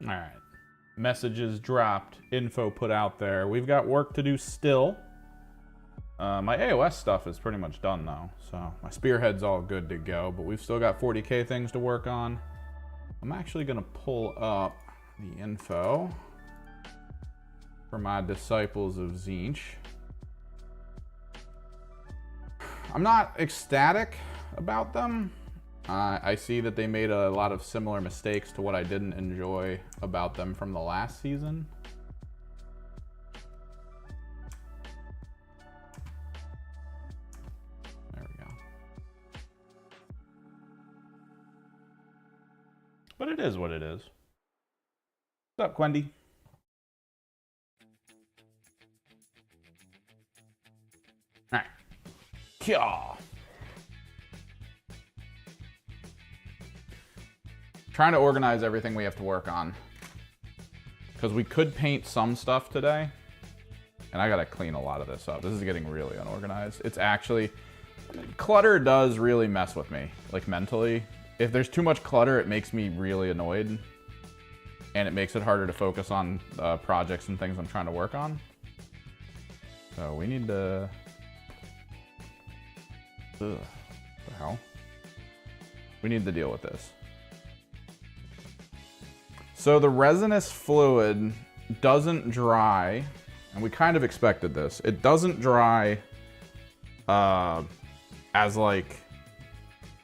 All right. Messages dropped, info put out there. We've got work to do still. My AoS stuff is pretty much done though, so my spearhead's all good to go, but we've still got 40K things to work on. I'm actually gonna pull up the info for my disciples of Tzeentch. I'm not ecstatic about them. I see that they made a lot of similar mistakes to what I didn't enjoy about them from the last season. There we go. But it is what it is. What's up, Quendy? All right. Kyaw. Trying to organize everything we have to work on. Because we could paint some stuff today. And I gotta clean a lot of this up. This is getting really unorganized. It's actually... Clutter does really mess with me, like mentally. If there's too much clutter, it makes me really annoyed. And it makes it harder to focus on projects and things I'm trying to work on. So we need to... Ugh, what the hell? We need to deal with this. So the resinous fluid doesn't dry, and we kind of expected this. It doesn't dry as like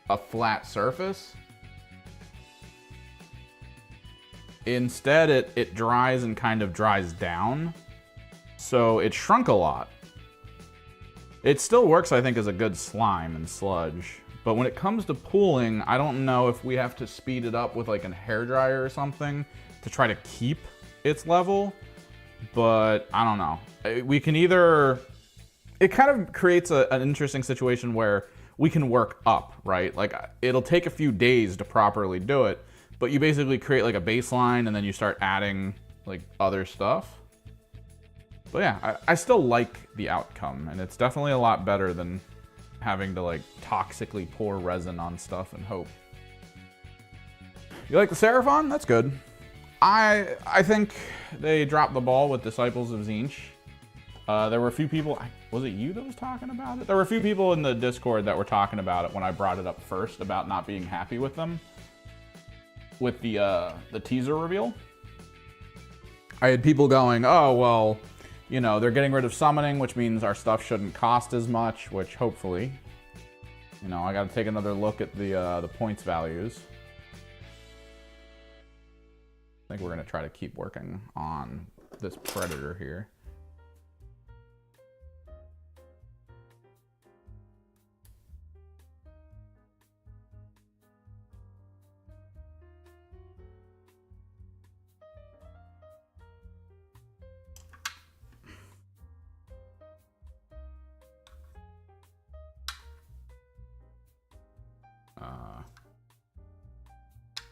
a flat surface. Instead, it dries and kind of dries down. So it shrunk a lot. It still works, I think, as a good slime and sludge. But when it comes to pooling, I don't know if we have to speed it up with like a hairdryer or something to try to keep its level. But I don't know. We can either... It kind of creates an interesting situation where we can work up, right? Like it'll take a few days to properly do it, but you basically create like a baseline and then you start adding like other stuff. But yeah, I still like the outcome, and it's definitely a lot better than having to like toxically pour resin on stuff and hope. You like the Seraphon? That's good. I think they dropped the ball with Disciples of Tzeentch. There were a few people, was it you that was talking about it? There were a few people in the Discord that were talking about it when I brought it up first about not being happy with them. With the teaser reveal. I had people going, oh, well, you know, they're getting rid of summoning, which means our stuff shouldn't cost as much, which hopefully, you know, I got to take another look at the points values. I think we're going to try to keep working on this predator here.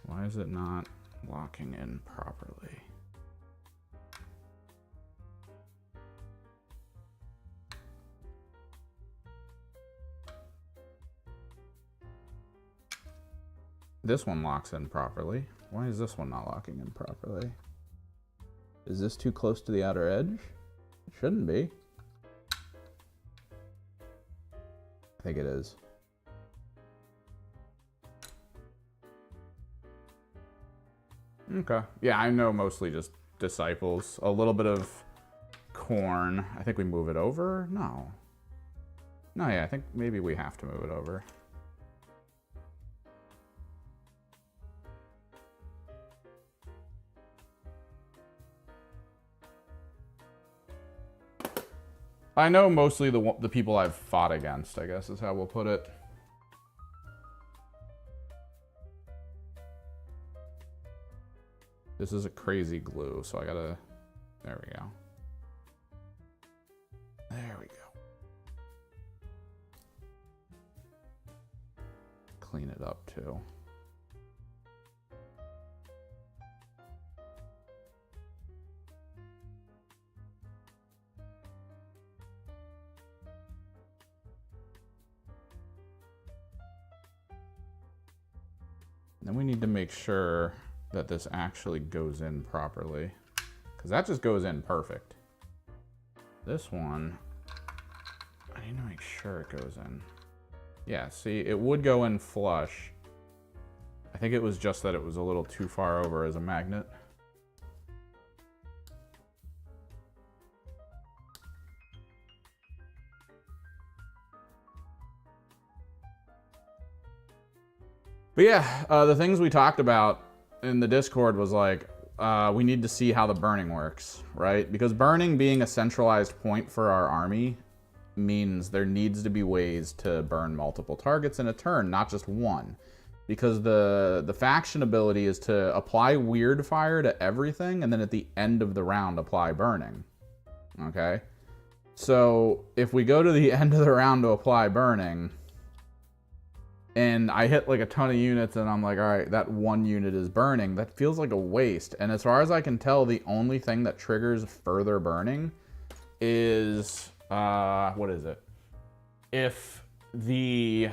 Why is it not locking in properly? This one locks in properly. Why is this one not locking in properly? Is this too close to the outer edge? It shouldn't be. I think it is. Okay. Yeah, I know mostly just Disciples. A little bit of corn. I think we move it over? No. No, yeah, I think maybe we have to move it over. I know mostly the people I've fought against, I guess is how we'll put it. This is a crazy glue, so I gotta... There we go. There we go. Clean it up, too. Then we need to make sure that this actually goes in properly. Because that just goes in perfect. This one, I need to make sure it goes in. Yeah, see, it would go in flush. I think it was just that it was a little too far over as a magnet. But yeah, the things we talked about in the Discord was like, we need to see how the burning works, right? Because burning being a centralized point for our army means there needs to be ways to burn multiple targets in a turn, not just one. Because the faction ability is to apply weird fire to everything, and then at the end of the round, apply burning. Okay? So if we go to the end of the round to apply burning, and I hit like a ton of units and I'm like, all right, that one unit is burning, that feels like a waste. And as far as I can tell, the only thing that triggers further burning is, what is it? If the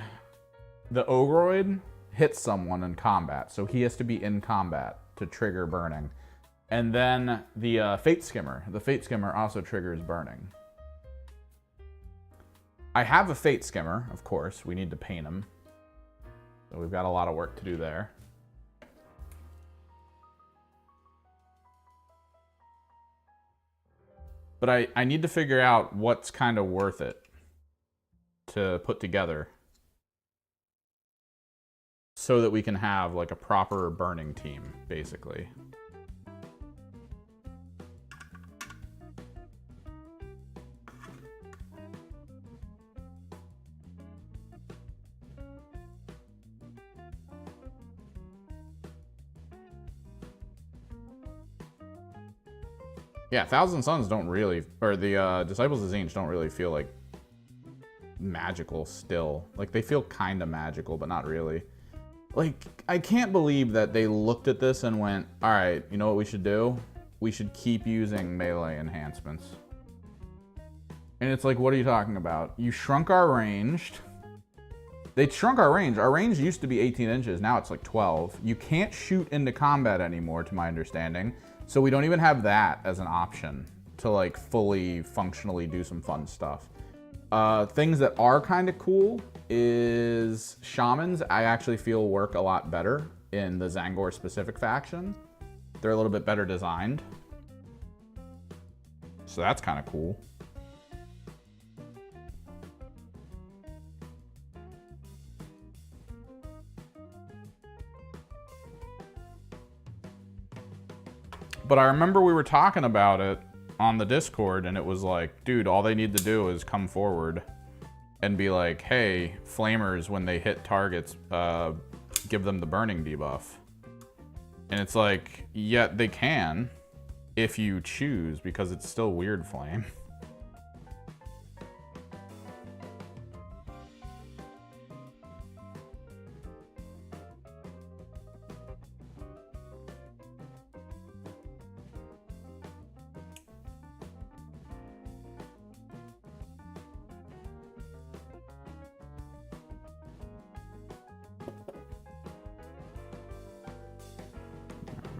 Ogroid hits someone in combat, so he has to be in combat to trigger burning. And then the Fate Skimmer also triggers burning. I have a Fate Skimmer, of course, we need to paint him. So we've got a lot of work to do there. But I need to figure out what's kind of worth it to put together so that we can have like a proper burning team, basically. Yeah, Thousand Suns don't really, or the Disciples of Tzeentch don't really feel like magical still. Like, they feel kind of magical, but not really. Like, I can't believe that they looked at this and went, all right, you know what we should do? We should keep using melee enhancements. And it's like, what are you talking about? You shrunk our ranged. They shrunk our range. Our range used to be 18 inches. Now it's like 12. You can't shoot into combat anymore, to my understanding. So we don't even have that as an option to like fully functionally do some fun stuff. Things that are kind of cool is shamans. I actually feel work a lot better in the Zangor specific faction. They're a little bit better designed. So that's kind of cool. But I remember we were talking about it on the Discord, and it was like, dude, all they need to do is come forward and be like, hey, flamers, when they hit targets, give them the burning debuff. And it's like, yeah, they can if you choose, because it's still weird flame.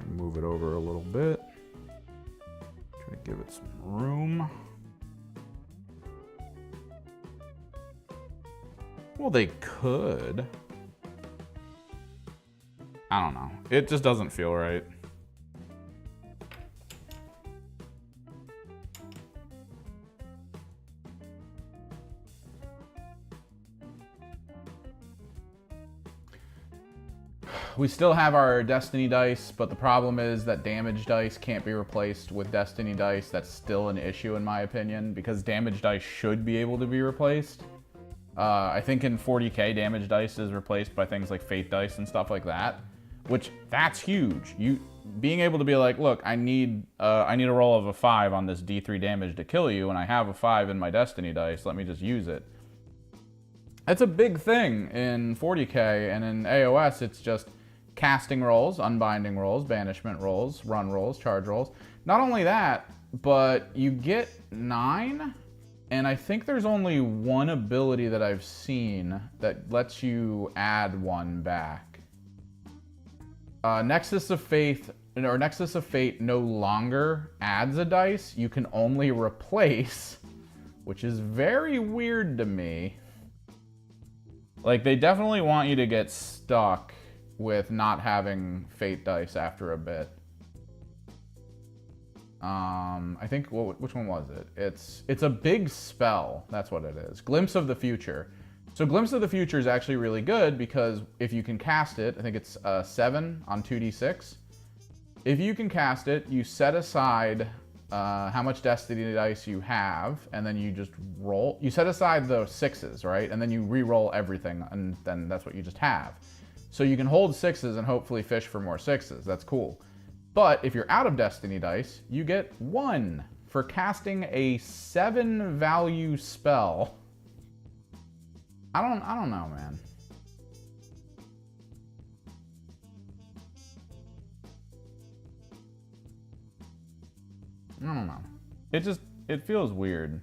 Move it over a little bit. Try to give it some room. Well, they could. I don't know. It just doesn't feel right. We still have our Destiny dice, but the problem is that damage dice can't be replaced with Destiny dice. That's still an issue in my opinion, because damage dice should be able to be replaced. I think in 40k, damage dice is replaced by things like Fate dice and stuff like that, which that's huge. You being able to be like, look, I need a roll of a 5 on this D3 damage to kill you, and I have a 5 in my Destiny dice. Let me just use it. That's a big thing in 40k, and in AoS, it's just casting rolls, unbinding rolls, banishment rolls, run rolls, charge rolls. Not only that, but you get 9, and I think there's only one ability that I've seen that lets you add 1 back. Nexus of Faith, or Nexus of Fate no longer adds a dice. You can only replace, which is very weird to me. Like, they definitely want you to get stuck with not having Fate dice after a bit. I think, which one was it? It's a big spell. That's what it is. Glimpse of the Future. So Glimpse of the Future is actually really good because if you can cast it, I think it's 7 on 2d6. If you can cast it, you set aside how much Destiny dice you have, and then you just roll. You set aside the 6s, right? And then you re-roll everything, and then that's what you just have. So you can hold 6s and hopefully fish for more 6s. That's cool. But if you're out of Destiny dice, you get 1 for casting a 7-value spell. I don't know, man. I don't know. It feels weird.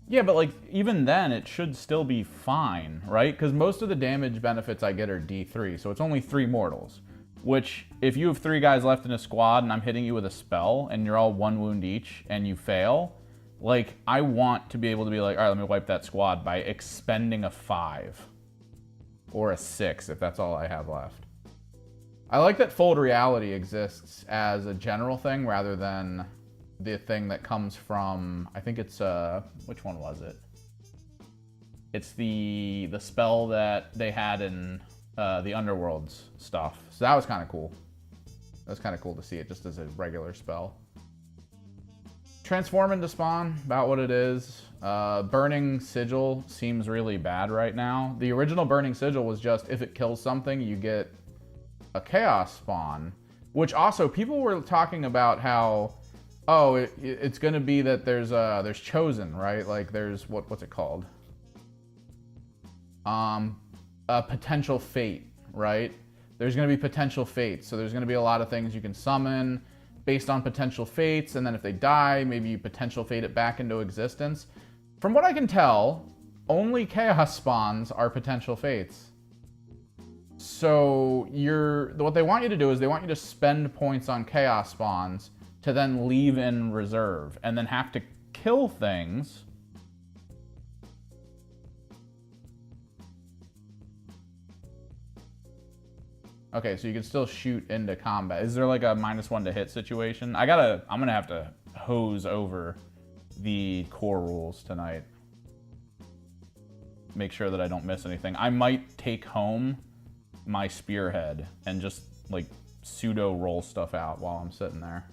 Yeah, but like, even then, it should still be fine, right? Because most of the damage benefits I get are D3, so it's only 3 mortals. Which, if you have 3 guys left in a squad and I'm hitting you with a spell, and you're all 1 wound each, and you fail, like, I want to be able to be like, all right, let me wipe that squad by expending a 5. Or a 6, if that's all I have left. I like that Fold Reality exists as a general thing rather than the thing that comes from, I think it's, which one was it? It's the spell that they had in the Underworld's stuff. So that was kind of cool. That was kind of cool to see it just as a regular spell. Transform into Spawn, about what it is. Burning Sigil seems really bad right now. The original Burning Sigil was just, if it kills something, you get a Chaos Spawn. Which also, people were talking about how, oh, it's going to be that there's Chosen, right? Like, there's, what's it called? A potential fate, right? There's going to be potential fates. So there's going to be a lot of things you can summon based on potential fates, and then if they die, maybe you potential fate it back into existence. From what I can tell, only Chaos Spawns are potential fates. So what they want you to do is they want you to spend points on Chaos Spawns to then leave in reserve, and then have to kill things. Okay, so you can still shoot into combat. Is there like a -1 to hit situation? I'm gonna have to hose over the core rules tonight. Make sure that I don't miss anything. I might take home my spearhead and just like pseudo roll stuff out while I'm sitting there.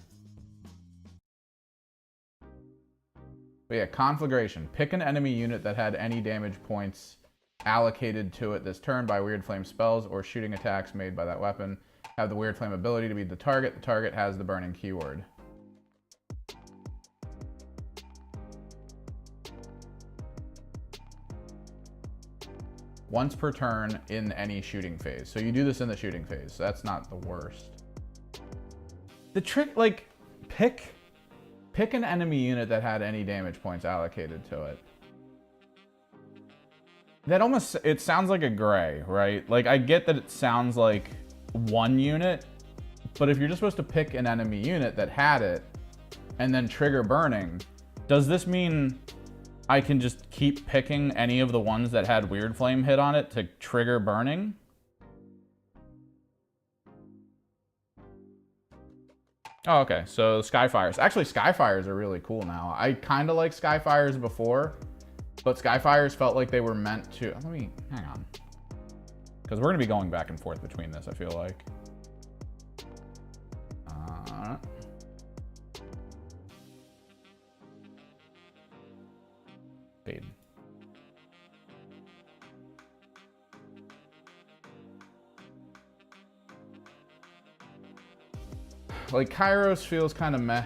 But yeah, conflagration. Pick an enemy unit that had any damage points allocated to it this turn by Weird Flame spells or shooting attacks made by that weapon. Have the Weird Flame ability to be the target. The target has the burning keyword. Once per turn in any shooting phase. So you do this in the shooting phase. So that's not the worst. The trick, like, pick an enemy unit that had any damage points allocated to it. That almost, it sounds like a gray, right? Like, I get that it sounds like one unit, but if you're just supposed to pick an enemy unit that had it and then trigger burning, does this mean I can just keep picking any of the ones that had Weird Flame hit on it to trigger burning? Oh, okay, so Skyfires. Actually, Skyfires are really cool now. I kind of like Skyfires before, but Skyfires felt like they were meant to... Let me... Hang on. Because we're going to be going back and forth between this, I feel like. Fade. Like, Kairos feels kind of meh.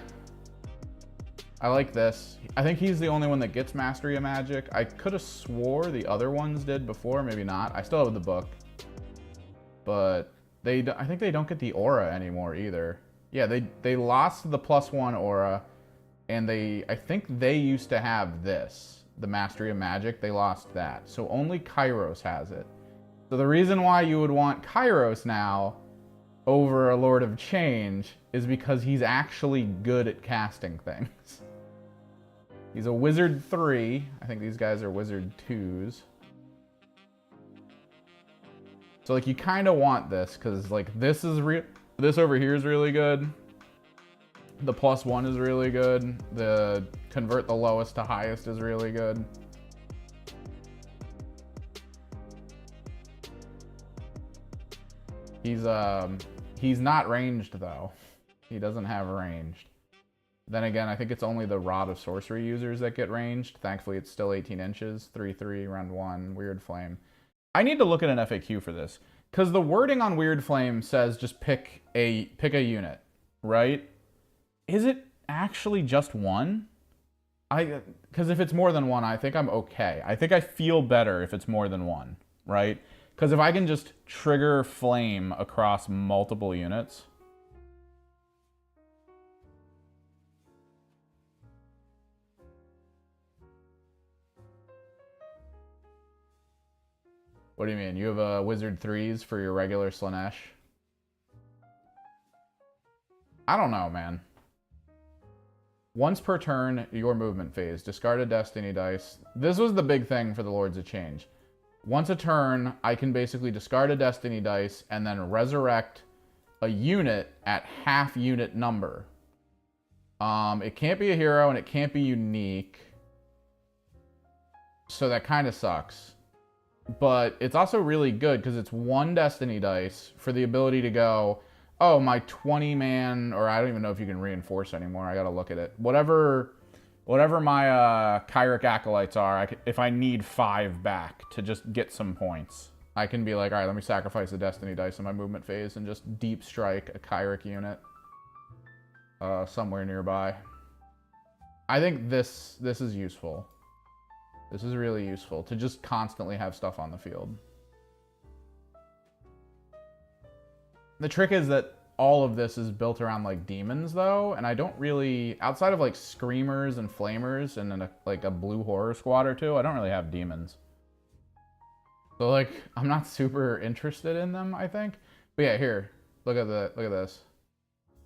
I like this. I think he's the only one that gets Mastery of Magic. I could have swore the other ones did before, maybe not. I still have the book. But I think they don't get the aura anymore either. Yeah, they lost the +1 aura, and I think they used to have this, the Mastery of Magic. They lost that. So only Kairos has it. So the reason why you would want Kairos now over a Lord of Change is because he's actually good at casting things. He's a Wizard 3. I think these guys are Wizard 2s. So like you kind of want this because like this over here is really good. The +1 is really good. The convert the lowest to highest is really good. He's not ranged though. He doesn't have ranged. Then again, I think it's only the Rod of Sorcery users that get ranged. Thankfully, it's still 18 inches. 3/3, round 1, Weird Flame. I need to look at an FAQ for this because the wording on Weird Flame says just pick a unit, right? Is it actually just one? Because if it's more than one, I think I'm okay. I think I feel better if it's more than one, right? Because if I can just trigger flame across multiple units. What do you mean? You have a Wizard 3s for your regular Slanesh? I don't know, man. Once per turn, your movement phase. Discard a Destiny dice. This was the big thing for the Lords of Change. Once a turn, I can basically discard a Destiny dice and then resurrect a unit at half unit number. It can't be a hero and it can't be unique. So that kind of sucks. But it's also really good because it's one Destiny dice for the ability to go, oh, my 20-man, or I don't even know if you can reinforce anymore. I got to look at it. Whatever my Kyric Acolytes are, if I need 5 back to just get some points, I can be like, all right, let me sacrifice the Destiny dice in my movement phase and just deep strike a Kyric unit somewhere nearby. I think this is useful. This is really useful to just constantly have stuff on the field. The trick is that all of this is built around like demons though, and I don't really, outside of like screamers and flamers and then like a blue horror squad or two, I don't really have demons. So like I'm not super interested in them, I think. But yeah, here, look at this.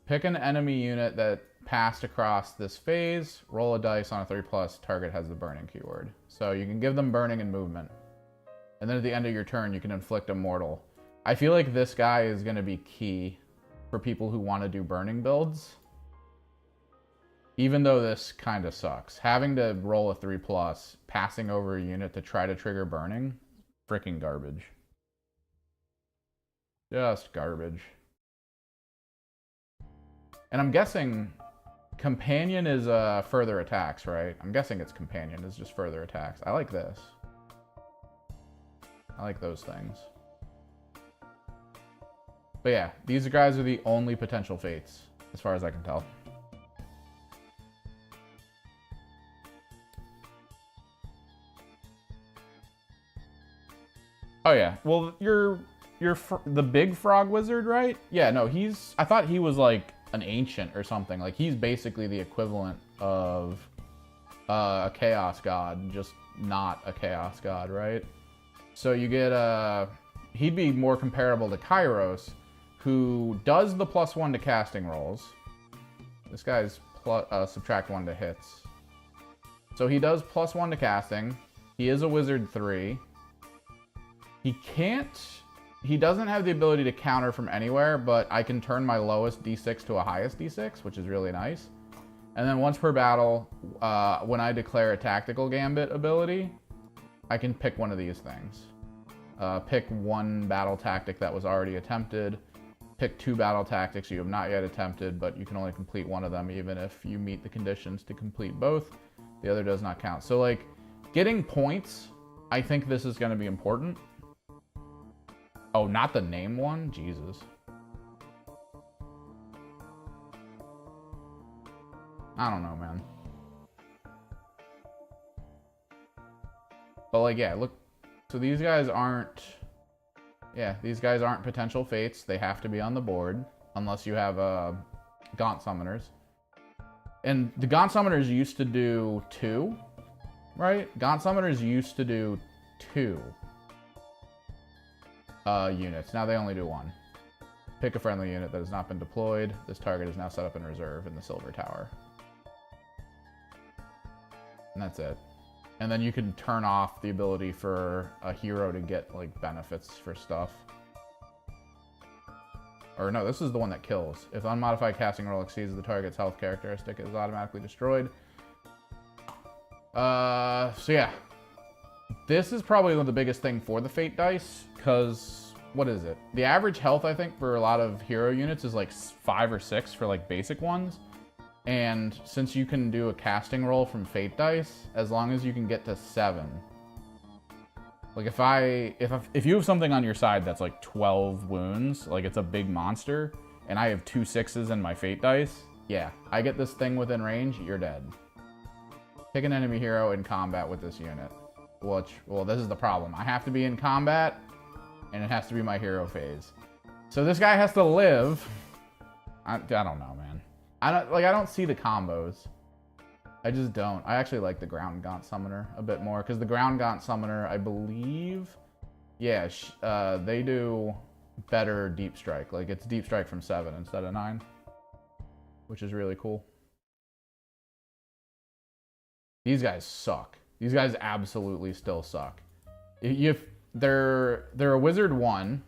Pick an enemy unit that passed across this phase, roll a dice on a 3+, target has the burning keyword. So you can give them burning and movement. And then at the end of your turn, you can inflict a mortal. I feel like this guy is going to be key for people who want to do burning builds. Even though this kind of sucks. Having to roll a 3+, passing over a unit to try to trigger burning, freaking garbage. Just garbage. And I'm guessing companion is further attacks, right? I'm guessing it's companion is just further attacks. I like this. I like those things. But yeah, these guys are the only potential fates, as far as I can tell. Oh yeah, well, you're the big frog wizard, right? Yeah, no, I thought he was like an ancient or something. Like he's basically the equivalent of a chaos god, just not a chaos god, right? So you get he'd be more comparable to Kairos, who does the +1 to casting rolls. This guy's subtract 1 to hits. So he does +1 to casting. He is a Wizard 3. He doesn't have the ability to counter from anywhere, but I can turn my lowest D6 to a highest D6, which is really nice. And then once per battle, when I declare a tactical gambit ability, I can pick one of these things. Pick one battle tactic that was already attempted. Pick 2 battle tactics you have not yet attempted, but you can only complete one of them even if you meet the conditions to complete both. The other does not count. So like getting points, I think this is going to be important. Oh, not the name one? Jesus. I don't know, man. But like, yeah, look. So these guys aren't... Yeah, these guys aren't potential fates. They have to be on the board. Unless you have Gaunt Summoners. And the Gaunt Summoners used to do 2, right? Gaunt Summoners used to do 2. units. Now they only do one. Pick a friendly unit that has not been deployed. This target is now set up in reserve in the silver tower. And that's it. And then you can turn off the ability for a hero to get, like, benefits for stuff. Or no, this is the one that kills. If unmodified casting roll exceeds the target's health characteristic, it is automatically destroyed. So yeah. This is probably the biggest thing for the Fate dice, because, what is it? The average health, I think, for a lot of hero units is like 5 or 6 for, like, basic ones. And since you can do a casting roll from Fate dice, as long as you can get to 7. Like, if you have something on your side that's like 12 wounds, like it's a big monster, and I have 2 6s in my Fate dice, yeah, I get this thing within range, you're dead. Pick an enemy hero in combat with this unit. Well, this is the problem. I have to be in combat, and it has to be my hero phase. So this guy has to live. I don't know, man. I don't see the combos. I just don't. I actually like the Ground Gaunt Summoner a bit more, because the Ground Gaunt Summoner, I believe, yeah, they do better Deep Strike. Like, it's Deep Strike from 7 instead of 9, which is really cool. These guys suck. These guys absolutely still suck. If they're a Wizard 1,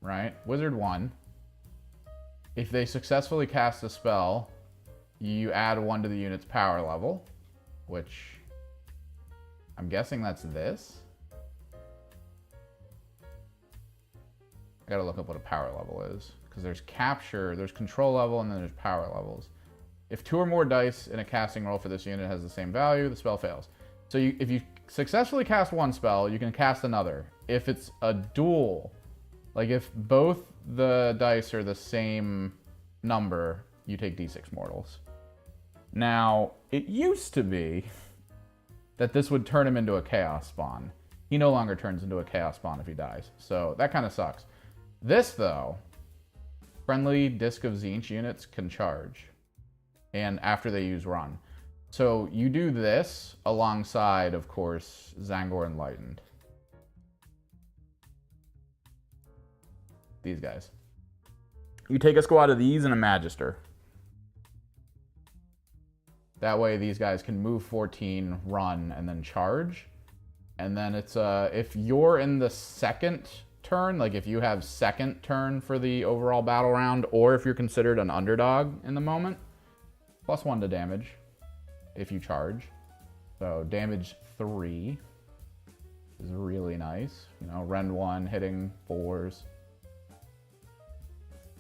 right? Wizard 1. If they successfully cast a spell, you add 1 to the unit's power level, which I'm guessing that's this. I gotta look up what a power level is, because there's capture, there's control level, and then there's power levels. If 2 or more dice in a casting roll for this unit has the same value, the spell fails. So if you successfully cast 1 spell, you can cast another. If it's a duel, like if both the dice are the same number, you take d6 mortals. Now, it used to be that this would turn him into a chaos spawn. He no longer turns into a chaos spawn if he dies, so that kind of sucks. This, though, friendly Disc of Tzeentch units can charge, and after they use run. So you do this alongside, of course, Zangor Enlightened. These guys. You take a squad of these and a Magister. That way these guys can move 14, run, and then charge. And then it's, if you're in the second turn, like if you have second turn for the overall battle round, or if you're considered an underdog in the moment, +1 to damage if you charge. So damage 3 is really nice. You know, Rend 1, hitting 4s.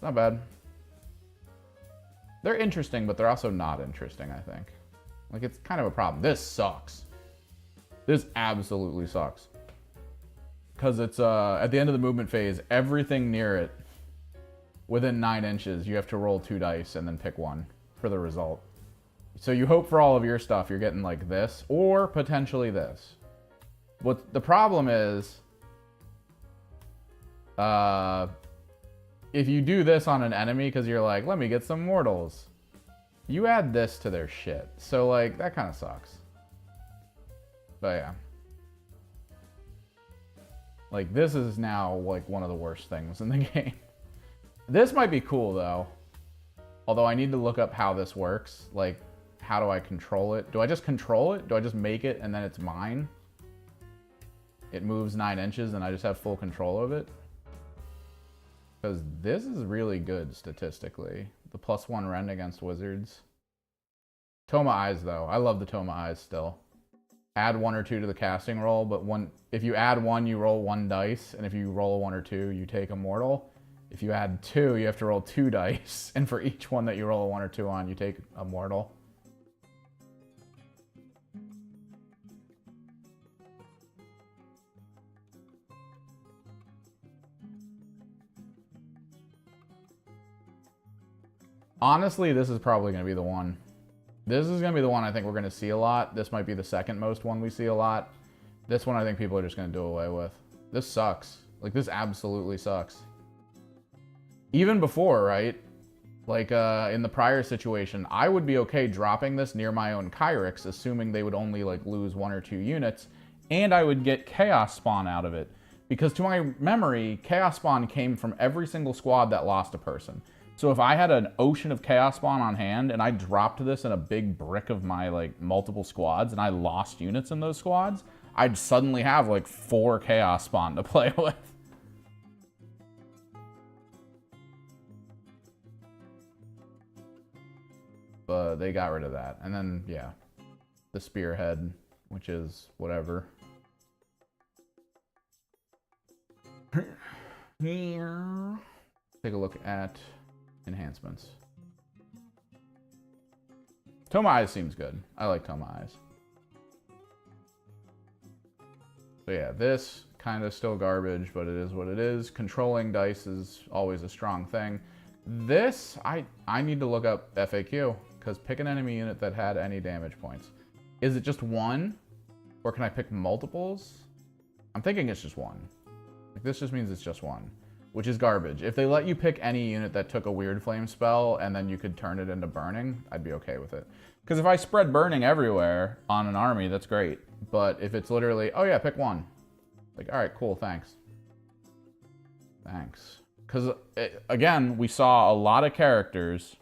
Not bad. They're interesting, but they're also not interesting, I think. Like, it's kind of a problem. This sucks. This absolutely sucks. Because it's, at the end of the movement phase, everything near it, within 9 inches, you have to roll 2 dice and then pick 1 for the result. So you hope for all of your stuff you're getting like this, or potentially this. What the problem is, if you do this on an enemy because you're like, let me get some mortals, you add this to their shit. So, like, that kind of sucks. But yeah. Like, this is now, like, one of the worst things in the game. This might be cool, though. Although I need to look up how this works. Like, how do I control it? Do I just control it? Do I just make it and then it's mine? It moves 9 inches and I just have full control of it? Because this is really good statistically. The +1 rend against wizards. Toma Eyes, though. I love the Toma Eyes still. Add 1 or 2 to the casting roll, but if you add 1, you roll 1 dice, and if you roll a 1 or 2, you take a mortal. If you add 2, you have to roll 2 dice, and for each one that you roll a 1 or 2 on, you take a mortal. Honestly, this is probably going to be the one. This is going to be the one I think we're going to see a lot. This might be the second most one we see a lot. This one I think people are just going to do away with. This sucks. Like, this absolutely sucks. Even before, right? Like, in the prior situation, I would be okay dropping this near my own Kyrics, assuming they would only, like, lose 1 or 2 units, and I would get Chaos Spawn out of it. Because to my memory, Chaos Spawn came from every single squad that lost a person. So if I had an ocean of Chaos Spawn on hand and I dropped this in a big brick of my like multiple squads and I lost units in those squads, I'd suddenly have like 4 Chaos Spawn to play with. But they got rid of that. And then, yeah, the Spearhead, which is whatever. Here. Take a look at enhancements. Toma Eyes seems good. I like Toma Eyes. So yeah, this kind of still garbage, but it is what it is. Controlling dice is always a strong thing. This, I need to look up FAQ, because pick an enemy unit that had any damage points. Is it just one? Or can I pick multiples? I'm thinking it's just one. Like, this just means it's just one, which is garbage. If they let you pick any unit that took a weird flame spell and then you could turn it into burning, I'd be okay with it. Because if I spread burning everywhere on an army, that's great. But if it's literally, oh yeah, pick one. Like, all right, cool, thanks. Thanks. Because, again, we saw a lot of characters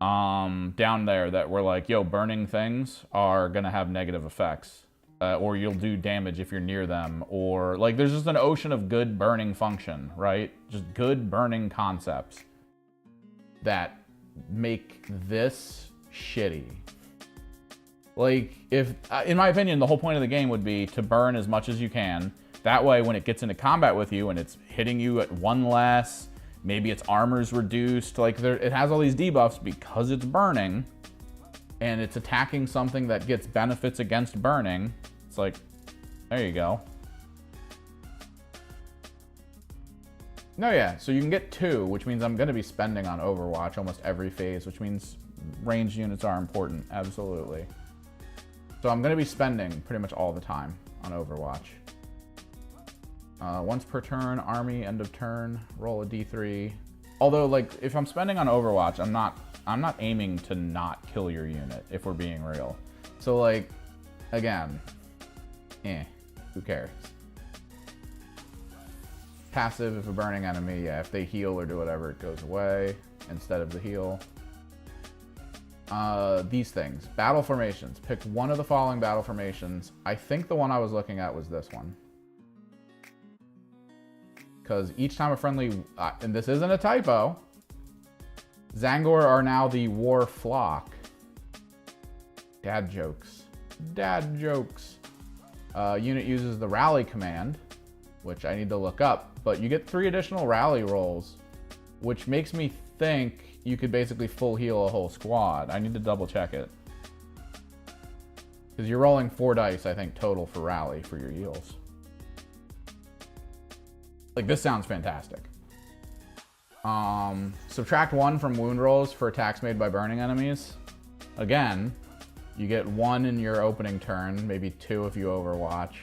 down there that were like, yo, burning things are going to have negative effects. Or you'll do damage if you're near them. Or, like, there's just an ocean of good burning function, right? Just good burning concepts that make this shitty. Like, if, in my opinion, the whole point of the game would be to burn as much as you can. That way, when it gets into combat with you and it's hitting you at 1 less, maybe its armor's reduced, like, it has all these debuffs because it's burning, and it's attacking something that gets benefits against burning. It's like, there you go. No, yeah, so you can get 2, which means I'm going to be spending on Overwatch almost every phase, which means ranged units are important, absolutely. So I'm going to be spending pretty much all the time on Overwatch. Once per turn, army, end of turn, roll a d3. Although, like, if I'm spending on Overwatch, I'm not aiming to not kill your unit, if we're being real. So, like, again, who cares? Passive, if a burning enemy, yeah, if they heal or do whatever, it goes away instead of the heal. These things. Battle formations. Pick one of the following battle formations. I think the one I was looking at was this one. Because each time a friendly, and this isn't a typo, Zangor are now the war flock. Dad jokes. Dad jokes. Unit uses the rally command, which I need to look up, but you get 3 additional rally rolls, which makes me think you could basically full heal a whole squad. I need to double check it. Because you're rolling 4 dice, I think, total for rally for your heals. Like, this sounds fantastic. Subtract 1 from wound rolls for attacks made by burning enemies. Again, you get 1 in your opening turn, maybe 2 if you Overwatch.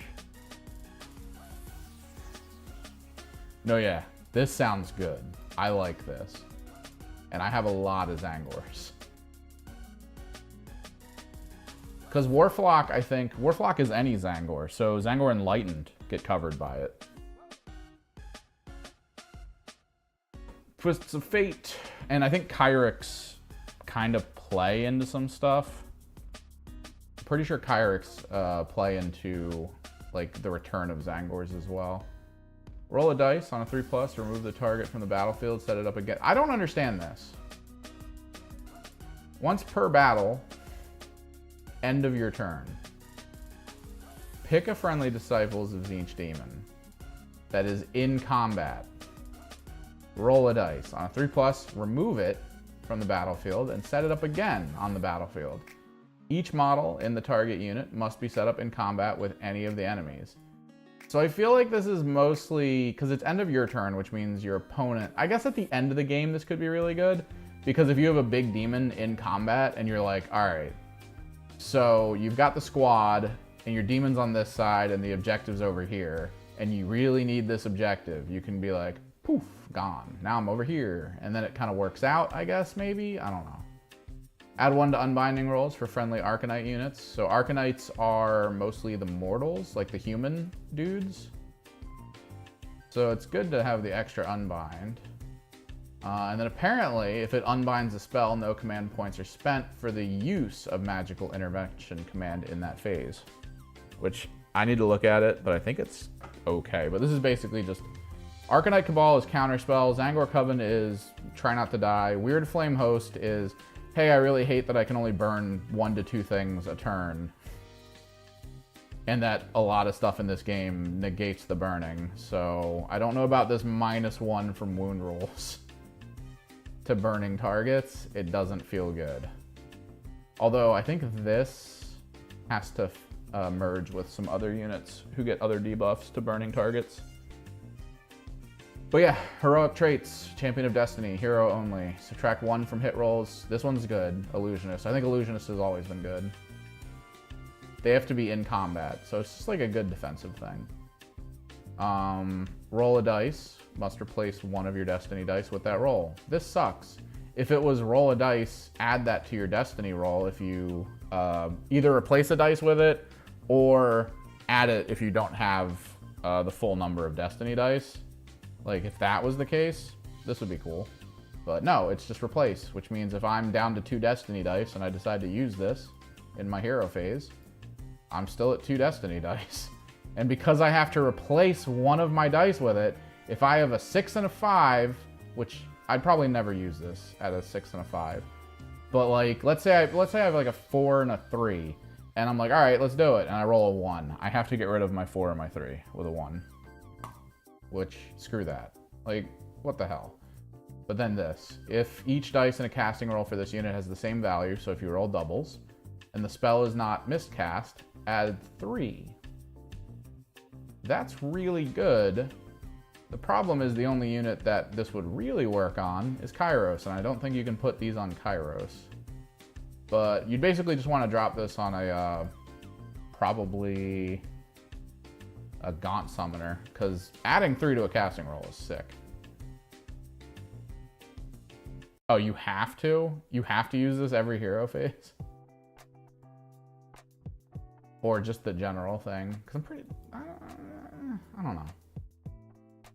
No, yeah, this sounds good. I like this. And I have a lot of Zangors. Because Warflock, I think, Warflock is any Zangor, so Zangor Enlightened get covered by it. Twists of Fate, and I think Kyrics kind of play into some stuff. I'm pretty sure Kyrics play into, like, the return of Zangors as well. Roll a dice on a 3+, remove the target from the battlefield, set it up again. I don't understand this. Once per battle, end of your turn. Pick a friendly Disciples of Tzeentch Demon that is in combat. Roll a dice. On a 3+, remove it from the battlefield and set it up again on the battlefield. Each model in the target unit must be set up in combat with any of the enemies. So I feel like this is mostly, because it's end of your turn, which means your opponent, I guess at the end of the game this could be really good, because if you have a big demon in combat and you're like, all right, so you've got the squad and your demon's on this side and the objective's over here, and you really need this objective, you can be like, poof, gone. Now I'm over here. And then it kind of works out, I guess, maybe? I don't know. Add 1 to unbinding rolls for friendly Arcanite units. So Arcanites are mostly the mortals, like the human dudes. So it's good to have the extra unbind. And then apparently, if it unbinds a spell, no command points are spent for the use of magical intervention command in that phase. Which, I need to look at it, but I think it's okay. But this is basically just... Arcanite Cabal is counterspell. Zangor Coven is try not to die. Weird Flame Host is, hey, I really hate that I can only burn 1 to 2 things a turn. And that a lot of stuff in this game negates the burning. So I don't know about this -1 from wound rolls to burning targets. It doesn't feel good. Although I think this has to merge with some other units who get other debuffs to burning targets. But yeah, heroic traits, Champion of Destiny, hero only. Subtract 1 from hit rolls. This one's good, Illusionist. I think Illusionist has always been good. They have to be in combat, so it's just like a good defensive thing. Roll a dice. Must replace 1 of your Destiny dice with that roll. This sucks. If it was roll a dice, add that to your Destiny roll if you either replace a dice with it or add it if you don't have the full number of Destiny dice. Like, if that was the case, this would be cool. But no, it's just replace, which means if I'm down to 2 Destiny dice and I decide to use this in my hero phase, I'm still at 2 Destiny dice. And because I have to replace 1 of my dice with it, if I have a 6 and a 5, which I'd probably never use this at a 6 and a 5, but like, let's say I have like a 4 and a 3, and I'm like, all right, let's do it, and I roll a 1. I have to get rid of my 4 and my 3 with a 1. Which, screw that. Like, what the hell? But then this. If each dice in a casting roll for this unit has the same value, so if you roll doubles, and the spell is not miscast, add 3. That's really good. The problem is the only unit that this would really work on is Kairos, and I don't think you can put these on Kairos. But you'd basically just want to drop this on a, probably a Gaunt Summoner, because adding 3 to a casting roll is sick. Oh, you have to? You have to use this every hero phase? Or just the general thing? Because I'm pretty... I don't know.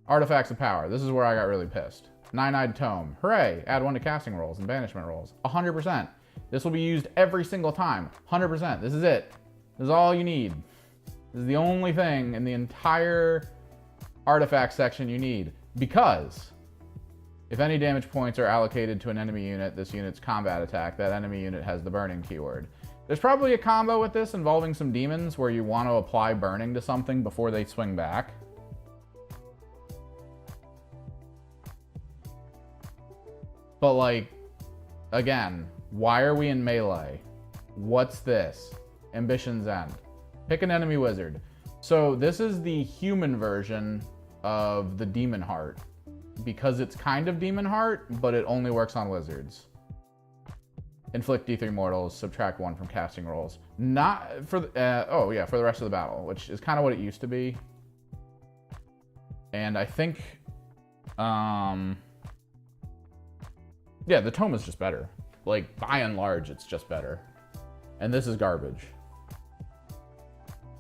Artifacts of Power. This is where I got really pissed. Nine-Eyed Tome. Hooray! Add 1 to casting rolls and banishment rolls. 100%. This will be used every single time. 100%. This is it. This is all you need. This is the only thing in the entire artifact section you need. Because if any damage points are allocated to an enemy unit, this unit's combat attack, that enemy unit has the burning keyword. There's probably a combo with this involving some demons where you want to apply burning to something before they swing back. But like, again, why are we in melee? What's this? Ambition's End. Pick an enemy wizard. So this is the human version of the Demon Heart, because it's kind of Demon Heart, but it only works on wizards. Inflict D3 mortals, subtract 1 from casting rolls. Not for the, oh yeah, for the rest of the battle, which is kind of what it used to be. And I think, yeah, the tome is just better. Like, by and large, it's just better. And this is garbage.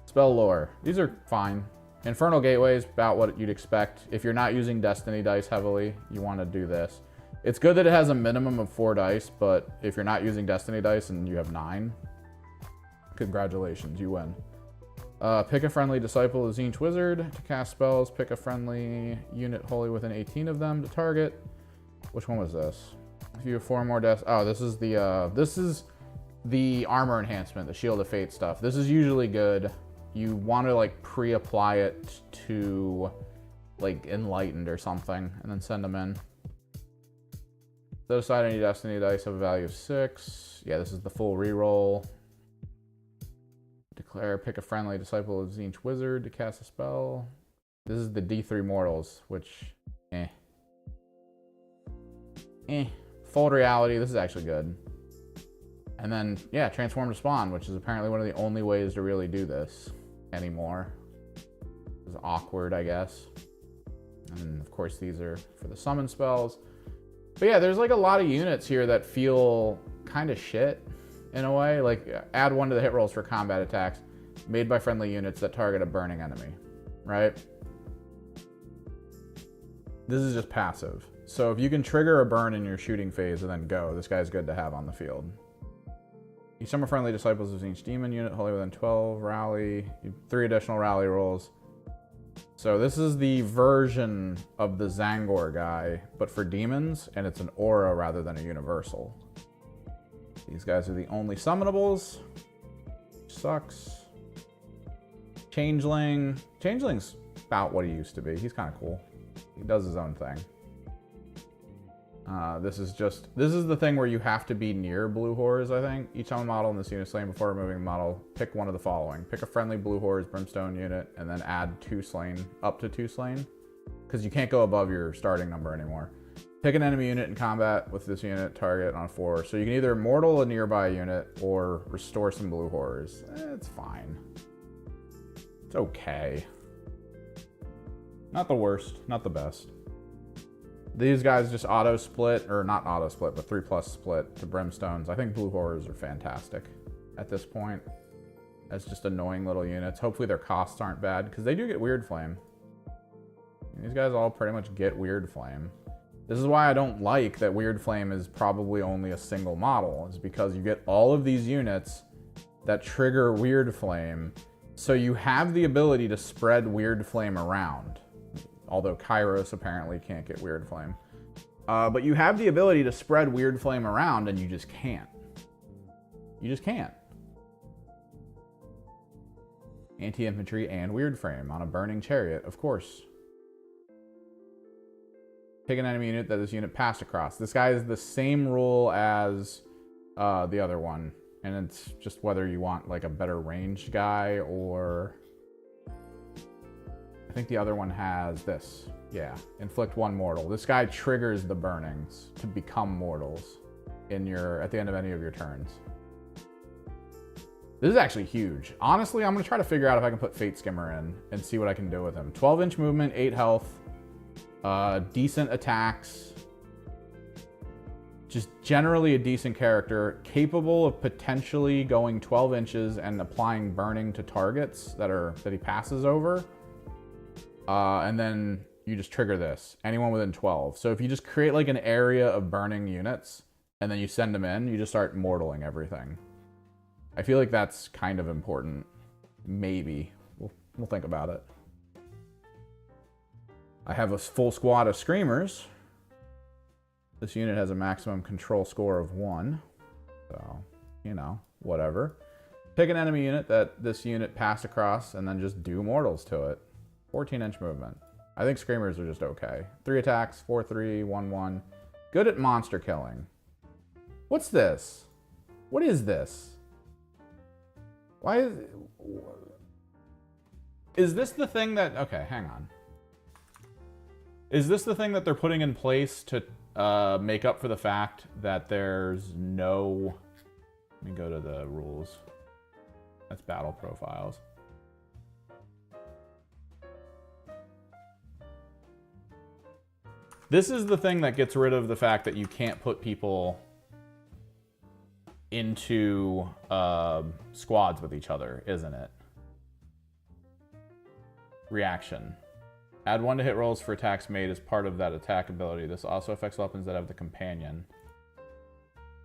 Spell lore. These are fine. Infernal Gateway is about what you'd expect. If you're not using Destiny dice heavily, you want to do this. It's good that it has a minimum of 4 dice, but if you're not using Destiny dice and you have 9, congratulations, you win. Pick a friendly Disciple of Tzeentch Wizard to cast spells. Pick a friendly unit wholly within 18 of them to target. Which one was this? If you have 4 more deaths. Oh, this is the armor enhancement, the Shield of Fate stuff. This is usually good. You want to like pre-apply it to like Enlightened or something and then send them in. Set aside any Destiny dice have a value of 6. Yeah, this is the full reroll. Declare, pick a friendly Disciple of Tzeentch Wizard to cast a spell. This is the D3 mortals, which, Fold Reality, this is actually good. And then, yeah, Transform to Spawn, which is apparently one of the only ways to really do this anymore. It's awkward, I guess. And of course, these are for the summon spells. But yeah, there's like a lot of units here that feel kind of shit in a way. Like, add 1 to the hit rolls for combat attacks made by friendly units that target a burning enemy, right? This is just passive. So if you can trigger a burn in your shooting phase and then go, this guy's good to have on the field. You summon friendly disciples of each demon unit, wholly within 12, rally, 3 additional rally rolls. So this is the version of the Zangor guy, but for demons, and it's an aura rather than a universal. These guys are the only summonables. Sucks. Changeling. Changeling's about what he used to be. He's kind of cool. He does his own thing. This is the thing where you have to be near blue horrors, I think. Each summon model in this unit slain before removing the model, pick one of the following. Pick a friendly blue horrors brimstone unit and then add 2 slain, up to 2 slain. Because you can't go above your starting number anymore. Pick an enemy unit in combat with this unit target on 4. So you can either mortal a nearby unit or restore some blue horrors. It's fine. It's okay. Not the worst, not the best. These guys just auto split, or not auto split, but 3+ split to brimstones. I think blue horrors are fantastic at this point as just annoying little units. Hopefully their costs aren't bad because they do get weird flame. These guys all pretty much get weird flame. This is why I don't like that weird flame is probably only a single model, is because you get all of these units that trigger weird flame. So you have the ability to spread weird flame around. Although Kairos apparently can't get weird flame. But you have the ability to spread weird flame around and you just can't. You just can't. Anti-infantry and weird flame on a burning chariot, of course. Pick an enemy unit that this unit passed across. This guy is the same rule as the other one. And it's just whether you want like a better ranged guy or... I think the other one has this. Yeah, inflict 1 mortal. This guy triggers the burnings to become mortals at the end of any of your turns. This is actually huge. Honestly, I'm gonna try to figure out if I can put Fate Skimmer in and see what I can do with him. 12-inch movement, 8 health, decent attacks. Just generally a decent character, capable of potentially going 12 inches and applying burning to targets that he passes over. And then you just trigger this. Anyone within 12. So if you just create like an area of burning units and then you send them in, you just start mortaling everything. I feel like that's kind of important. Maybe. We'll think about it. I have a full squad of Screamers. This unit has a maximum control score of 1. So, you know, whatever. Pick an enemy unit that this unit passed across and then just do mortals to it. 14-inch movement. I think Screamers are just okay. 3 attacks, 4-3, 1-1. Good at monster killing. What's this? What is this? Why is this the thing that... Okay, hang on. Is this the thing that they're putting in place to make up for the fact that there's no... Let me go to the rules. That's battle profiles. This is the thing that gets rid of the fact that you can't put people into squads with each other, isn't it? Reaction. Add 1 to hit rolls for attacks made as part of that attack ability. This also affects weapons that have the companion.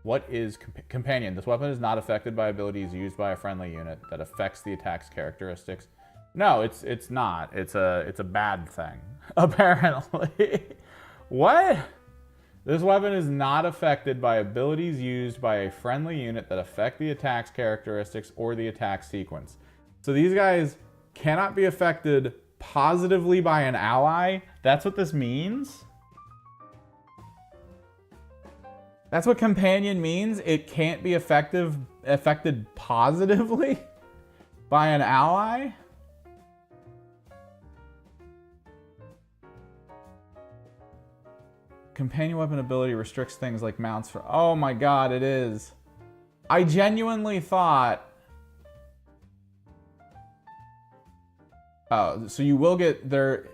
What is companion? This weapon is not affected by abilities used by a friendly unit that affects the attack's characteristics. No, it's not. It's a bad thing, apparently. What? This weapon is not affected by abilities used by a friendly unit that affect the attack's characteristics or the attack sequence. So these guys cannot be affected positively by an ally. That's what this means? That's what companion means? It can't be affected positively by an ally? Companion weapon ability restricts things like mounts for... Oh my god, it is. I genuinely thought... Oh, so you will get... There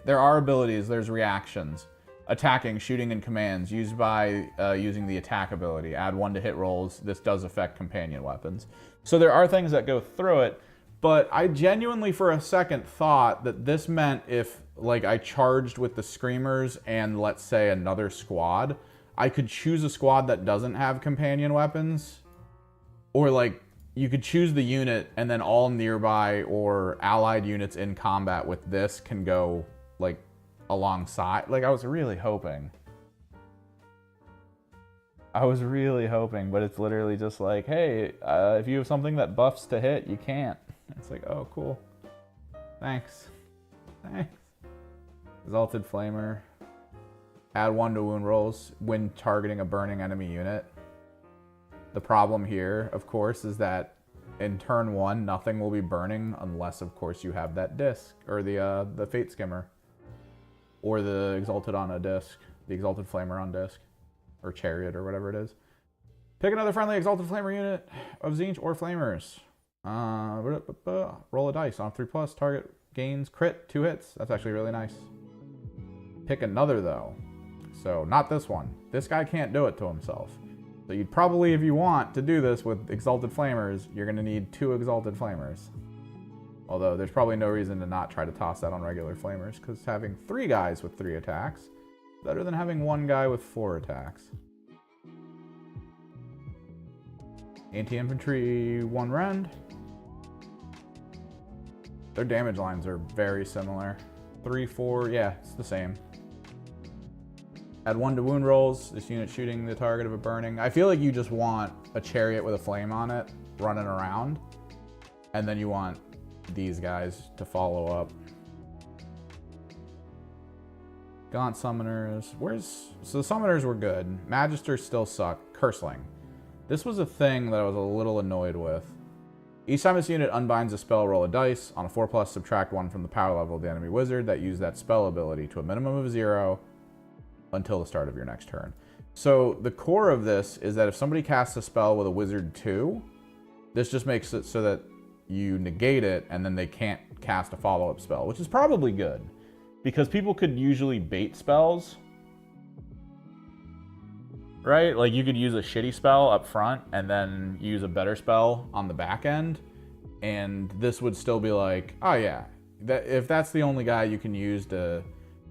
are abilities, there's reactions. Attacking, shooting, and commands used by using the attack ability. Add 1 to hit rolls. This does affect companion weapons. So there are things that go through it, but I genuinely for a second thought that this meant if like I charged with the Screamers and let's say another squad, I could choose a squad that doesn't have companion weapons. Or like, you could choose the unit and then all nearby or allied units in combat with this can go like alongside. Like I was really hoping, but it's literally just like, hey, if you have something that buffs to hit, you can't. It's like, oh, cool. Thanks. Exalted Flamer. Add 1 to wound rolls when targeting a burning enemy unit. The problem here, of course, is that in turn 1, nothing will be burning unless, of course, you have that disc, or the Fate Skimmer, or the Exalted on a disc, the Exalted Flamer on disc, or Chariot, or whatever it is. Pick another friendly Exalted Flamer unit of Tzeentch or Flamers. Roll a dice on 3+, target gains crit 2 hits. That's actually really nice. Pick another, though. So, not this one. This guy can't do it to himself. So you'd probably, if you want to do this with Exalted Flamers, you're going to need 2 Exalted Flamers. Although there's probably no reason to not try to toss that on regular Flamers, because having 3 guys with 3 attacks is better than having 1 guy with 4 attacks. Anti-infantry 1 rend. Their damage lines are very similar. 3, 4, yeah, it's the same. Add 1 to wound rolls. This unit shooting the target of a burning. I feel like you just want a chariot with a flame on it running around. And then you want these guys to follow up. Gaunt Summoners. So the Summoners were good. Magisters still suck. Curseling. This was a thing that I was a little annoyed with. Each time this unit unbinds a spell, roll a dice. On a 4+, subtract 1 from the power level of the enemy wizard that used that spell ability to a minimum of 0 until the start of your next turn. So the core of this is that if somebody casts a spell with a wizard 2, this just makes it so that you negate it and then they can't cast a follow-up spell, which is probably good because people could usually bait spells, right? Like you could use a shitty spell up front and then use a better spell on the back end, and this would still be like, oh yeah, if that's the only guy you can use to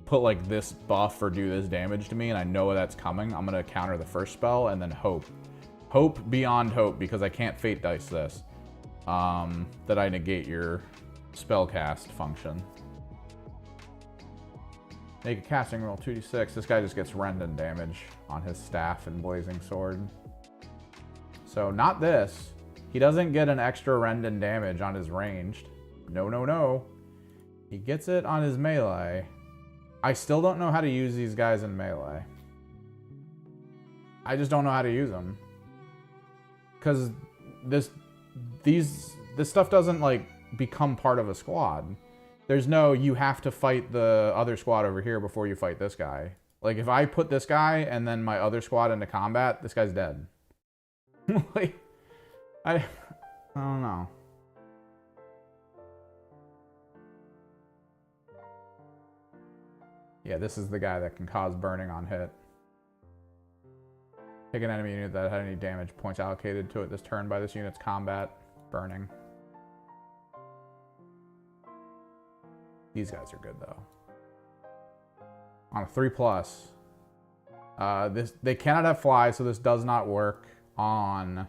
put like this buff or do this damage to me and I know that's coming, I'm gonna counter the first spell and then hope beyond hope, because I can't fate dice this, that I negate your spell cast function. Make a casting roll 2d6. This guy just gets rend damage on his staff and blazing sword. So not this. He doesn't get an extra rend damage on his ranged. No. He gets it on his melee. I still don't know how to use these guys in melee. I just don't know how to use them. Because this stuff doesn't like become part of a squad. There's no, you have to fight the other squad over here before you fight this guy. Like if I put this guy and then my other squad into combat, this guy's dead. Like, I don't know. Yeah, this is the guy that can cause burning on hit. Pick an enemy unit that had any damage points allocated to it this turn by this unit's combat. Burning. These guys are good though. On a 3+, they cannot have fly, so this does not work on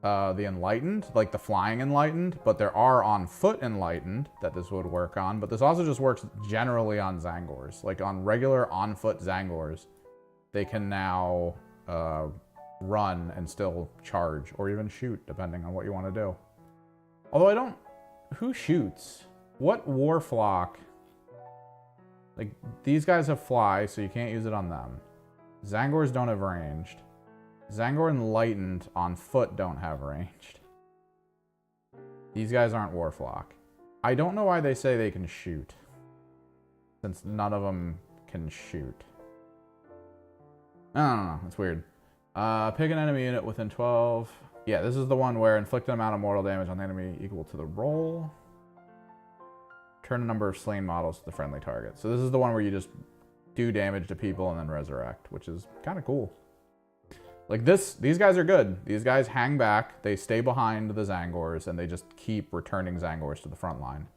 the Enlightened, like the flying Enlightened, but there are on foot Enlightened that this would work on, but this also just works generally on Zangors. Like on regular on foot Zangors, they can now run and still charge or even shoot, depending on what you want to do. Although who shoots? What war flock? Like, these guys have fly, so you can't use it on them. Zangors don't have ranged. Zangor Enlightened on foot don't have ranged. These guys aren't war flock. I don't know why they say they can shoot, since none of them can shoot. I don't know, it's weird. Pick an enemy unit within 12. Yeah, this is the one where inflict an amount of mortal damage on the enemy equal to the roll. Turn the number of slain models to the friendly target. So this is the one where you just do damage to people and then resurrect, which is kind of cool. Like these guys are good. These guys hang back, they stay behind the Zangors, and they just keep returning Zangors to the front line.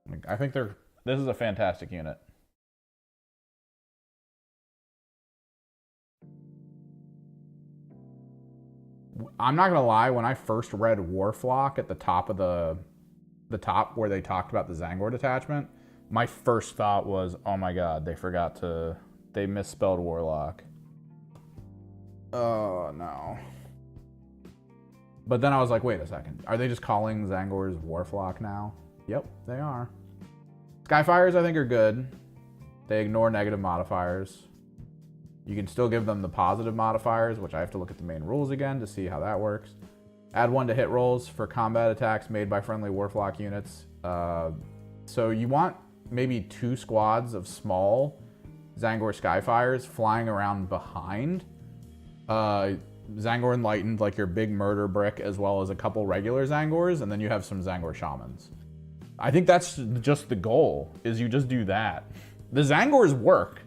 Like, I think they're This is a fantastic unit. I'm not gonna lie, when I first read Warflock at the top of the top where they talked about the Zangor detachment, my first thought was, oh my god, they misspelled Warlock. Oh no. But then I was like, wait a second, are they just calling Zangors Warflock now? Yep, they are. Skyfires I think are good. They ignore negative modifiers. You can still give them the positive modifiers, which I have to look at the main rules again to see how that works. Add 1 to hit rolls for combat attacks made by friendly Warflock units. So you want maybe 2 squads of small Zangor Skyfires flying around behind Zangor Enlightened, like your big murder brick, as well as a couple regular Zangors, and then you have some Zangor Shamans. I think that's just the goal, is you just do that. The Zangors work.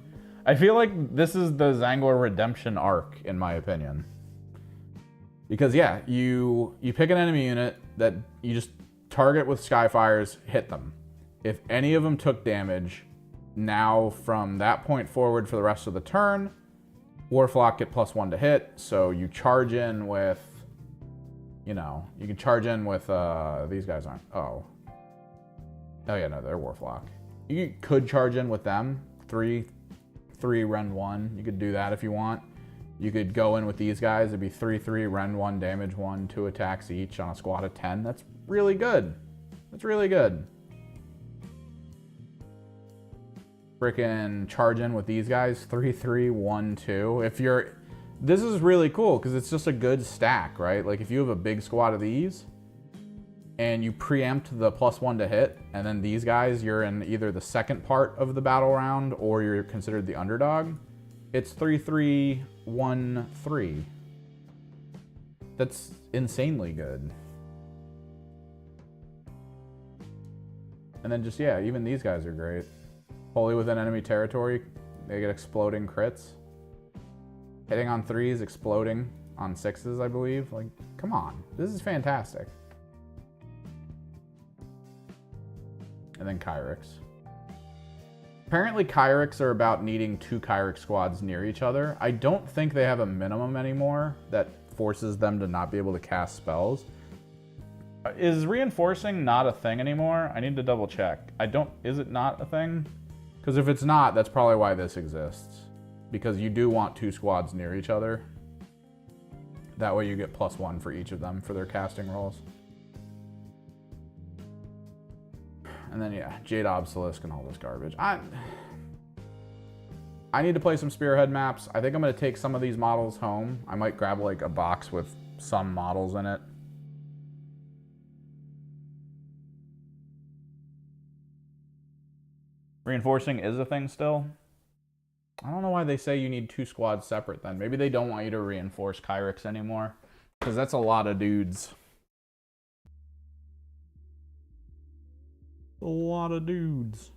I feel like this is the Zangor redemption arc, in my opinion. Because yeah, you pick an enemy unit that you just target with Skyfires, hit them. If any of them took damage, now from that point forward for the rest of the turn, Warflock get +1 to hit, so you charge in with, you know, you can charge in with, these guys aren't, oh yeah, no, they're Warflock. You could charge in with them, 3 Ren 1, you could do that if you want. You could go in with these guys, it'd be 3/3, Ren 1, damage 1, 2 attacks each on a squad of 10. That's really good. That's really good. Frickin' charge in with these guys, 3/3, 1, 2. If you're, this is really cool because it's just a good stack, right? Like if you have a big squad of these and you preempt the +1 to hit, and then these guys, you're in either the second part of the battle round or you're considered the underdog, it's 3/3, 1, 3. That's insanely good. And then just, yeah, even these guys are great. Wholly within enemy territory, they get exploding crits. Hitting on 3s, exploding on 6s, I believe. Like, come on, this is fantastic. And then Kyrics. Apparently Kyrics are about needing 2 Kyric squads near each other. I don't think they have a minimum anymore that forces them to not be able to cast spells. Is reinforcing not a thing anymore? I need to double check. Is it not a thing? Because if it's not, that's probably why this exists. Because you do want 2 squads near each other. That way you get +1 for each of them for their casting rolls. And then yeah, Jade Obelisk and all this garbage. I need to play some Spearhead maps. I think I'm gonna take some of these models home. I might grab like a box with some models in it. Reinforcing is a thing still. I don't know why they say you need 2 squads separate then. Maybe they don't want you to reinforce Kyrics anymore, because that's a lot of dudes. A lot of dudes.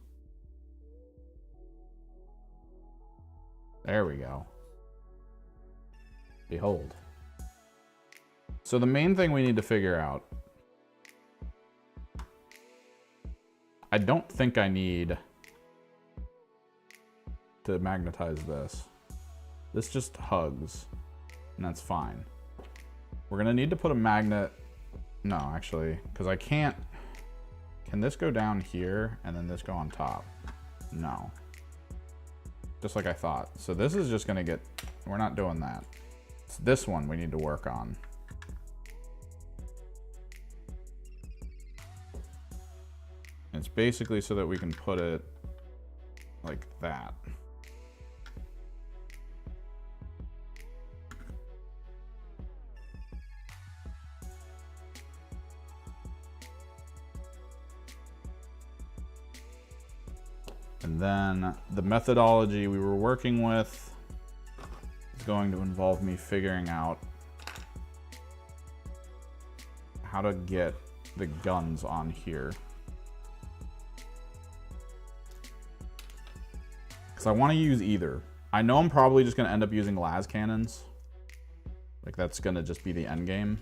There we go. Behold. So the main thing we need to figure out, I don't think I need to magnetize this. This just hugs, and that's fine. We're gonna need to put a magnet. No, actually, because I can't. Can this go down here and then this go on top? No. Just like I thought. So this is just gonna get, we're not doing that. It's this one we need to work on. It's basically so that we can put it like that. And then the methodology we were working with is going to involve me figuring out how to get the guns on here. Because I want to use either. I know I'm probably just going to end up using las cannons. Like that's going to just be the end game.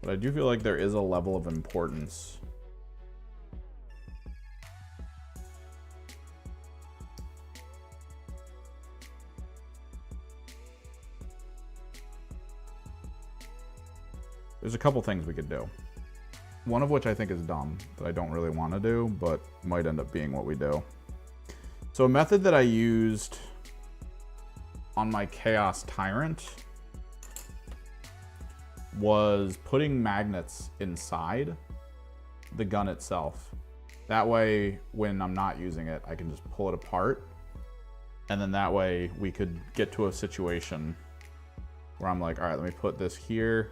But I do feel like there is a level of importance. There's a couple things we could do. One of which I think is dumb, that I don't really want to do, but might end up being what we do. So a method that I used on my Chaos Tyrant was putting magnets inside the gun itself. That way, when I'm not using it, I can just pull it apart. And then that way we could get to a situation where I'm like, all right, let me put this here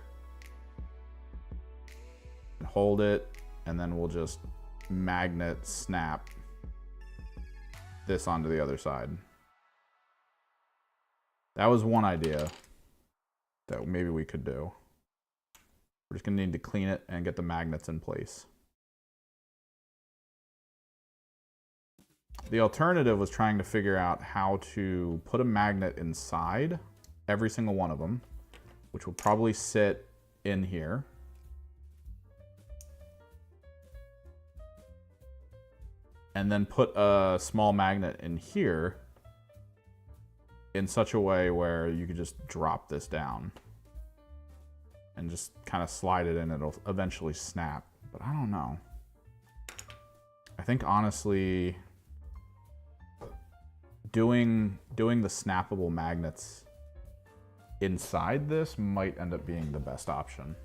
and hold it, and then we'll just magnet snap this onto the other side. That was one idea that maybe we could do. We're just gonna need to clean it and get the magnets in place. The alternative was trying to figure out how to put a magnet inside every single one of them, which will probably sit in here. And then put a small magnet in here in such a way where you could just drop this down and just kind of slide it in. It'll eventually snap, but I don't know. I think honestly, doing the snappable magnets inside this might end up being the best option.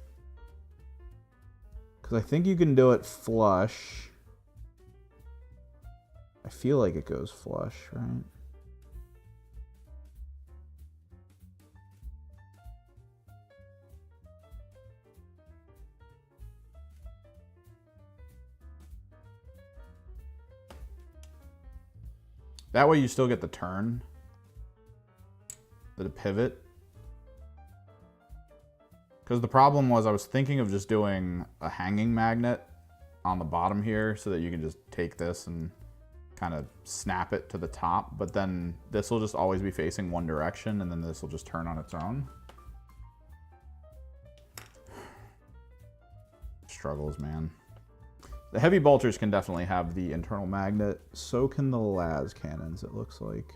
Because I think you can do it flush. I feel like it goes flush, right? That way you still get the turn, the pivot. Because the problem was I was thinking of just doing a hanging magnet on the bottom here so that you can just take this and kind of snap it to the top, but then this will just always be facing one direction and then this will just turn on its own. Struggles, man. The heavy bolters can definitely have the internal magnet. So can the las cannons, it looks like.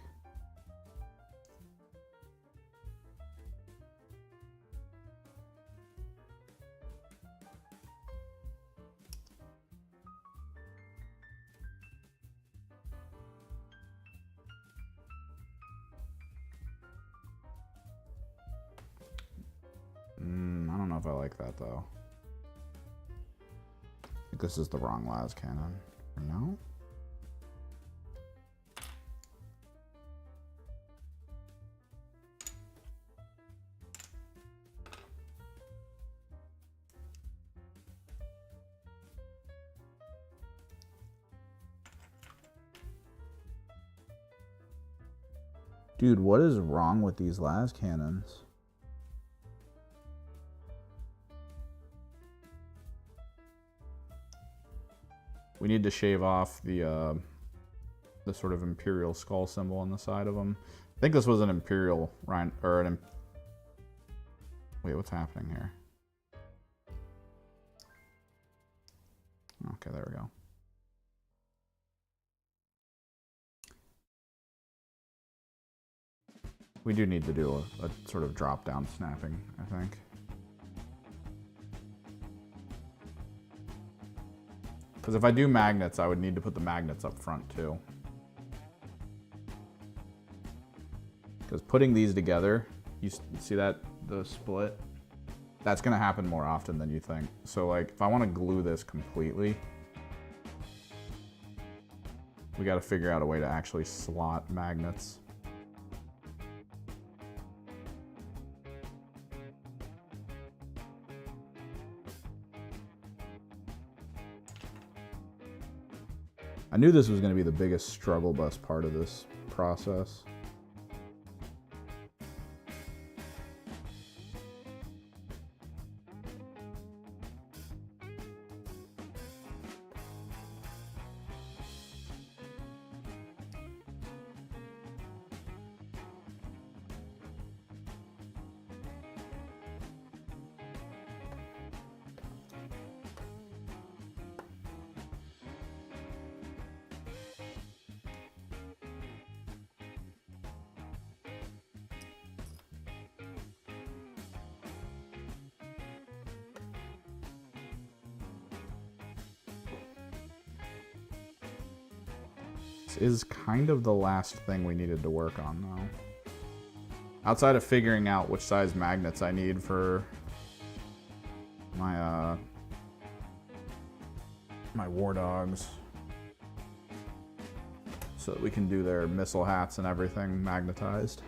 I don't know if I like that though. I think this is the wrong las cannon. No? Dude, what is wrong with these las cannons? We need to shave off the sort of imperial skull symbol on the side of them. I think this was an imperial or an. Wait, what's happening here? Okay, there we go. We do need to do a sort of drop-down snapping, I think. Because if I do magnets, I would need to put the magnets up front too. Because putting these together, you see that, the split? That's gonna happen more often than you think. So like, if I wanna glue this completely, we gotta figure out a way to actually slot magnets. I knew this was going to be the biggest struggle bus part of this process. This is kind of the last thing we needed to work on, though. Outside of figuring out which size magnets I need for my, my war dogs. So that we can do their missile hats and everything magnetized.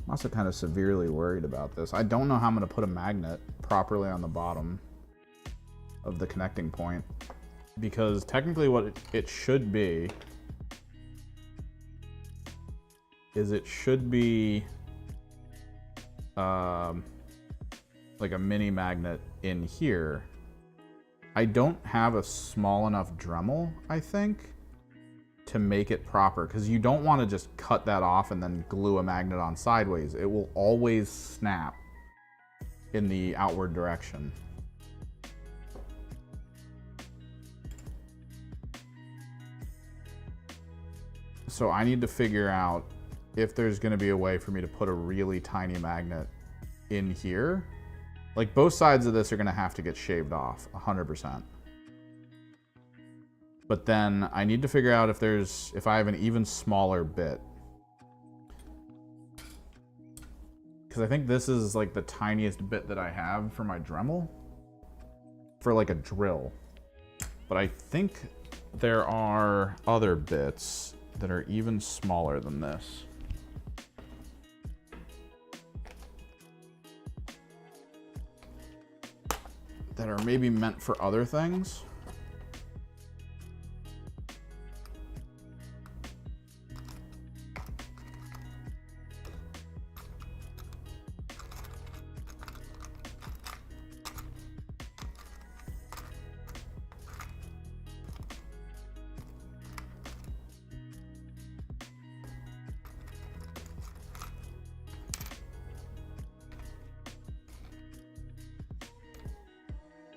I'm also kind of severely worried about this. I don't know how I'm going to put a magnet properly on the bottom of the connecting point, because technically what it should be is it should be like a mini magnet in here. I don't have a small enough Dremel, I think, to make it proper, because you don't want to just cut that off and then glue a magnet on sideways. It will always snap in the outward direction. So I need to figure out if there's going to be a way for me to put a really tiny magnet in here. Like, both sides of this are going to have to get shaved off 100%. But then I need to figure out if I have an even smaller bit. Because I think this is like the tiniest bit that I have for my Dremel. For like a drill. But I think there are other bits that are even smaller than this. That are maybe meant for other things.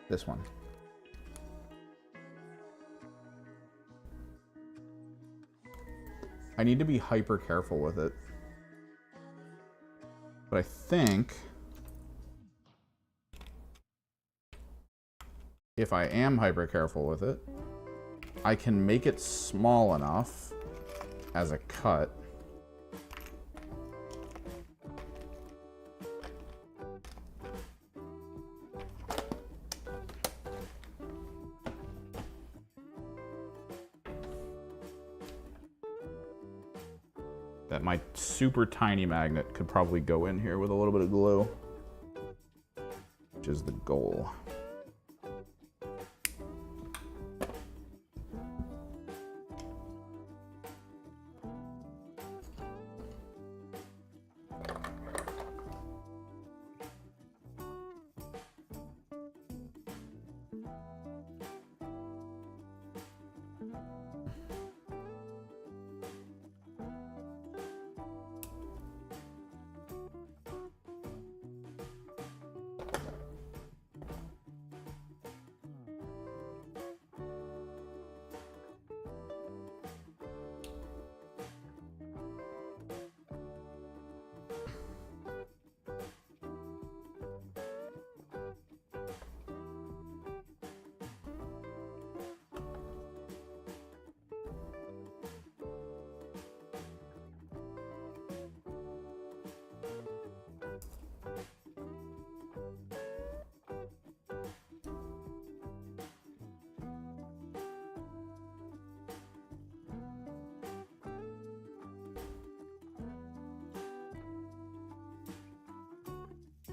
This one. I need to be hyper careful with it. But I think if I am hyper careful with it, I can make it small enough as a cut that my super tiny magnet could probably go in here with a little bit of glue, which is the goal.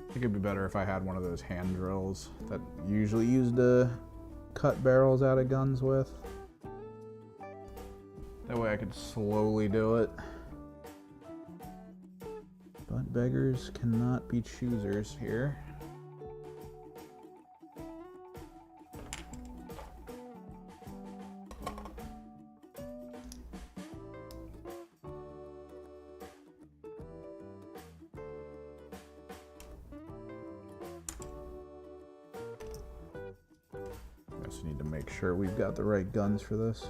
I think it'd be better if I had one of those hand drills that usually used to cut barrels out of guns with. That way I could slowly do it. But beggars cannot be choosers here. Just need to make sure we've got the right guns for this.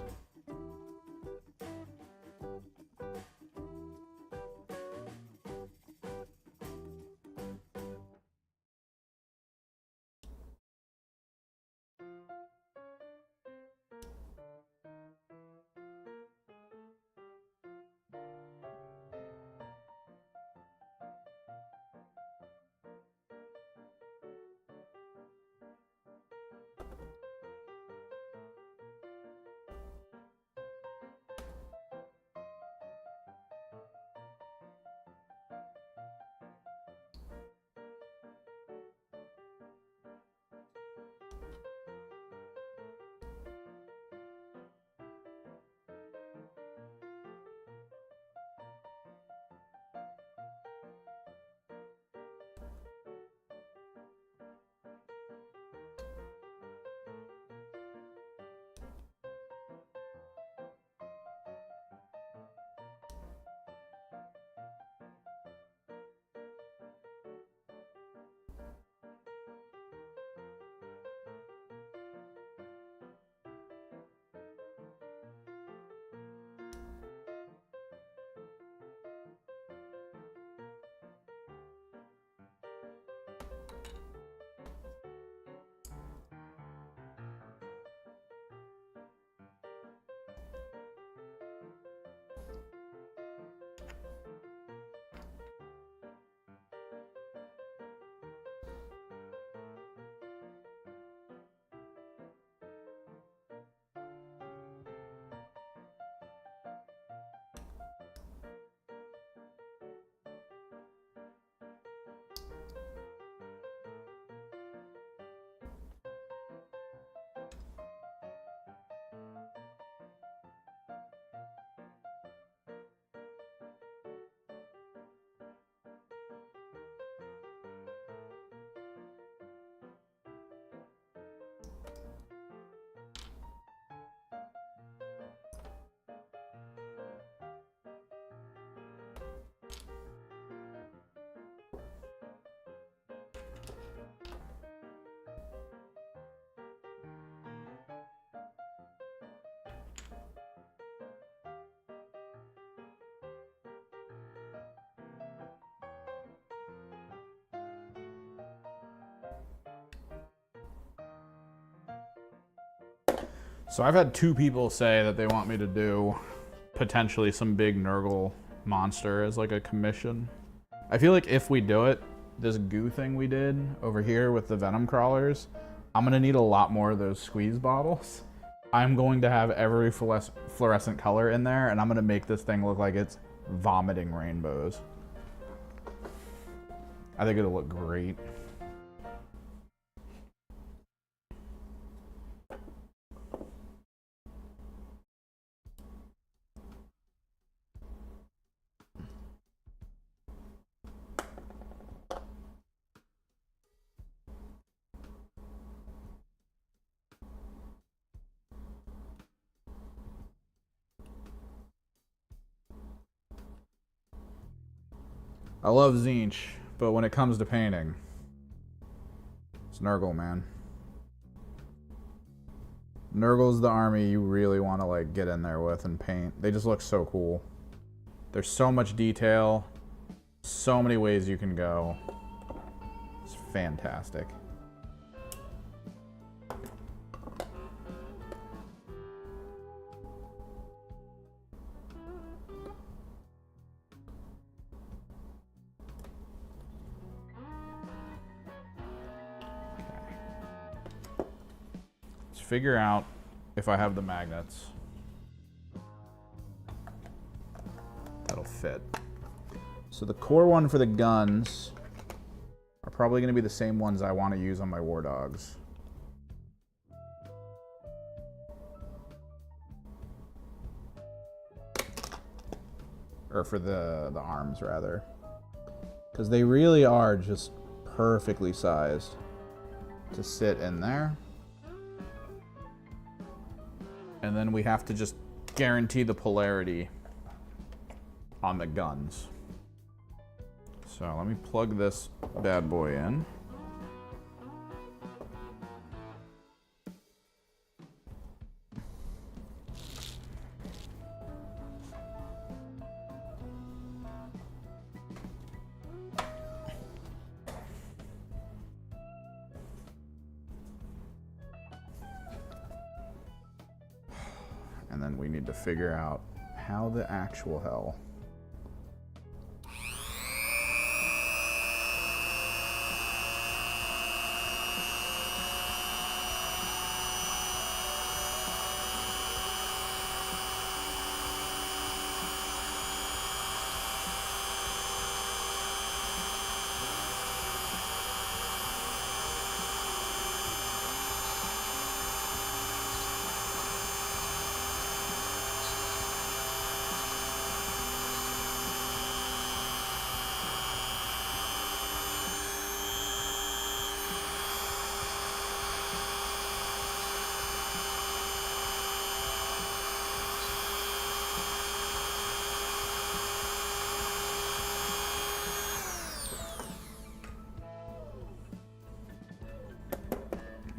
So I've had 2 people say that they want me to do potentially some big Nurgle monster as like a commission. I feel like if we do it, this goo thing we did over here with the venom crawlers, I'm gonna need a lot more of those squeeze bottles. I'm going to have every fluorescent color in there, and I'm gonna make this thing look like it's vomiting rainbows. I think it'll look great. I love Tzeentch, but when it comes to painting, it's Nurgle, man. Nurgle's the army you really want to like get in there with and paint. They just look so cool. There's so much detail, so many ways you can go. It's fantastic. Figure out if I have the magnets that'll fit. So the core one for the guns are probably going to be the same ones I want to use on my war dogs. or for the arms rather, because they really are just perfectly sized to sit in there. And then we have to just guarantee the polarity on the guns. So let me plug this bad boy in. And then we need to figure out how the actual hell.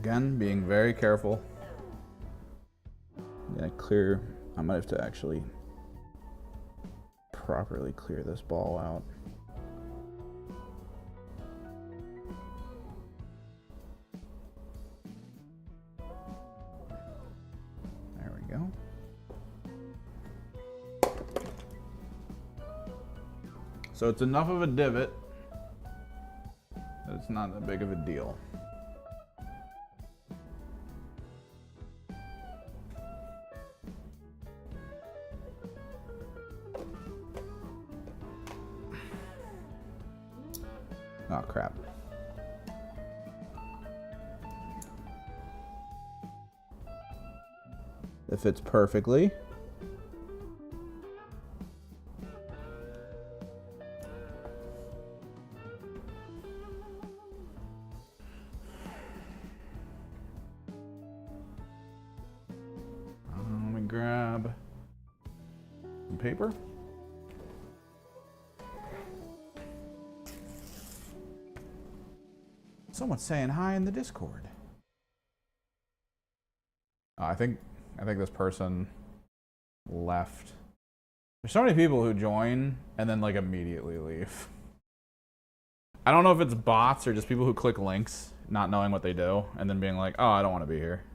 Again, being very careful. I'm gonna clear, I might have to actually properly clear this ball out. There we go. So it's enough of a divot that it's not that big of a deal. Oh, crap. It fits perfectly. Let me grab some paper. Someone's saying hi in the Discord. I think this person left. There's so many people who join and then like immediately leave. I don't know if it's bots or just people who click links, not knowing what they do, and then being like, oh, I don't want to be here.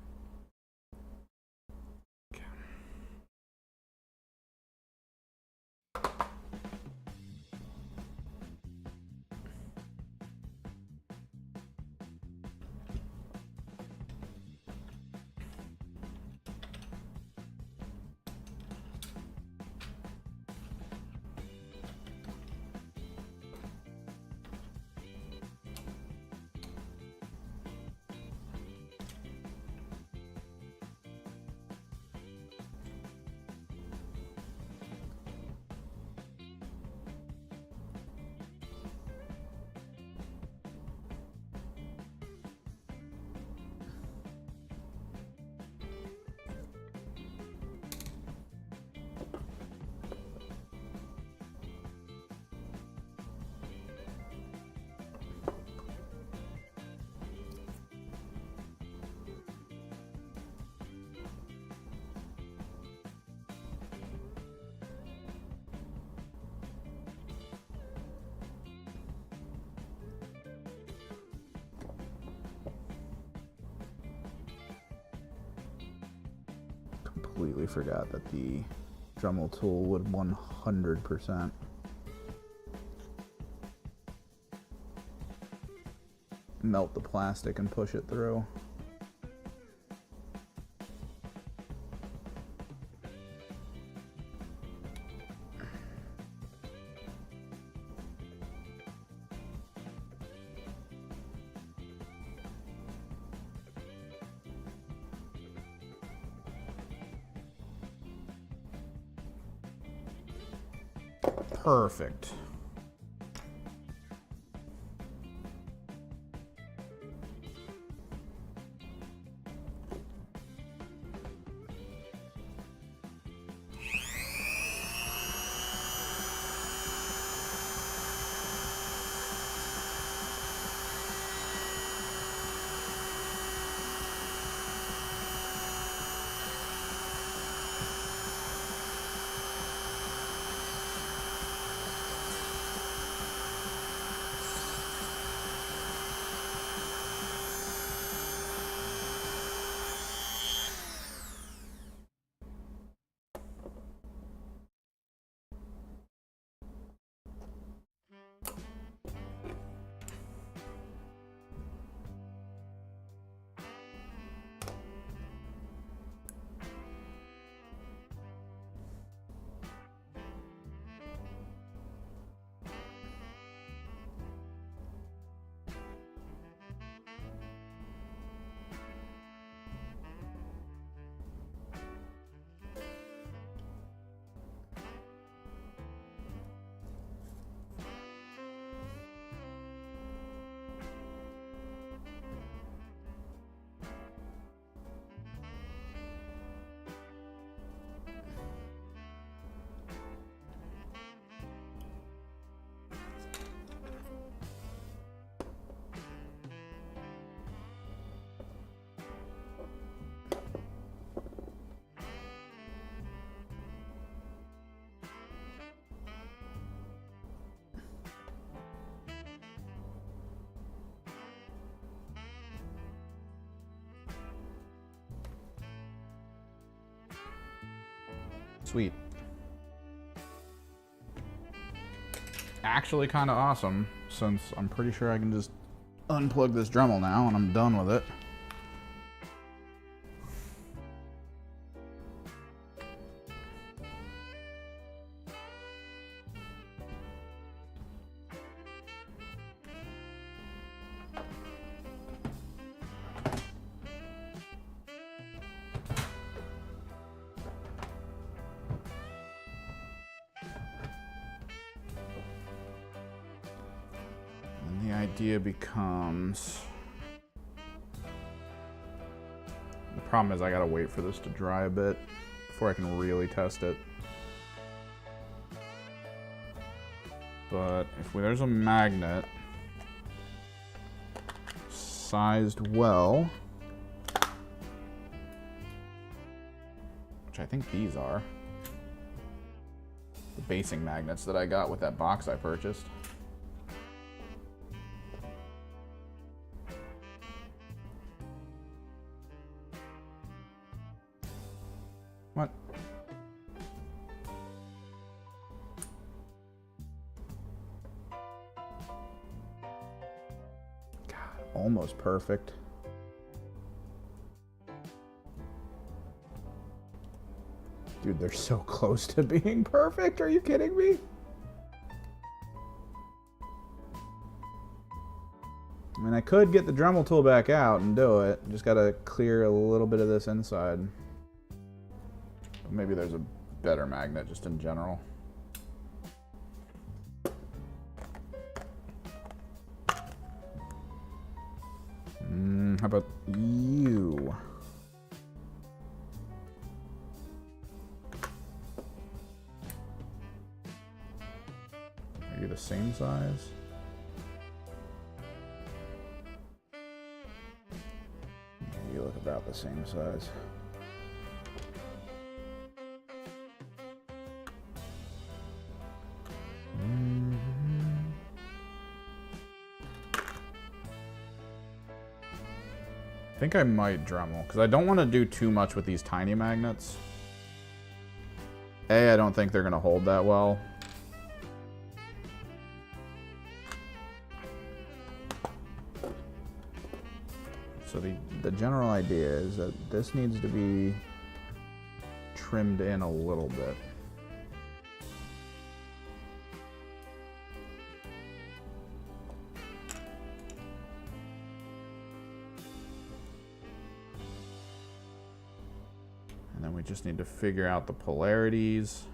Completely forgot that the Dremel tool would 100% melt the plastic and push it through. Perfect. Sweet. Actually kind of awesome, since I'm pretty sure I can just unplug this Dremel now and I'm done with it. The idea becomes, the problem is I gotta wait for this to dry a bit before I can really test it. But if there's a magnet sized well, which I think these are, the basing magnets that I got with that box I purchased. What? God, almost perfect. Dude, they're so close to being perfect. Are you kidding me? I mean, I could get the Dremel tool back out and do it. Just gotta clear a little bit of this inside. Maybe there's a better magnet just in general. How about you? Are you the same size? You look about the same size. I think I might Dremel, because I don't want to do too much with these tiny magnets. A, I don't think they're going to hold that well. So the general idea is that this needs to be trimmed in a little bit. And then we just need to figure out the polarities.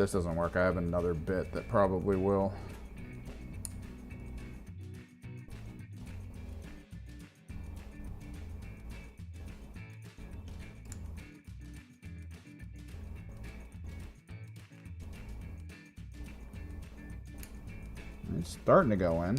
this doesn't work, I have another bit that probably will. It's starting to go in.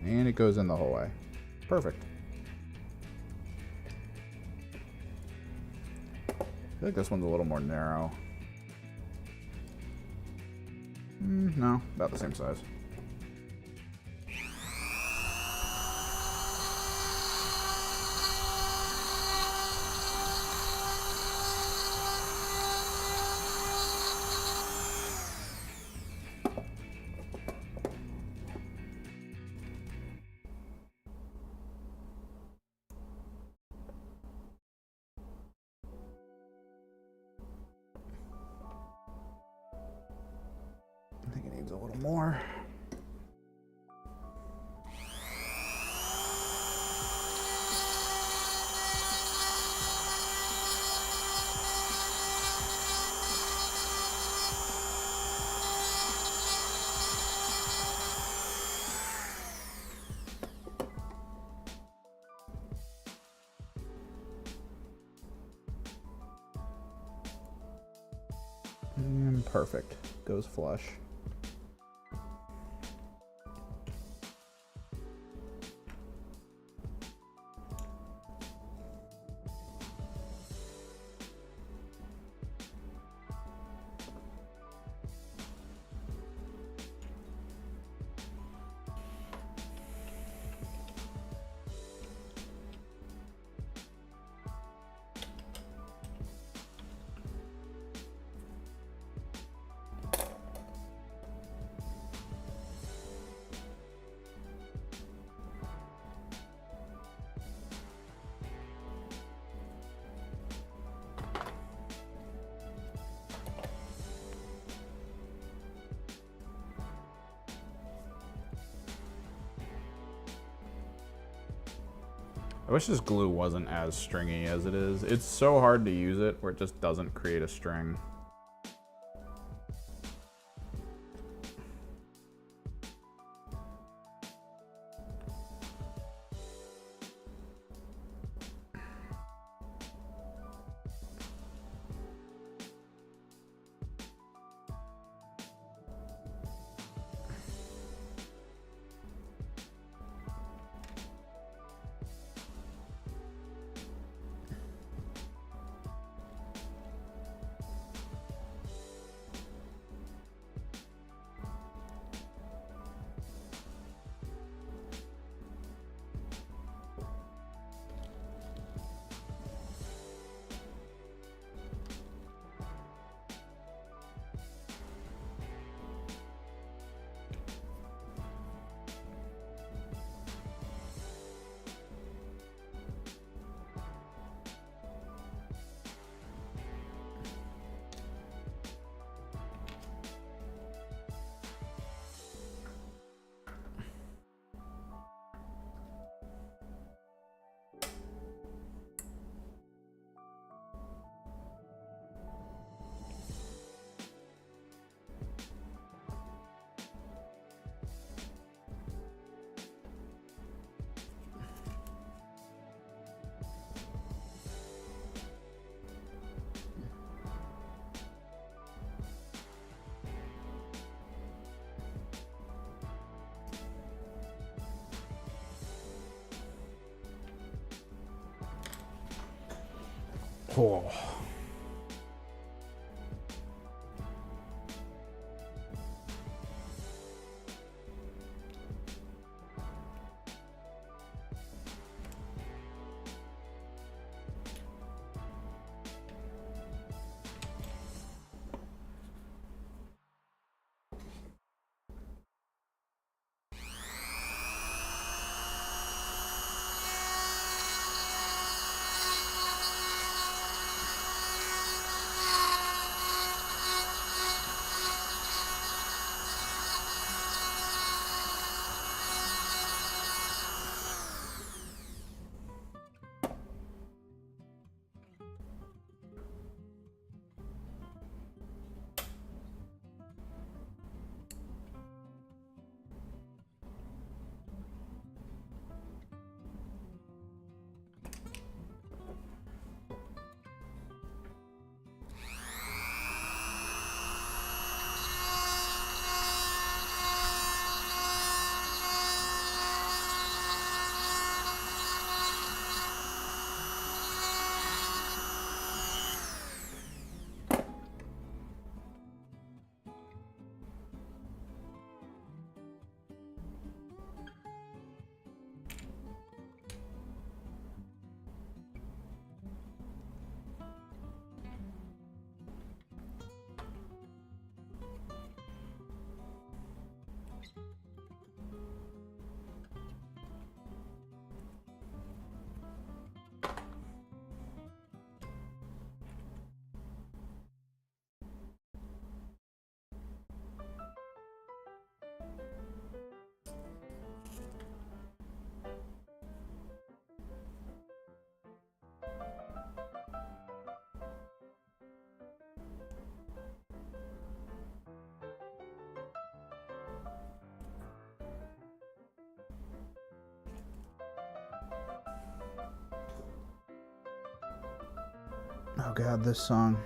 And it goes in the whole way. Perfect. I feel like this one's a little more narrow. No, about the same size. I think it needs a little more. And perfect. Goes flush. I wish this glue wasn't as stringy as it is. It's so hard to use it where it just doesn't create a string. Oh. Oh god, this song.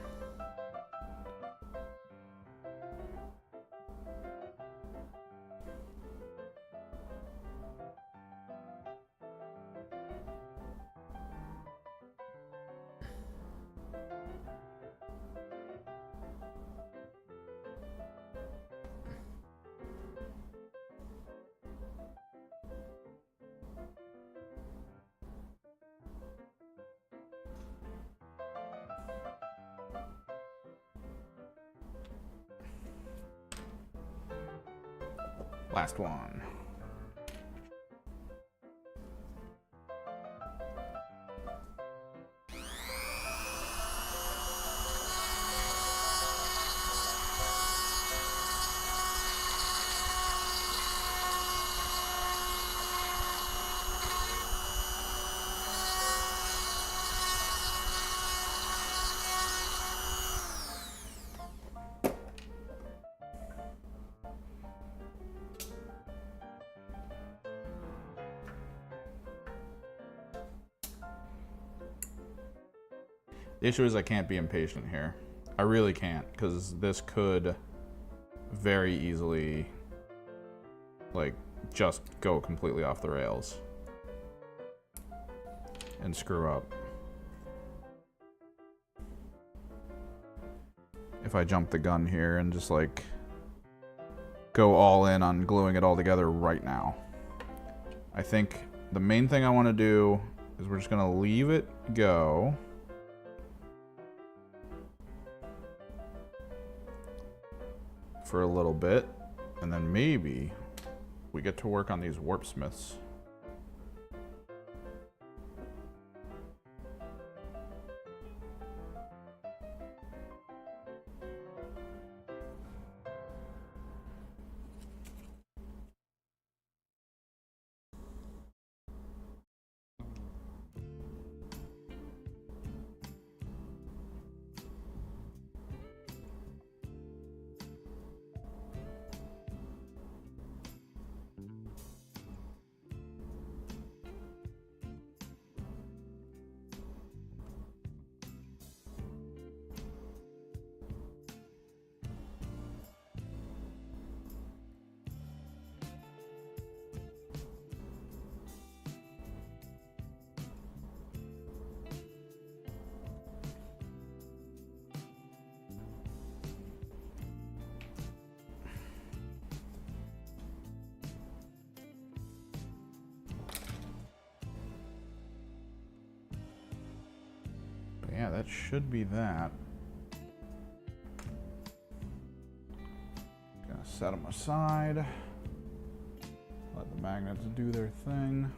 Last one. The issue is I can't be impatient here. I really can't, because this could very easily, like, just go completely off the rails and screw up. If I jump the gun here and just, like, go all in on gluing it all together right now. I think the main thing I want to do is we're just going to leave it go. For a little bit, and then maybe we get to work on these warp smiths. Yeah, that should be that. Gonna set them aside. Let the magnets do their thing.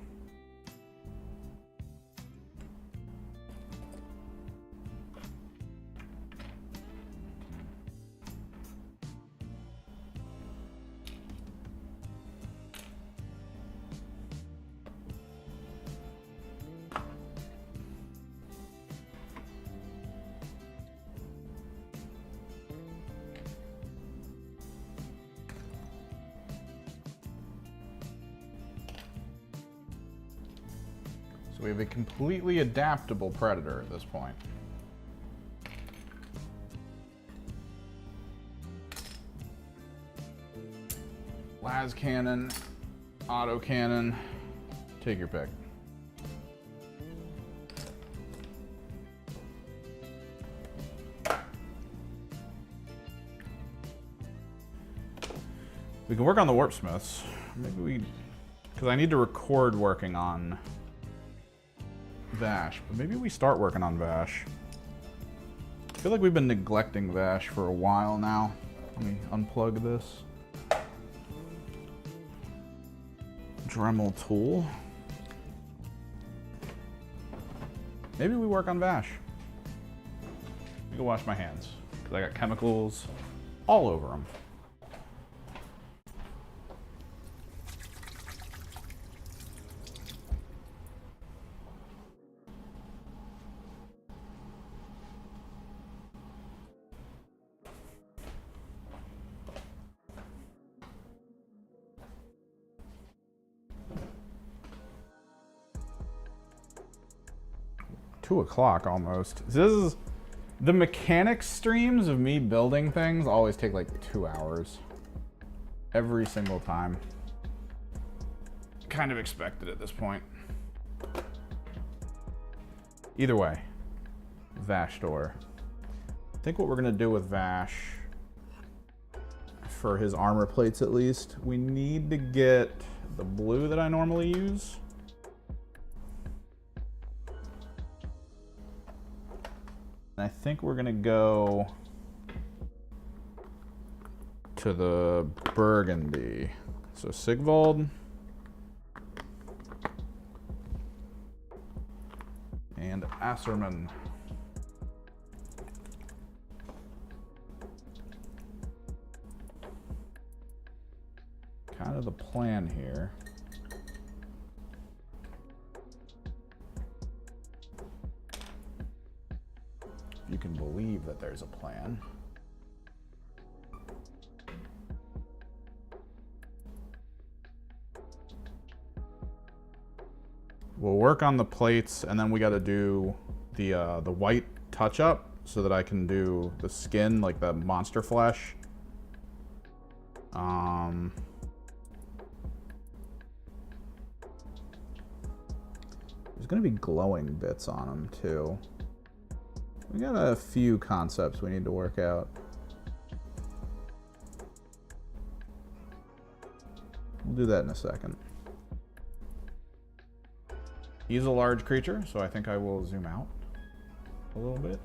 We have a completely adaptable predator at this point. Las cannon, auto cannon, take your pick. We can work on the warp smiths. Maybe we, because I need to record working on Vash, but maybe we start working on Vash. I feel like we've been neglecting Vash for a while now. Let me unplug this Dremel tool. Maybe we work on Vash. I can wash my hands because I got chemicals all over them. $2 o'clock almost. This is The mechanics streams of me building things always take like 2 hours. Every single time. Kind of expected at this point. Either way, Vash door. I think what we're gonna do with Vash, for his armor plates at least, we need to get the blue that I normally use. And I think we're gonna go to the burgundy. So Sigvald. And Asserman. Kind of the plan here. If you can believe that there's a plan. We'll work on the plates, and then we got to do the white touch-up so that I can do the skin, like the monster flesh. There's going to be glowing bits on them, too. We got a few concepts we need to work out. We'll do that in a second. He's a large creature, so I think I will zoom out a little bit.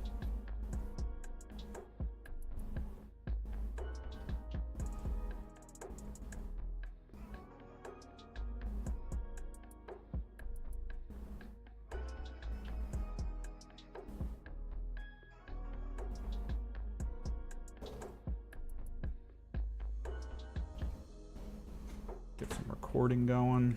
Get some recording going.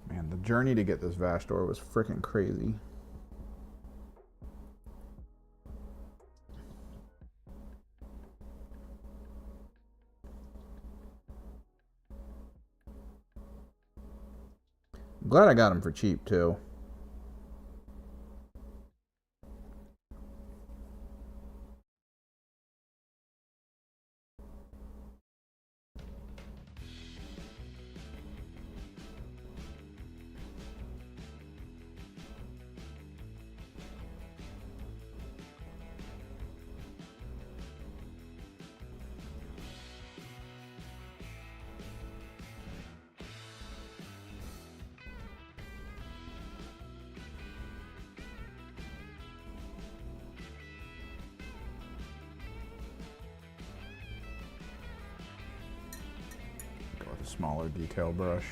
Man, the journey to get this Vash door was freaking crazy. I'm glad I got him for cheap, too. Smaller detail brush.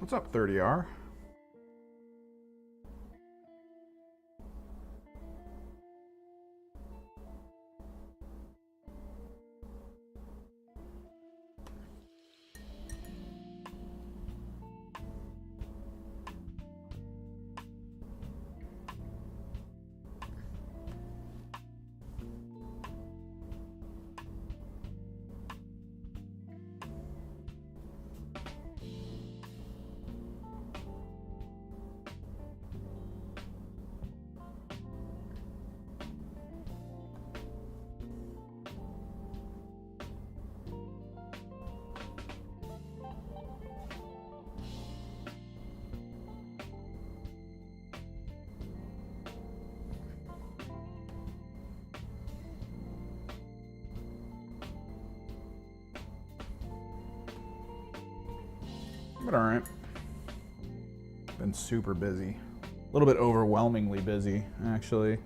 What's up, 30R? But all right. Been super busy. A little bit overwhelmingly busy, actually.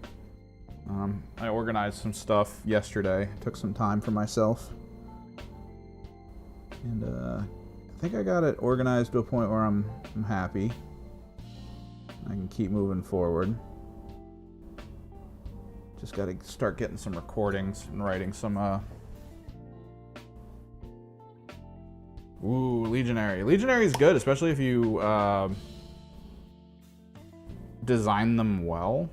I organized some stuff yesterday. Took some time for myself. And I think I got it organized to a point where I'm happy. I can keep moving forward. Just got to start getting some recordings and writing some Ooh, Legionary. Legionary is good, especially if you design them well.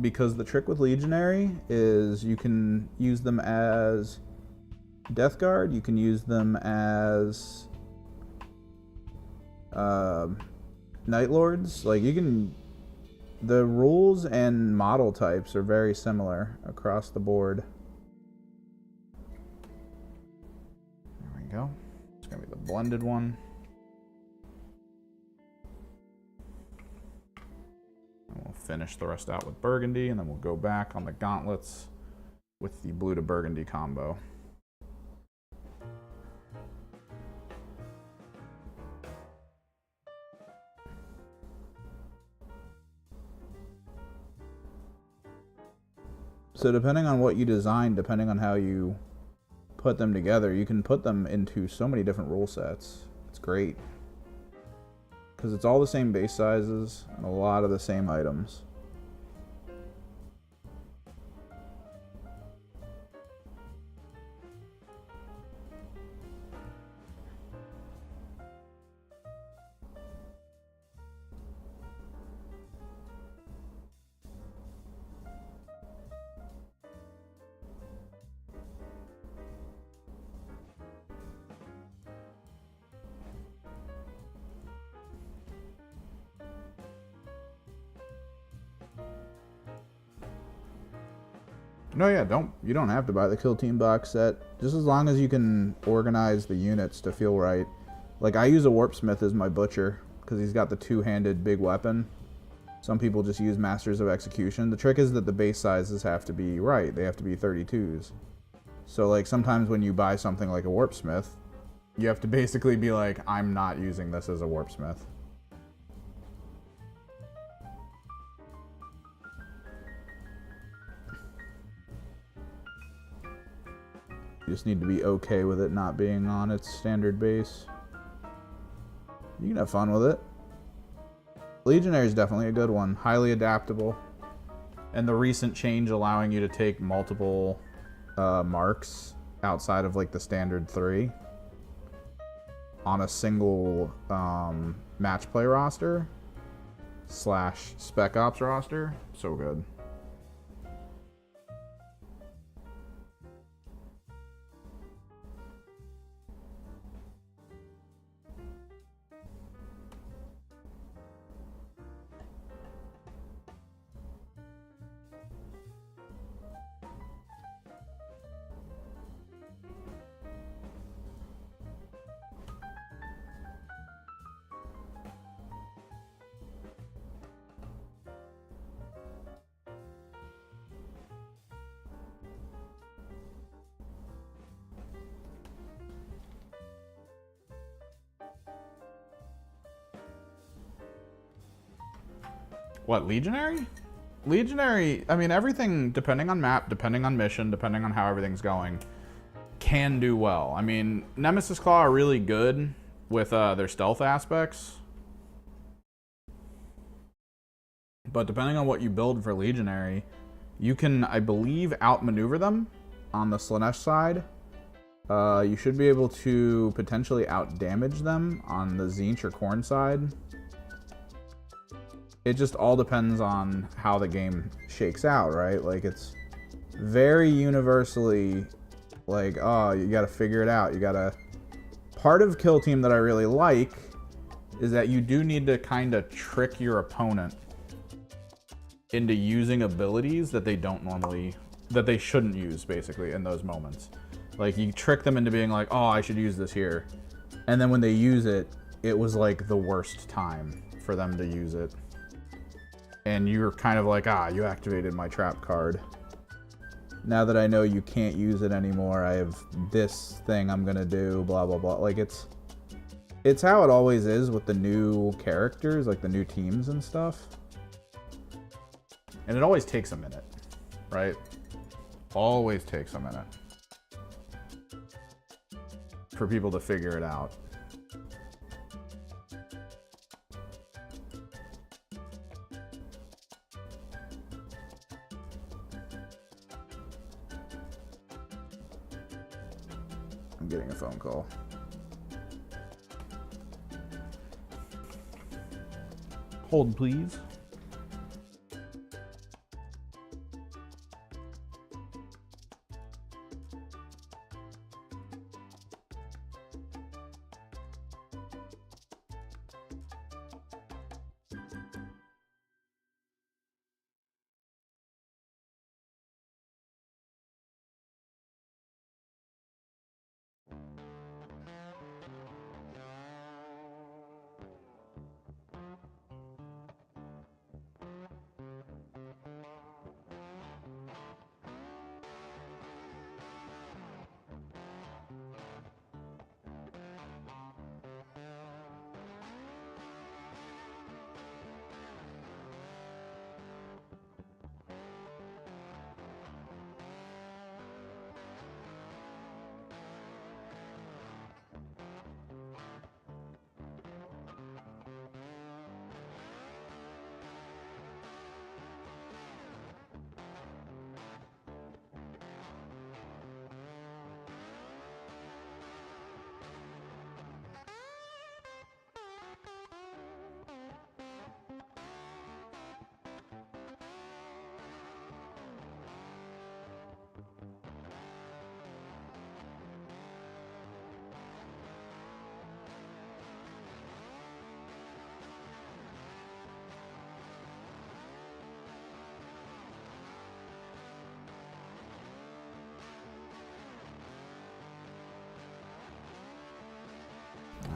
Because the trick with Legionary is you can use them as Death Guard, you can use them as Night Lords. Like, you can... The rules and model types are very similar across the board. There we go. Gonna be the blended one. And we'll finish the rest out with burgundy, and then we'll go back on the gauntlets with the blue to burgundy combo. So depending on what you design, depending on how you put them together, you can put them into so many different rule sets. It's great because it's all the same base sizes and a lot of the same items. No, yeah, you don't have to buy the Kill Team box set. Just as long as you can organize the units to feel right. Like, I use a Warpsmith as my butcher because he's got the two-handed big weapon. Some people just use Masters of Execution. The trick is that the base sizes have to be right. They have to be 32s. So, like, sometimes when you buy something like a Warpsmith, you have to basically be like, I'm not using this as a Warpsmith. You just need to be okay with it not being on its standard base. You can have fun with it. Legionary is definitely a good one. Highly adaptable. And the recent change allowing you to take multiple marks outside of like the standard 3 on a single match play roster / spec ops roster. So good. What, Legionary? Legionary, I mean, everything, depending on map, depending on mission, depending on how everything's going, can do well. I mean, Nemesis Claw are really good with their stealth aspects. But depending on what you build for Legionary, you can, I believe, outmaneuver them on the Slanesh side. You should be able to potentially outdamage them on the Tzeentch or Khorne side. It just all depends on how the game shakes out, right? Like, it's very universally like, oh, you gotta figure it out. You gotta... Part of Kill Team that I really like is that you do need to kind of trick your opponent into using abilities that they don't normally... that they shouldn't use, basically, in those moments. Like, you trick them into being like, oh, I should use this here. And then when they use it, it was like the worst time for them to use it. And you're kind of like, ah, you activated my trap card. Now that I know you can't use it anymore, I have this thing I'm gonna do, blah, blah, blah. Like, it's how it always is with the new characters, like the new teams and stuff. And it always takes a minute, right? Always takes a minute for people to figure it out. I'm getting a phone call. Hold, please.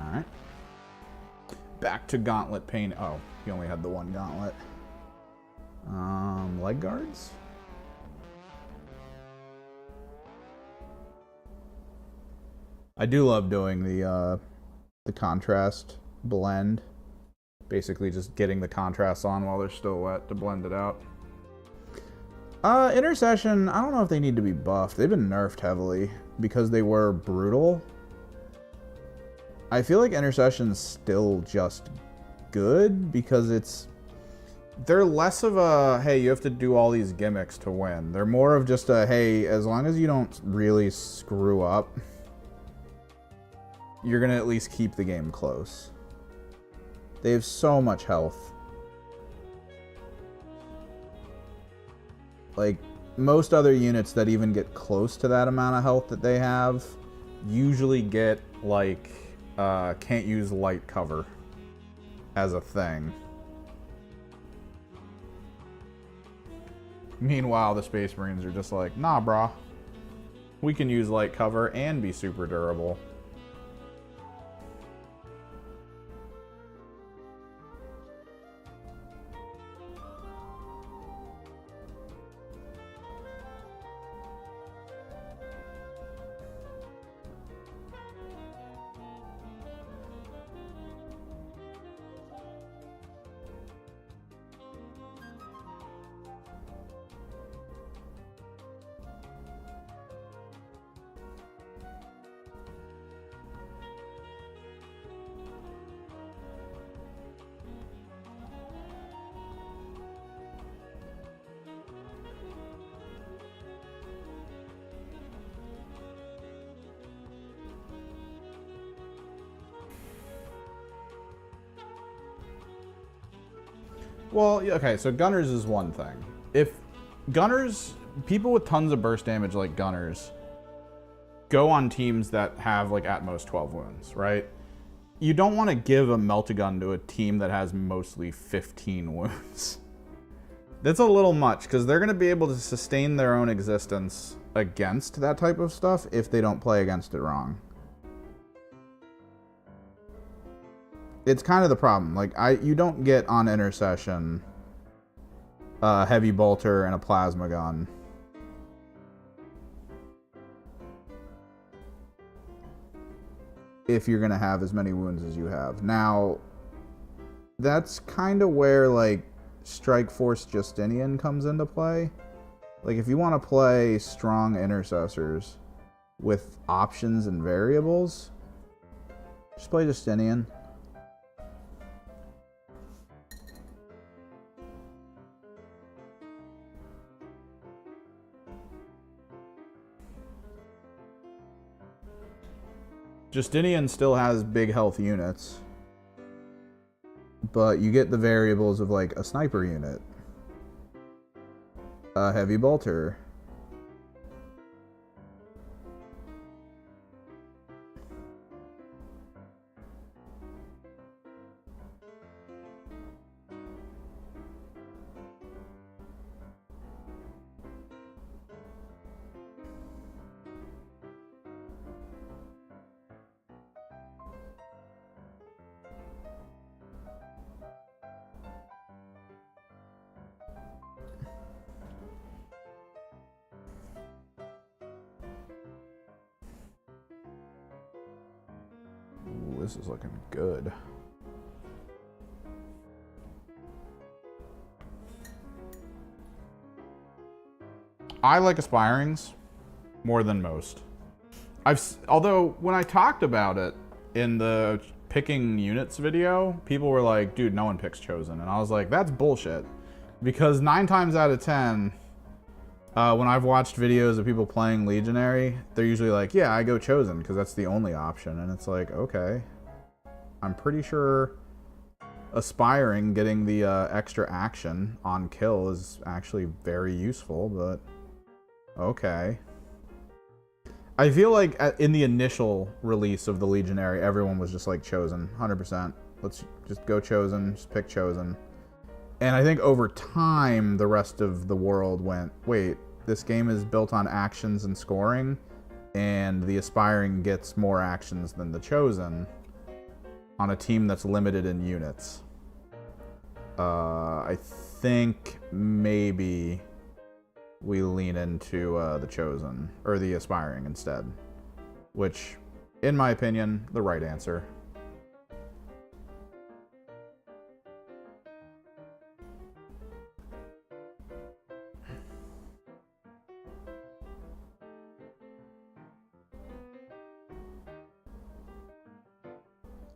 Alright. Back to gauntlet paint. Oh, he only had the one gauntlet. Leg guards? I do love doing the contrast blend. Basically just getting the contrast on while they're still wet to blend it out. Intercession, I don't know if they need to be buffed. They've been nerfed heavily because they were brutal. I feel like Intercession's still just good because they're less of a, hey, you have to do all these gimmicks to win. They're more of just a, hey, as long as you don't really screw up, you're going to at least keep the game close. They have so much health. Like, most other units that even get close to that amount of health that they have usually get, like, can't use light cover as a thing. Meanwhile, the Space Marines are just like, nah, brah. We can use light cover and be super durable. Well, yeah, okay, so gunners is one thing. If gunners, people with tons of burst damage like gunners, go on teams that have like at most 12 wounds, right? You don't want to give a melt-a-gun to a team that has mostly 15 wounds. That's a little much, because they're going to be able to sustain their own existence against that type of stuff if they don't play against it wrong. It's kind of the problem. Like, you don't get on intercession a heavy bolter and a plasma gun. If you're going to have as many wounds as you have. Now, that's kind of where, like, Strike Force Justinian comes into play. Like, if you want to play strong intercessors with options and variables, just play Justinian. Justinian still has big health units, but you get the variables of like a sniper unit, a heavy bolter, this is looking good. I like aspirings more than most. Although when I talked about it in the picking units video, people were like, dude, no one picks Chosen. And I was like, that's bullshit. Because 9 times out of 10, when I've watched videos of people playing Legionary, they're usually like, yeah, I go Chosen because that's the only option. And it's like, okay. I'm pretty sure aspiring, getting the extra action on kill is actually very useful, but okay. I feel like in the initial release of the Legionary, everyone was just like Chosen, 100%. Let's just go Chosen, just pick Chosen. And I think over time, the rest of the world went, wait, this game is built on actions and scoring, and the aspiring gets more actions than the Chosen on a team that's limited in units. I think maybe we lean into the Chosen, or the aspiring instead, which, in my opinion, the right answer.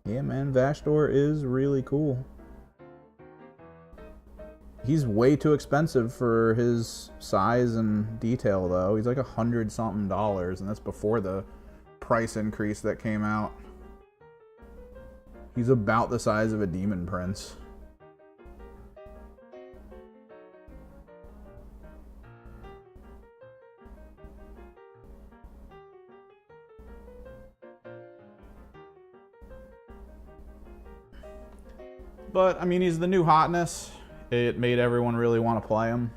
Yeah, man, Vashdor is really cool. He's way too expensive for his size and detail, though. He's like $100-something, and that's before the price increase that came out. He's about the size of a Demon Prince. But, I mean, he's the new hotness. It made everyone really want to play him.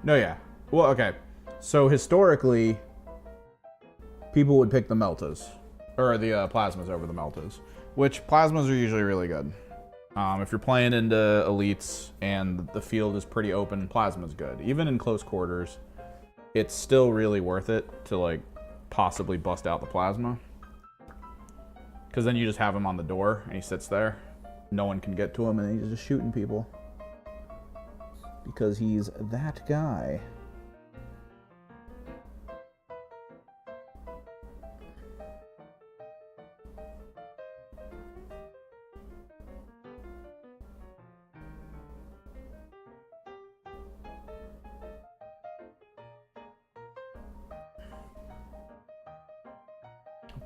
No, yeah. Well, okay. So, historically, people would pick the Meltas. Or the Plasmas over the Meltas. Which, Plasmas are usually really good. If you're playing into elites and the field is pretty open, Plasma's good. Even in close quarters, it's still really worth it to like possibly bust out the Plasma. Because then you just have him on the door and he sits there. No one can get to him and he's just shooting people. Because he's that guy.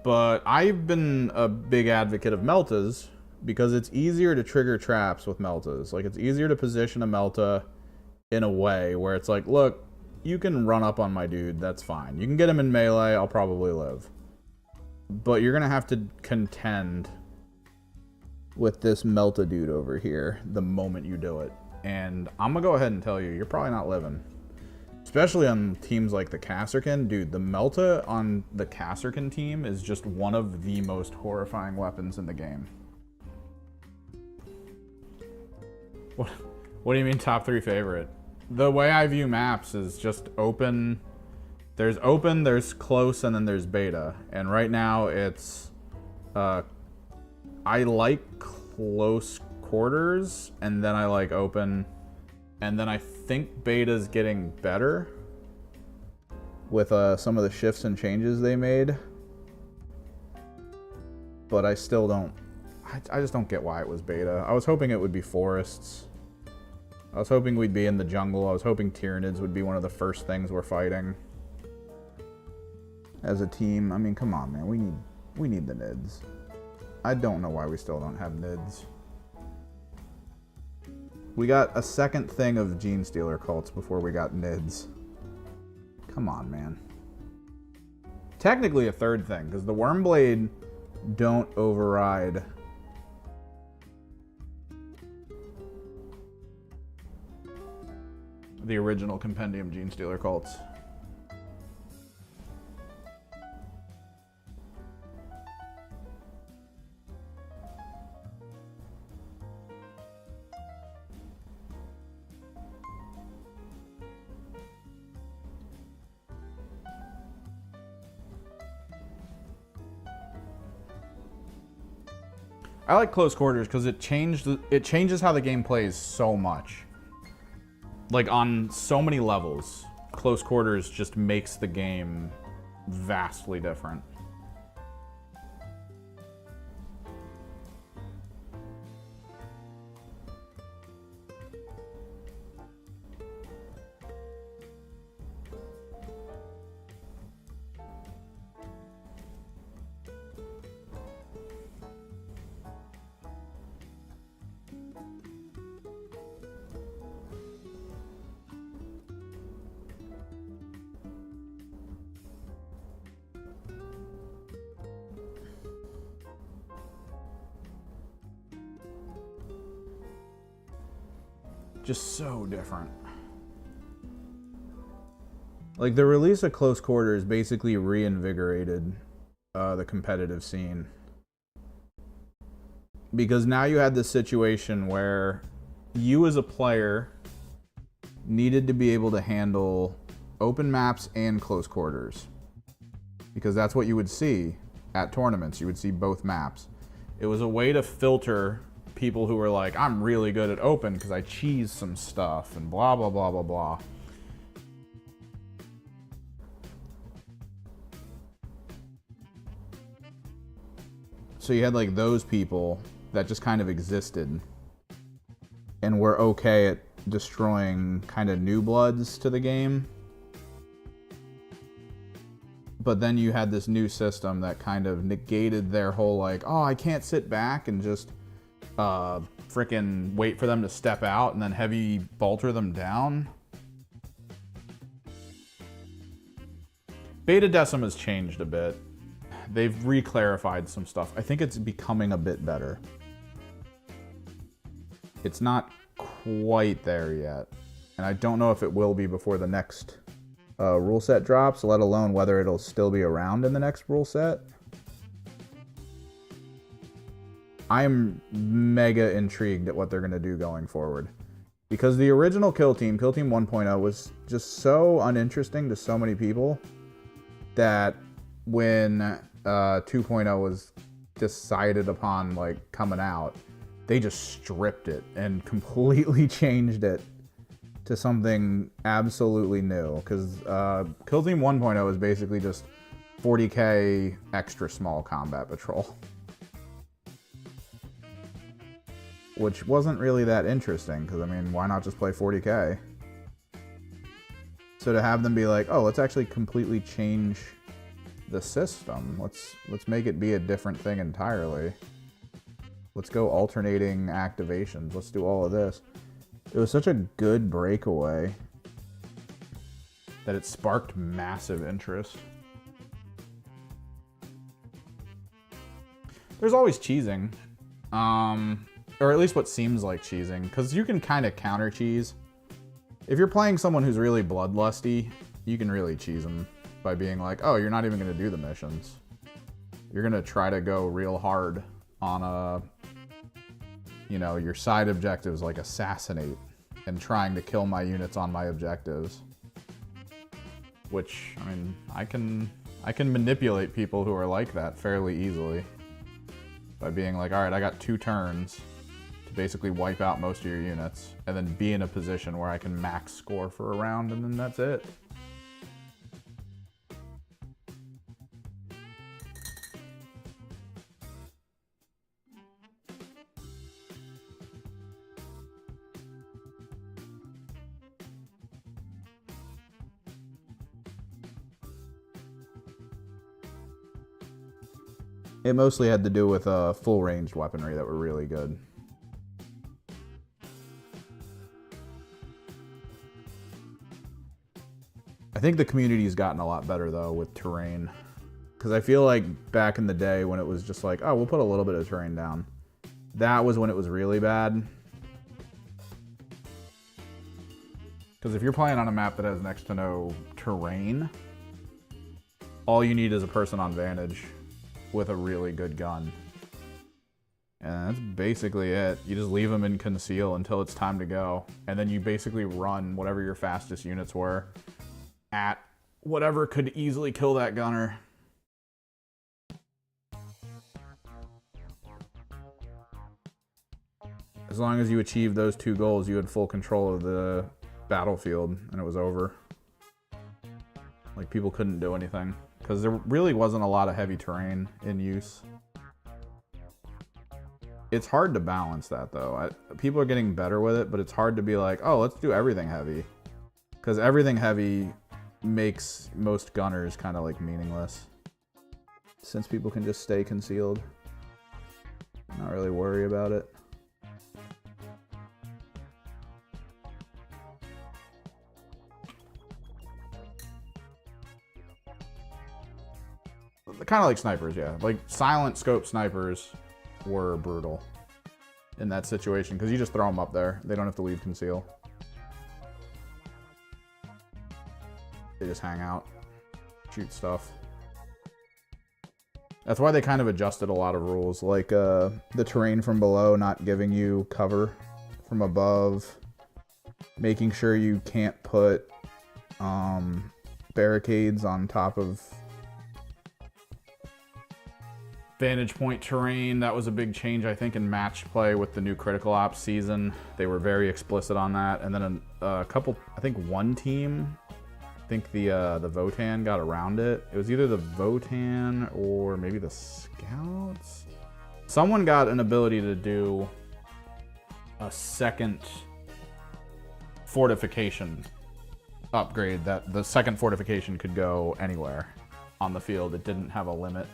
But I've been a big advocate of Meltas because it's easier to trigger traps with Meltas. Like, it's easier to position a Melta in a way where it's like, look, you can run up on my dude, that's fine. You can get him in melee, I'll probably live. But you're gonna have to contend with this Melta dude over here the moment you do it. And I'm gonna go ahead and tell you, you're probably not living. Especially on teams like the Kasserkin. Dude, the Melta on the Kasserkin team is just one of the most horrifying weapons in the game. What do you mean top 3 favorite? The way I view maps is just open. There's open, there's close, and then there's beta. And right now it's... I like close quarters, and then I like open. And then I think beta's getting better with some of the shifts and changes they made. But I still don't... I just don't get why it was beta. I was hoping it would be forests. I was hoping we'd be in the jungle. I was hoping Tyranids would be one of the first things we're fighting as a team. I mean, come on, man. We need the Nids. I don't know why we still don't have Nids. We got a second thing of Gene Stealer cults before we got Nids. Come on, man. Technically a third thing, because the Wormblade don't override the original Compendium Gene Stealer cults. I like close quarters because it changes how the game plays so much. Like, on so many levels, close quarters just makes the game vastly different. Just so different. Like, the release of Close Quarters basically reinvigorated the competitive scene. Because now you had this situation where you as a player needed to be able to handle open maps and close quarters. Because that's what you would see at tournaments. You would see both maps. It was a way to filter people who were like, I'm really good at open because I cheese some stuff and blah, blah, blah, blah, blah. So you had like those people that just kind of existed and were okay at destroying kind of new bloods to the game. But then you had this new system that kind of negated their whole like, oh, I can't sit back and just freaking wait for them to step out and then heavy bolter them down. Beta Decim has changed a bit. They've re-clarified some stuff. I think it's becoming a bit better. It's not quite there yet. And I don't know if it will be before the next rule set drops, let alone whether it'll still be around in the next rule set. I'm mega intrigued at what they're going to do going forward. Because the original Kill Team 1.0, was just so uninteresting to so many people that when 2.0 was decided upon like coming out, they just stripped it and completely changed it to something absolutely new. Because Kill Team 1.0 is basically just 40k extra small combat patrol. Which wasn't really that interesting, because I mean, why not just play 40k? So to have them be like, oh, let's actually completely change the system. Let's make it be a different thing entirely. Let's go alternating activations. Let's do all of this. It was such a good breakaway that it sparked massive interest. There's always cheesing. Or at least what seems like cheesing, because you can kind of counter cheese. If you're playing someone who's really bloodlusty, you can really cheese them by being like, oh, you're not even going to do the missions. You're going to try to go real hard on your side objectives, like assassinate and trying to kill my units on my objectives. Which, I mean, I can manipulate people who are like that fairly easily by being like, all right, I got 2 turns to basically wipe out most of your units and then be in a position where I can max score for a round, and then that's it. It mostly had to do with full ranged weaponry that were really good. I think the community's gotten a lot better though with terrain. Because I feel like back in the day when it was just like, oh, we'll put a little bit of terrain down. That was when it was really bad. Because if you're playing on a map that has next to no terrain, all you need is a person on vantage with a really good gun. And that's basically it. You just leave them in conceal until it's time to go. And then you basically run whatever your fastest units were at whatever could easily kill that gunner. As long as you achieved those 2 goals, you had full control of the battlefield and it was over. Like, people couldn't do anything because there really wasn't a lot of heavy terrain in use. It's hard to balance that though. People are getting better with it, but it's hard to be like, oh, let's do everything heavy. Because everything heavy makes most gunners kind of like meaningless. Since people can just stay concealed. Not really worry about it. Kind of like snipers, yeah. Like silent scope snipers were brutal in that situation because you just throw them up there. They don't have to leave conceal. They just hang out, shoot stuff. That's why they kind of adjusted a lot of rules, like the terrain from below not giving you cover from above, making sure you can't put barricades on top of vantage point terrain. That was a big change, I think, in match play with the new Critical Ops season. They were very explicit on that. And then a couple, I think one team, I think the Votan got around it. It was either the Votan or maybe the Scouts. Someone got an ability to do a second fortification upgrade, that the second fortification could go anywhere on the field. It didn't have a limit.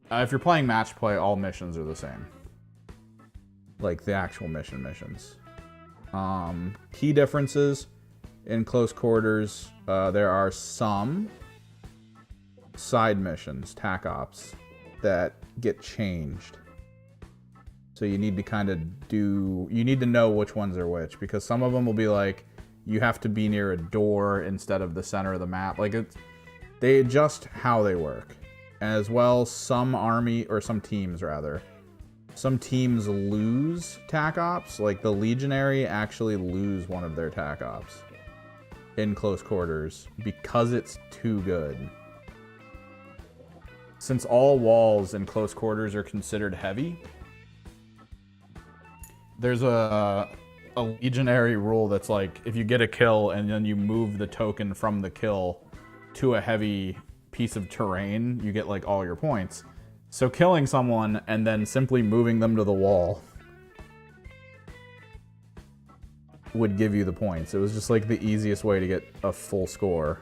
If you're playing match play, all missions are the same. Like the actual missions. Key differences in close quarters. There are some side missions, TAC ops, that get changed. So you need to kind of you need to know which ones are which, because some of them will be like, you have to be near a door instead of the center of the map. Like they adjust how they work. As well, some teams rather, some teams lose tac ops. Like the Legionary actually lose one of their tac ops in close quarters because it's too good. Since all walls in close quarters are considered heavy, there's a Legionary rule that's like, if you get a kill and then you move the token from the kill to a heavy piece of terrain, you get like all your points. So killing someone and then simply moving them to the wall would give you the points. It was just like the easiest way to get a full score.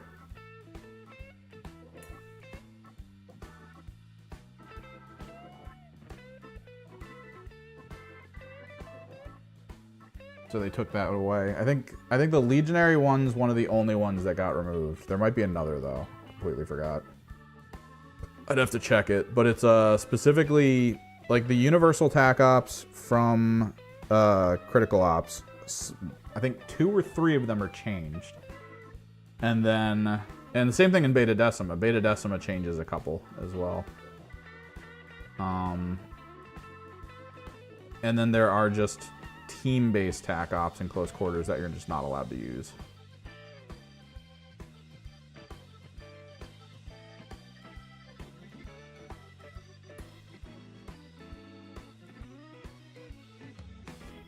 So they took that away. I think the Legionary one's one of the only ones that got removed. There might be another though. Completely forgot. I'd have to check it, but it's specifically like the universal tac ops from critical ops. I think 2 or 3 of them are changed, and the same thing in Beta Decima. Beta Decima changes a couple as well. And then there are just team-based tac ops in close quarters that you're just not allowed to use.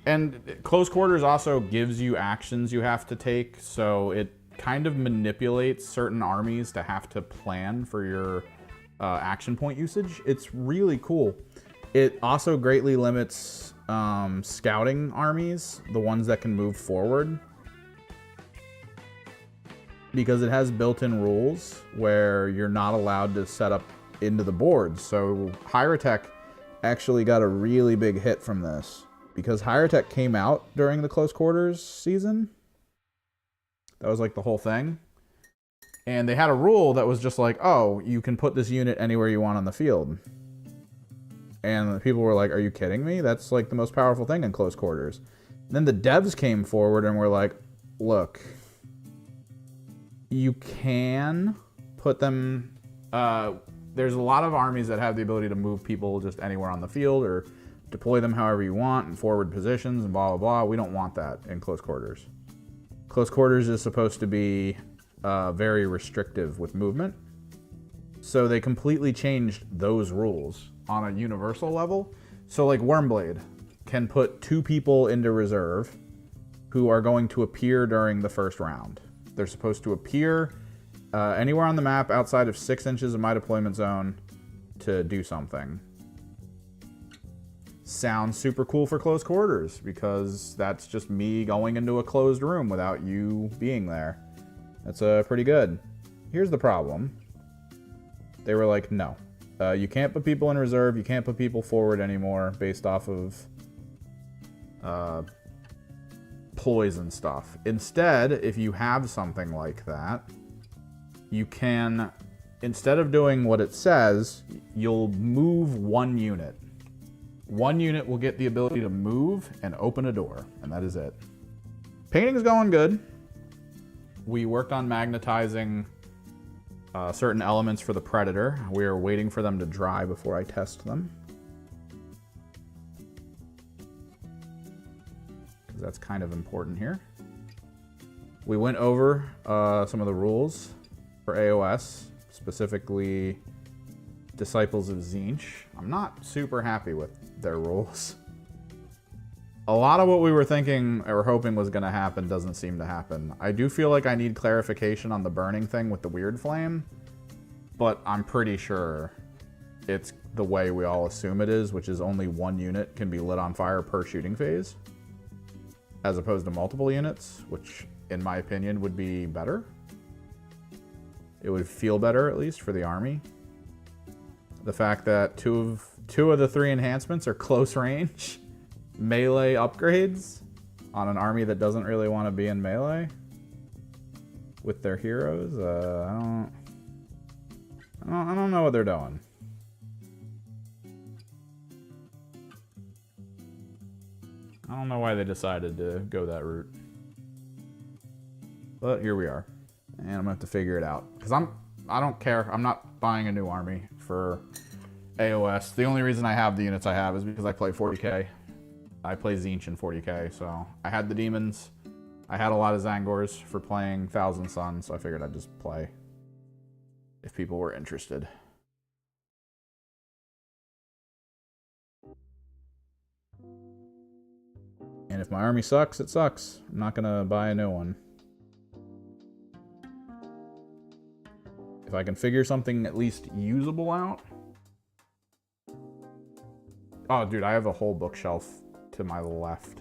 And close quarters also gives you actions you have to take, so it kind of manipulates certain armies to have to plan for your action point usage. It's really cool. It also greatly limits scouting armies, the ones that can move forward, because it has built-in rules where you're not allowed to set up into the boards. So Hieratech actually got a really big hit from this, because Hieratech came out during the close quarters season. That was like the whole thing. And they had a rule that was just like, oh, you can put this unit anywhere you want on the field. And people were like, are you kidding me? That's like the most powerful thing in close quarters. And then the devs came forward and were like, look, you can put them... there's a lot of armies that have the ability to move people just anywhere on the field or deploy them however you want in forward positions and blah, blah, blah. We don't want that in close quarters. Close quarters is supposed to be very restrictive with movement. So they completely changed those rules on a universal level. So like Wormblade can put 2 people into reserve who are going to appear during the first round. They're supposed to appear anywhere on the map outside of 6 inches of my deployment zone to do something. Sounds super cool for close quarters, because that's just me going into a closed room without you being there. That's pretty good. Here's the problem. They were like, no. You can't put people in reserve, you can't put people forward anymore based off of ploys and stuff. Instead, if you have something like that, you can, instead of doing what it says, you'll move 1 unit. 1 unit will get the ability to move and open a door, and that is it. Painting's going good. We worked on magnetizing certain elements for the Predator. We are waiting for them to dry before I test them, because that's kind of important here. We went over some of the rules for AoS, specifically Disciples of Tzeentch. I'm not super happy with their rules. A lot of what we were thinking or hoping was going to happen doesn't seem to happen. I do feel like I need clarification on the burning thing with the weird flame, but I'm pretty sure it's the way we all assume it is, which is only 1 unit can be lit on fire per shooting phase, as opposed to multiple units, which in my opinion would be better. It would feel better, at least for the army. The fact that two of the 3 enhancements are close range melee upgrades on an army that doesn't really want to be in melee with their heroes. I don't know what they're doing. I don't know why they decided to go that route. But here we are. And I'm gonna have to figure it out. Because I don't care. I'm not buying a new army for AoS. The only reason I have the units I have is because I play 40k. I play Tzeentch in 40k, so I had the demons. I had a lot of Zangors for playing Thousand Suns, so I figured I'd just play if people were interested. And if my army sucks, it sucks. I'm not gonna buy a new one. If I can figure something at least usable out. Oh, dude, I have a whole bookshelf to my left.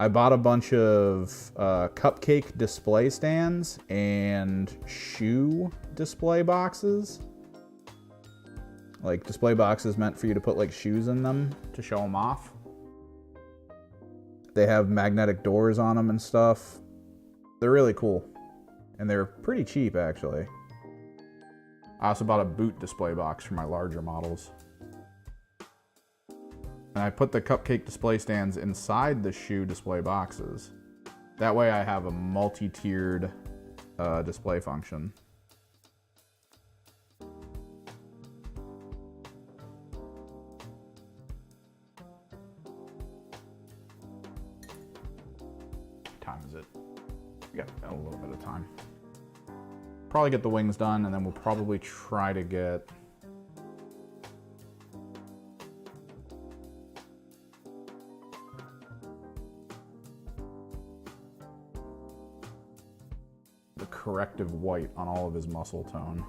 I bought a bunch of cupcake display stands and shoe display boxes. Like display boxes meant for you to put like shoes in them to show them off. They have magnetic doors on them and stuff. They're really cool. And they're pretty cheap, actually. I also bought a boot display box for my larger models. And I put the cupcake display stands inside the shoe display boxes. That way I have a multi-tiered display function. What time is it? We got a little bit of time. Probably get the wings done, and then we'll probably try to get the corrective white on all of his muscle tone.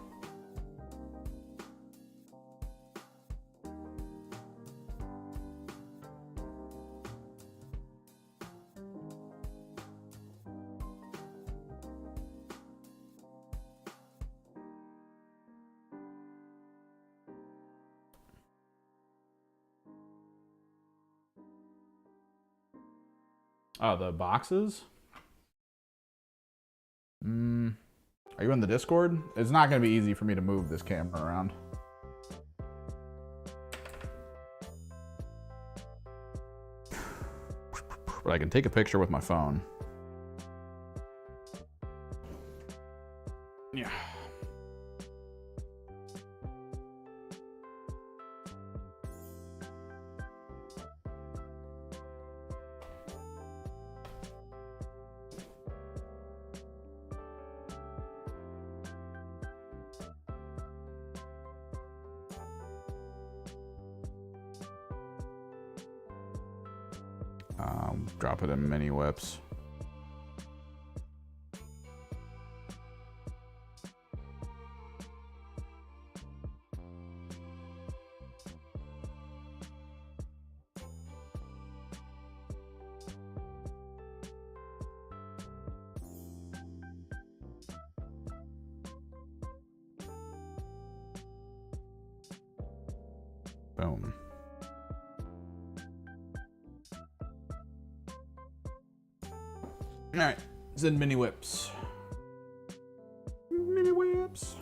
Oh, the boxes? Are you in the Discord? It's not going to be easy for me to move this camera around. But I can take a picture with my phone. Yeah. Drop it in mini whips. Boom. All right, it's in mini whips. Mini whips.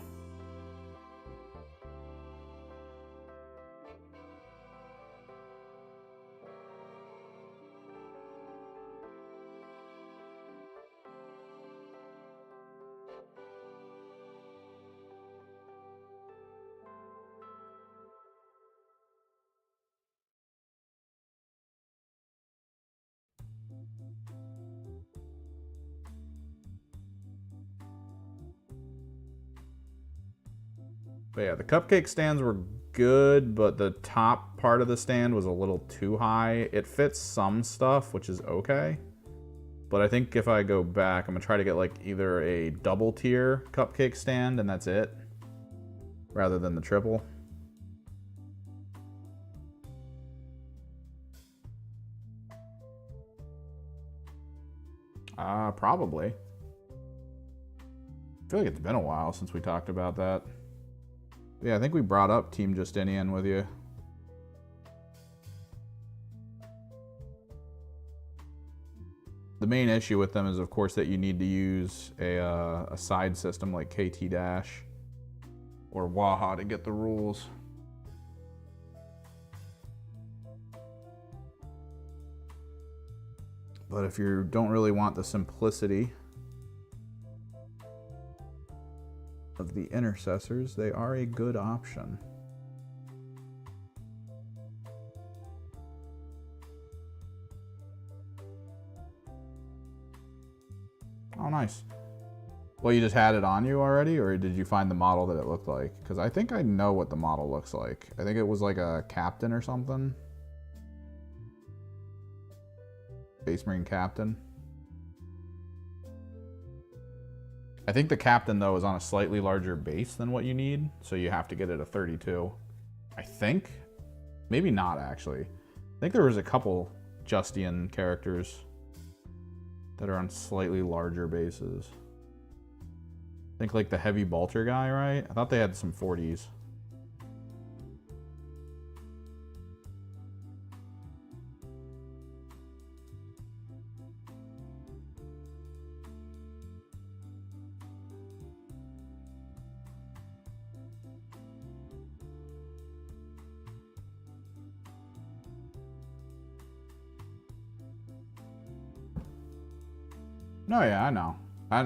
But yeah, the cupcake stands were good, but the top part of the stand was a little too high. It fits some stuff, which is okay. But I think if I go back, I'm gonna try to get like either a double tier cupcake stand and that's it, rather than the triple. Probably. I feel like it's been a while since we talked about that. Yeah, I think we brought up Team Justinian with you. The main issue with them is, of course, that you need to use a side system like KT Dash or Waha to get the rules. But if you don't really want the simplicity of of the intercessors, they are a good option. Oh, nice. Well, you just had it on you already, or did you find the model that it looked like? Because I think I know what the model looks like. I think it was like a captain or something. Space Marine captain. I think the captain, though, is on a slightly larger base than what you need, so you have to get it a 32. I think. Maybe not, actually. I think there was a couple Justian characters that are on slightly larger bases. I think like the heavy bolter guy, right? I thought they had some 40s. No, yeah, I know.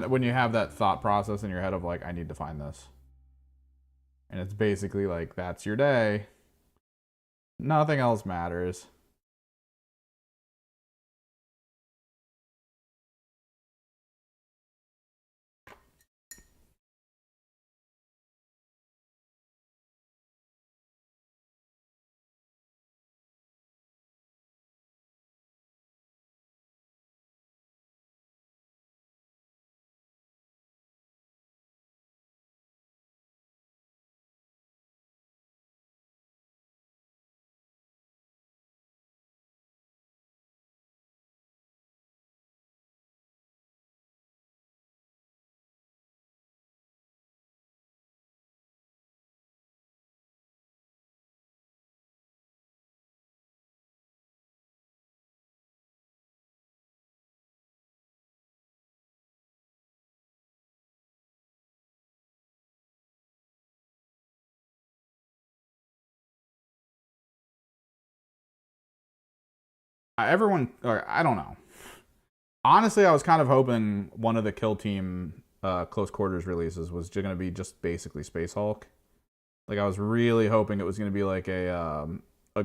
When you have that thought process in your head of like, I need to find this. And it's basically like, that's your day. Nothing else matters. Everyone, or I don't know. Honestly, I was kind of hoping one of the Kill Team close quarters releases was going to be just basically Space Hulk. Like I was really hoping it was going to be like a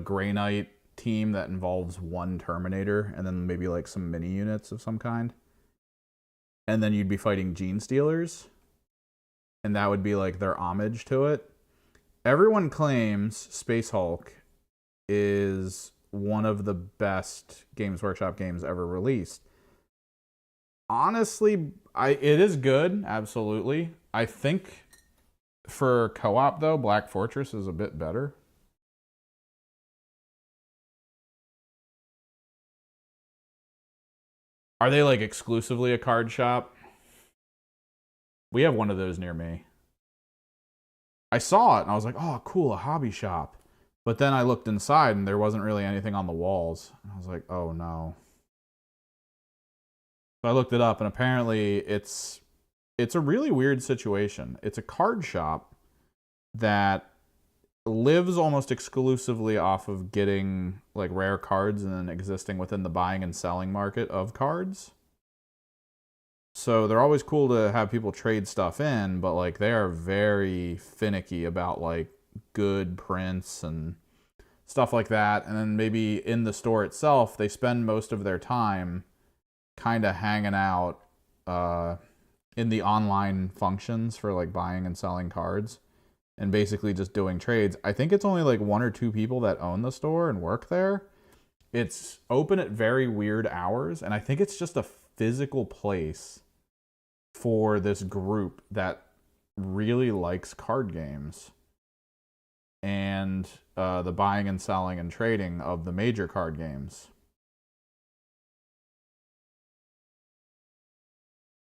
Grey Knight team that involves one Terminator and then maybe like some mini units of some kind. And then you'd be fighting Gene Stealers. And that would be like their homage to it. Everyone claims Space Hulk is one of the best Games Workshop games ever released. Honestly, it is good, absolutely. I think for co-op, though, Black Fortress is a bit better. Are they, like, exclusively a card shop? We have one of those near me. I saw it, and I was like, oh, cool, a hobby shop. But then I looked inside, and there wasn't really anything on the walls. And I was like, oh, no. So I looked it up, and apparently it's a really weird situation. It's a card shop that lives almost exclusively off of getting like rare cards and then existing within the buying and selling market of cards. So they're always cool to have people trade stuff in, but like they are very finicky about like good prints and stuff like that. And then maybe in the store itself, they spend most of their time kind of hanging out in the online functions for like buying and selling cards and basically just doing trades. I think it's only like 1 or 2 people that own the store and work there. It's open at very weird hours, and I think it's just a physical place for this group that really likes card games and the buying and selling and trading of the major card games.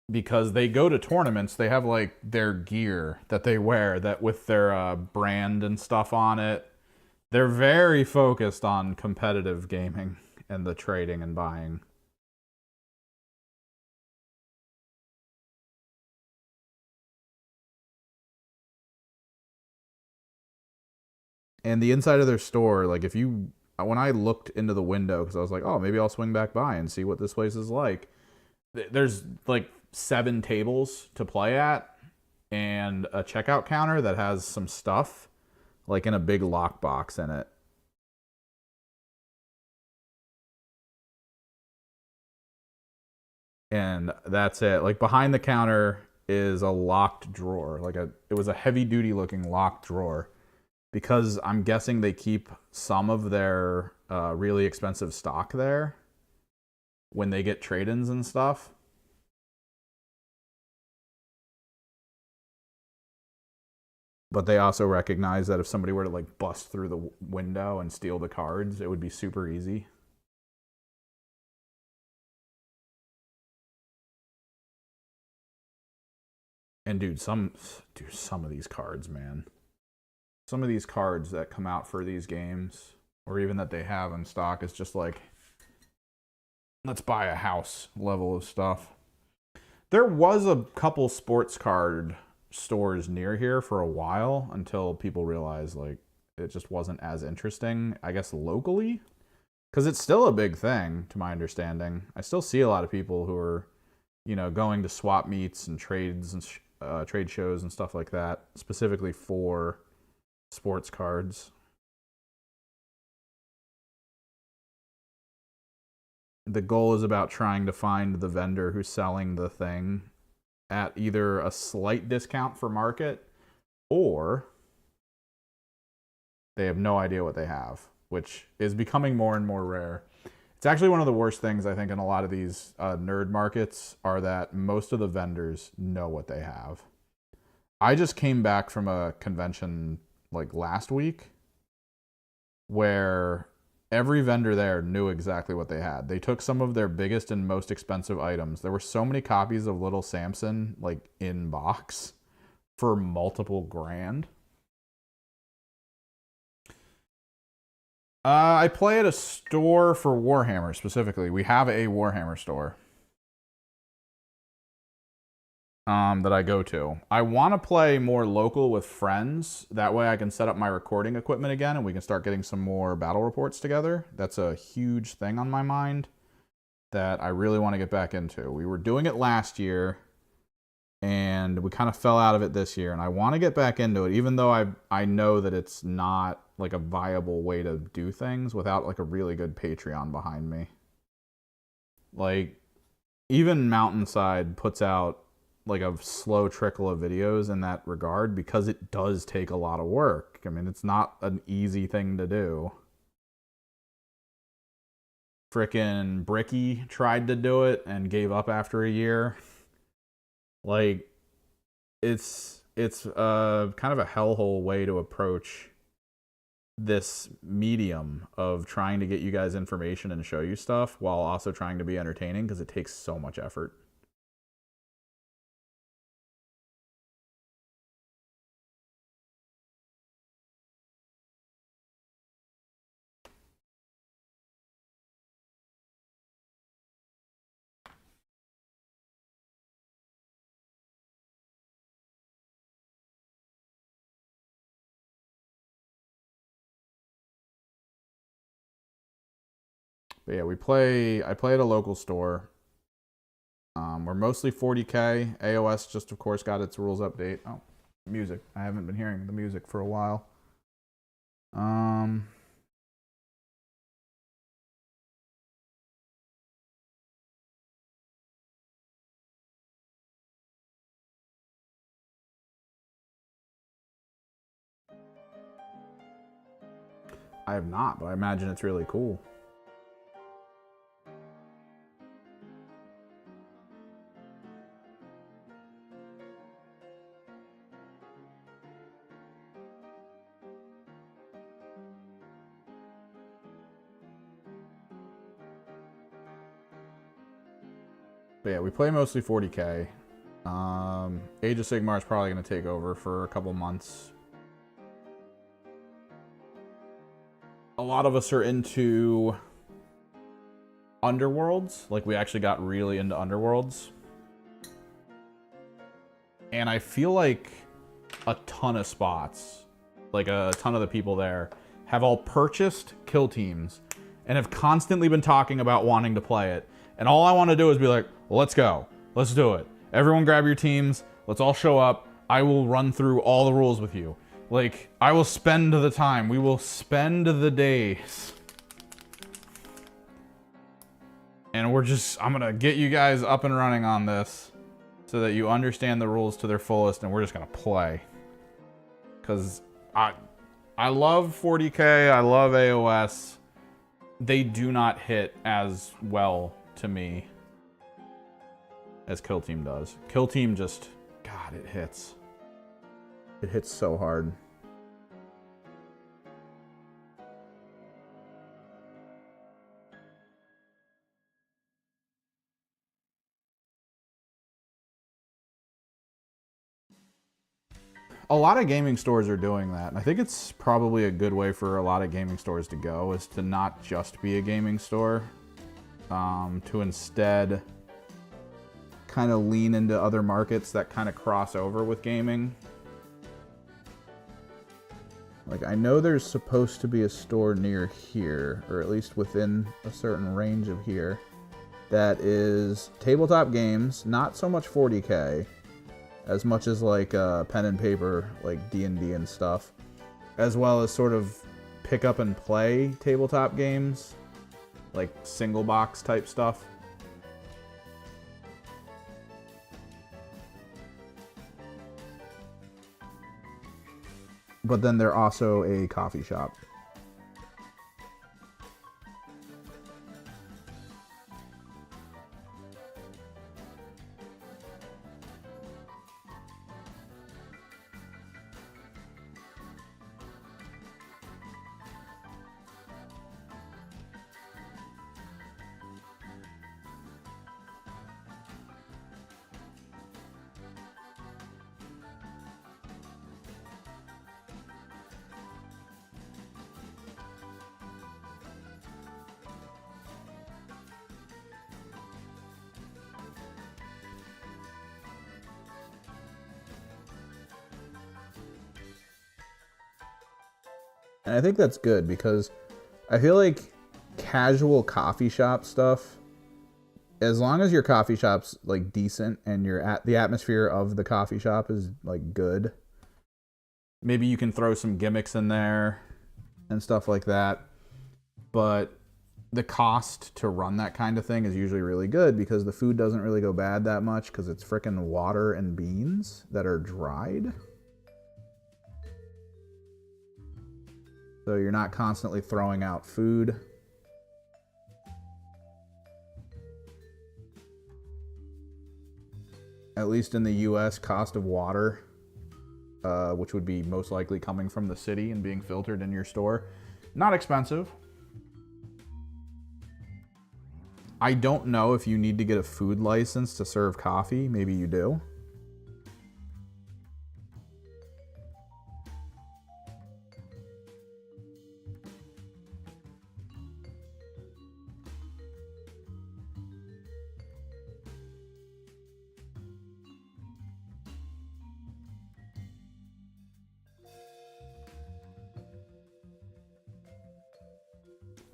Because they go to tournaments, they have like their gear that they wear that with their brand and stuff on it. They're very focused on competitive gaming and the trading and buying. And the inside of their store, like when I looked into the window, because I was like, oh, maybe I'll swing back by and see what this place is like. There's like 7 tables to play at, and a checkout counter that has some stuff, like in a big lockbox in it. And that's it. Like behind the counter is a locked drawer. It was a heavy duty looking locked drawer, because I'm guessing they keep some of their really expensive stock there when they get trade-ins and stuff. But they also recognize that if somebody were to like bust through the window and steal the cards, it would be super easy. And dude, some of these cards, man. Some of these cards that come out for these games, or even that they have in stock, is just like, let's buy a house level of stuff. There was a couple sports card stores near here for a while until people realized like it just wasn't as interesting, I guess, locally. Because it's still a big thing, to my understanding. I still see a lot of people who are, going to swap meets and trades and trade shows and stuff like that, specifically for sports cards. The goal is about trying to find the vendor who's selling the thing at either a slight discount for market, or they have no idea what they have, which is becoming more and more rare. It's actually one of the worst things, I think, in a lot of these nerd markets, are that most of the vendors know what they have. I just came back from a convention like last week where every vendor there knew exactly what they had. They took some of their biggest and most expensive items. There were so many copies of Little Samson like in box for multiple grand. I play at a store for Warhammer specifically. We have a Warhammer store that I go to. I want to play more local with friends. That way I can set up my recording equipment again and we can start getting some more battle reports together. That's a huge thing on my mind that I really want to get back into. We were doing it last year and we kind of fell out of it this year, and I want to get back into it, even though I know that it's not like a viable way to do things without like a really good Patreon behind me. Like, even Mountainside puts out like a slow trickle of videos in that regard, because it does take a lot of work. I mean, it's not an easy thing to do. Frickin' Bricky tried to do it and gave up after a year. Like, it's kind of a hellhole way to approach this medium of trying to get you guys information and show you stuff while also trying to be entertaining, because it takes so much effort. But yeah, I play at a local store. We're mostly 40K. AoS just, of course, got its rules update. Oh, music. I haven't been hearing the music for a while. I have not, but I imagine it's really cool. But yeah, we play mostly 40K. Age of Sigmar is probably going to take over for a couple months. A lot of us are into Underworlds. Like, we actually got really into Underworlds. And I feel like a ton of spots, like a ton of the people there, have all purchased kill teams and have constantly been talking about wanting to play it. And all I want to do is be like, well, let's go. Let's do it. Everyone grab your teams. Let's all show up. I will run through all the rules with you. Like, I will spend the time. We will spend the days. And I'm gonna get you guys up and running on this so that you understand the rules to their fullest, and we're just gonna play. Because I love 40K, I love AoS. They do not hit as well to me as Kill Team does. Kill Team just, God, it hits. It hits so hard. A lot of gaming stores are doing that. And I think it's probably a good way for a lot of gaming stores to go, is to not just be a gaming store, to instead kind of lean into other markets that kind of cross over with gaming. Like, I know there's supposed to be a store near here, or at least within a certain range of here, that is tabletop games, not so much 40K, as much as like pen and paper, like D&D and stuff, as well as sort of pick up and play tabletop games, like single box type stuff. But then they're also a coffee shop. And I think that's good, because I feel like casual coffee shop stuff, as long as your coffee shop's like decent and the atmosphere of the coffee shop is like good, maybe you can throw some gimmicks in there and stuff like that. But the cost to run that kind of thing is usually really good, because the food doesn't really go bad that much, because it's frickin' water and beans that are dried. So you're not constantly throwing out food. At least in the US, cost of water, which would be most likely coming from the city and being filtered in your store, not expensive. I don't know if you need to get a food license to serve coffee. Maybe you do.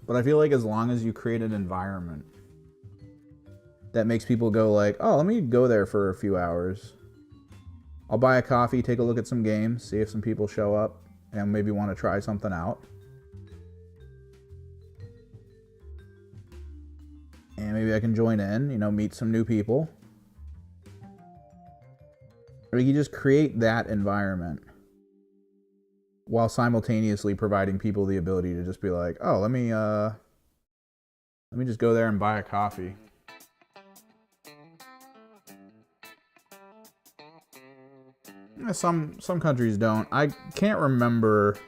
But I feel like as long as you create an environment that makes people go like, oh, let me go there for a few hours. I'll buy a coffee, take a look at some games, see if some people show up and maybe want to try something out. And maybe I can join in, you know, meet some new people. Or you just create that environment while simultaneously providing people the ability to just be like, oh, let me just go there and buy a coffee. Some countries don't. I can't remember,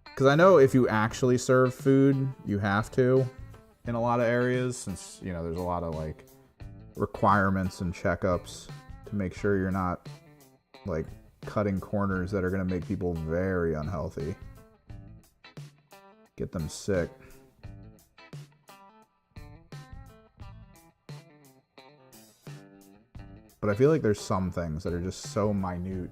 because I know if you actually serve food, you have to in a lot of areas, since, you know, there's a lot of like requirements and checkups to make sure you're not like cutting corners that are going to make people very unhealthy, get them sick. But I feel like there's some things that are just so minute.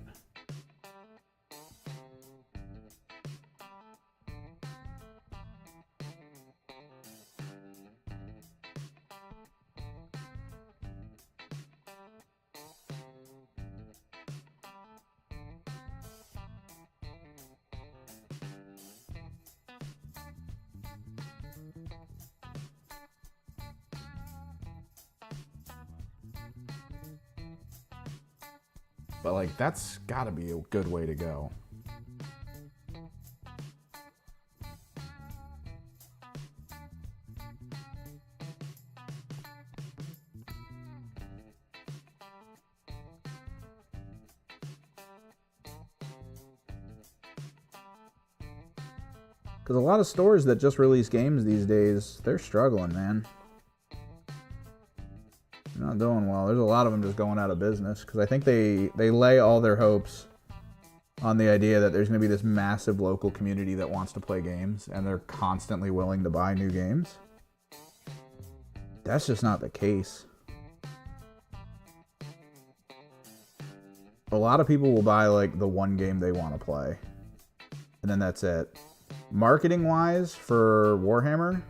But like, that's gotta be a good way to go. Because a lot of stores that just release games these days, they're struggling, man. They're not doing well. There's a lot of them just going out of business. Because I think they lay all their hopes on the idea that there's going to be this massive local community that wants to play games. And they're constantly willing to buy new games. That's just not the case. A lot of people will buy like the one game they want to play. And then that's it. Marketing wise for Warhammer,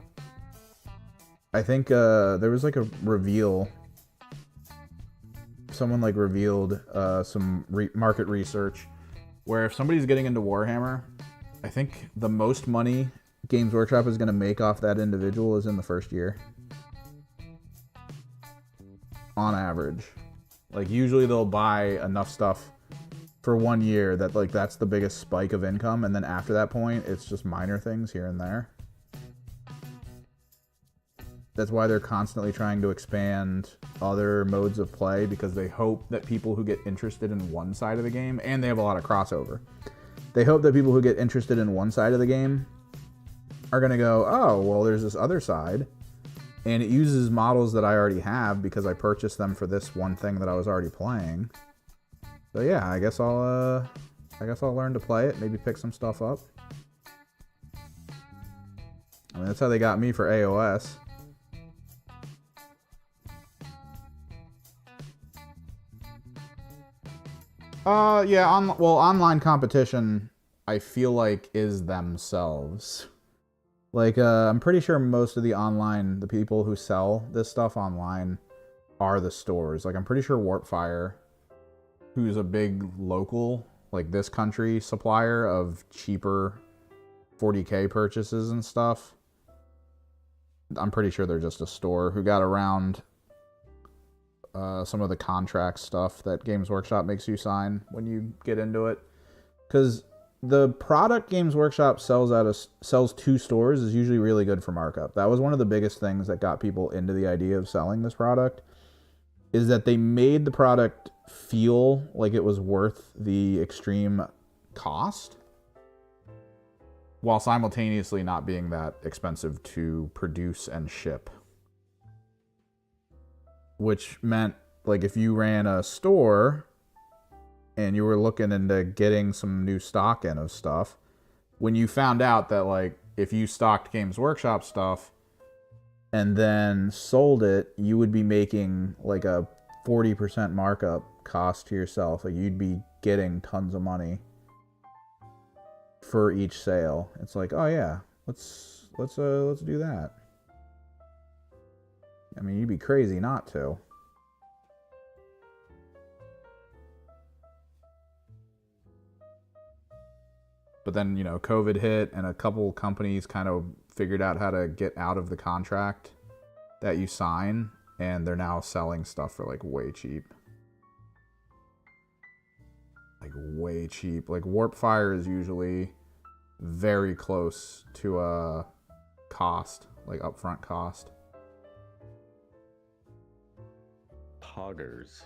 I think there was like a reveal. Someone like revealed some market research where if somebody's getting into Warhammer, I think the most money Games Workshop is going to make off that individual is in the first year. On average. Like usually they'll buy enough stuff for 1 year that like that's the biggest spike of income, and then after that point it's just minor things here and there. That's why they're constantly trying to expand other modes of play, because they hope that people who get interested in one side of the game, and they have a lot of crossover, they hope that people who get interested in one side of the game are going to go, oh well, there's this other side and it uses models that I already have because I purchased them for this one thing that I was already playing. So yeah, I guess I'll learn to play it, maybe pick some stuff up. I mean, that's how they got me for AoS. Yeah, online competition, I feel like, is themselves. Like, I'm pretty sure most of the people who sell this stuff online are the stores. Like, I'm pretty sure Warpfire, who's a big local, like this country supplier of cheaper 40K purchases and stuff, I'm pretty sure they're just a store who got around some of the contract stuff that Games Workshop makes you sign when you get into it. Because the product Games Workshop sells to stores is usually really good for markup. That was one of the biggest things that got people into the idea of selling this product, is that they made the product feel like it was worth the extreme cost while simultaneously not being that expensive to produce and ship. Which meant, like, if you ran a store and you were looking into getting some new stock in of stuff, when you found out that, like, if you stocked Games Workshop stuff and then sold it, you would be making like a 40% markup cost to yourself. Like, you'd be getting tons of money for each sale. It's like, oh yeah, let's do that. I mean, you'd be crazy not to. But then, you know, COVID hit and a couple companies kind of figured out how to get out of the contract that you sign, and they're now selling stuff for like way cheap. Like way cheap. Like Warpfire is usually very close to a cost, like upfront cost. Poggers.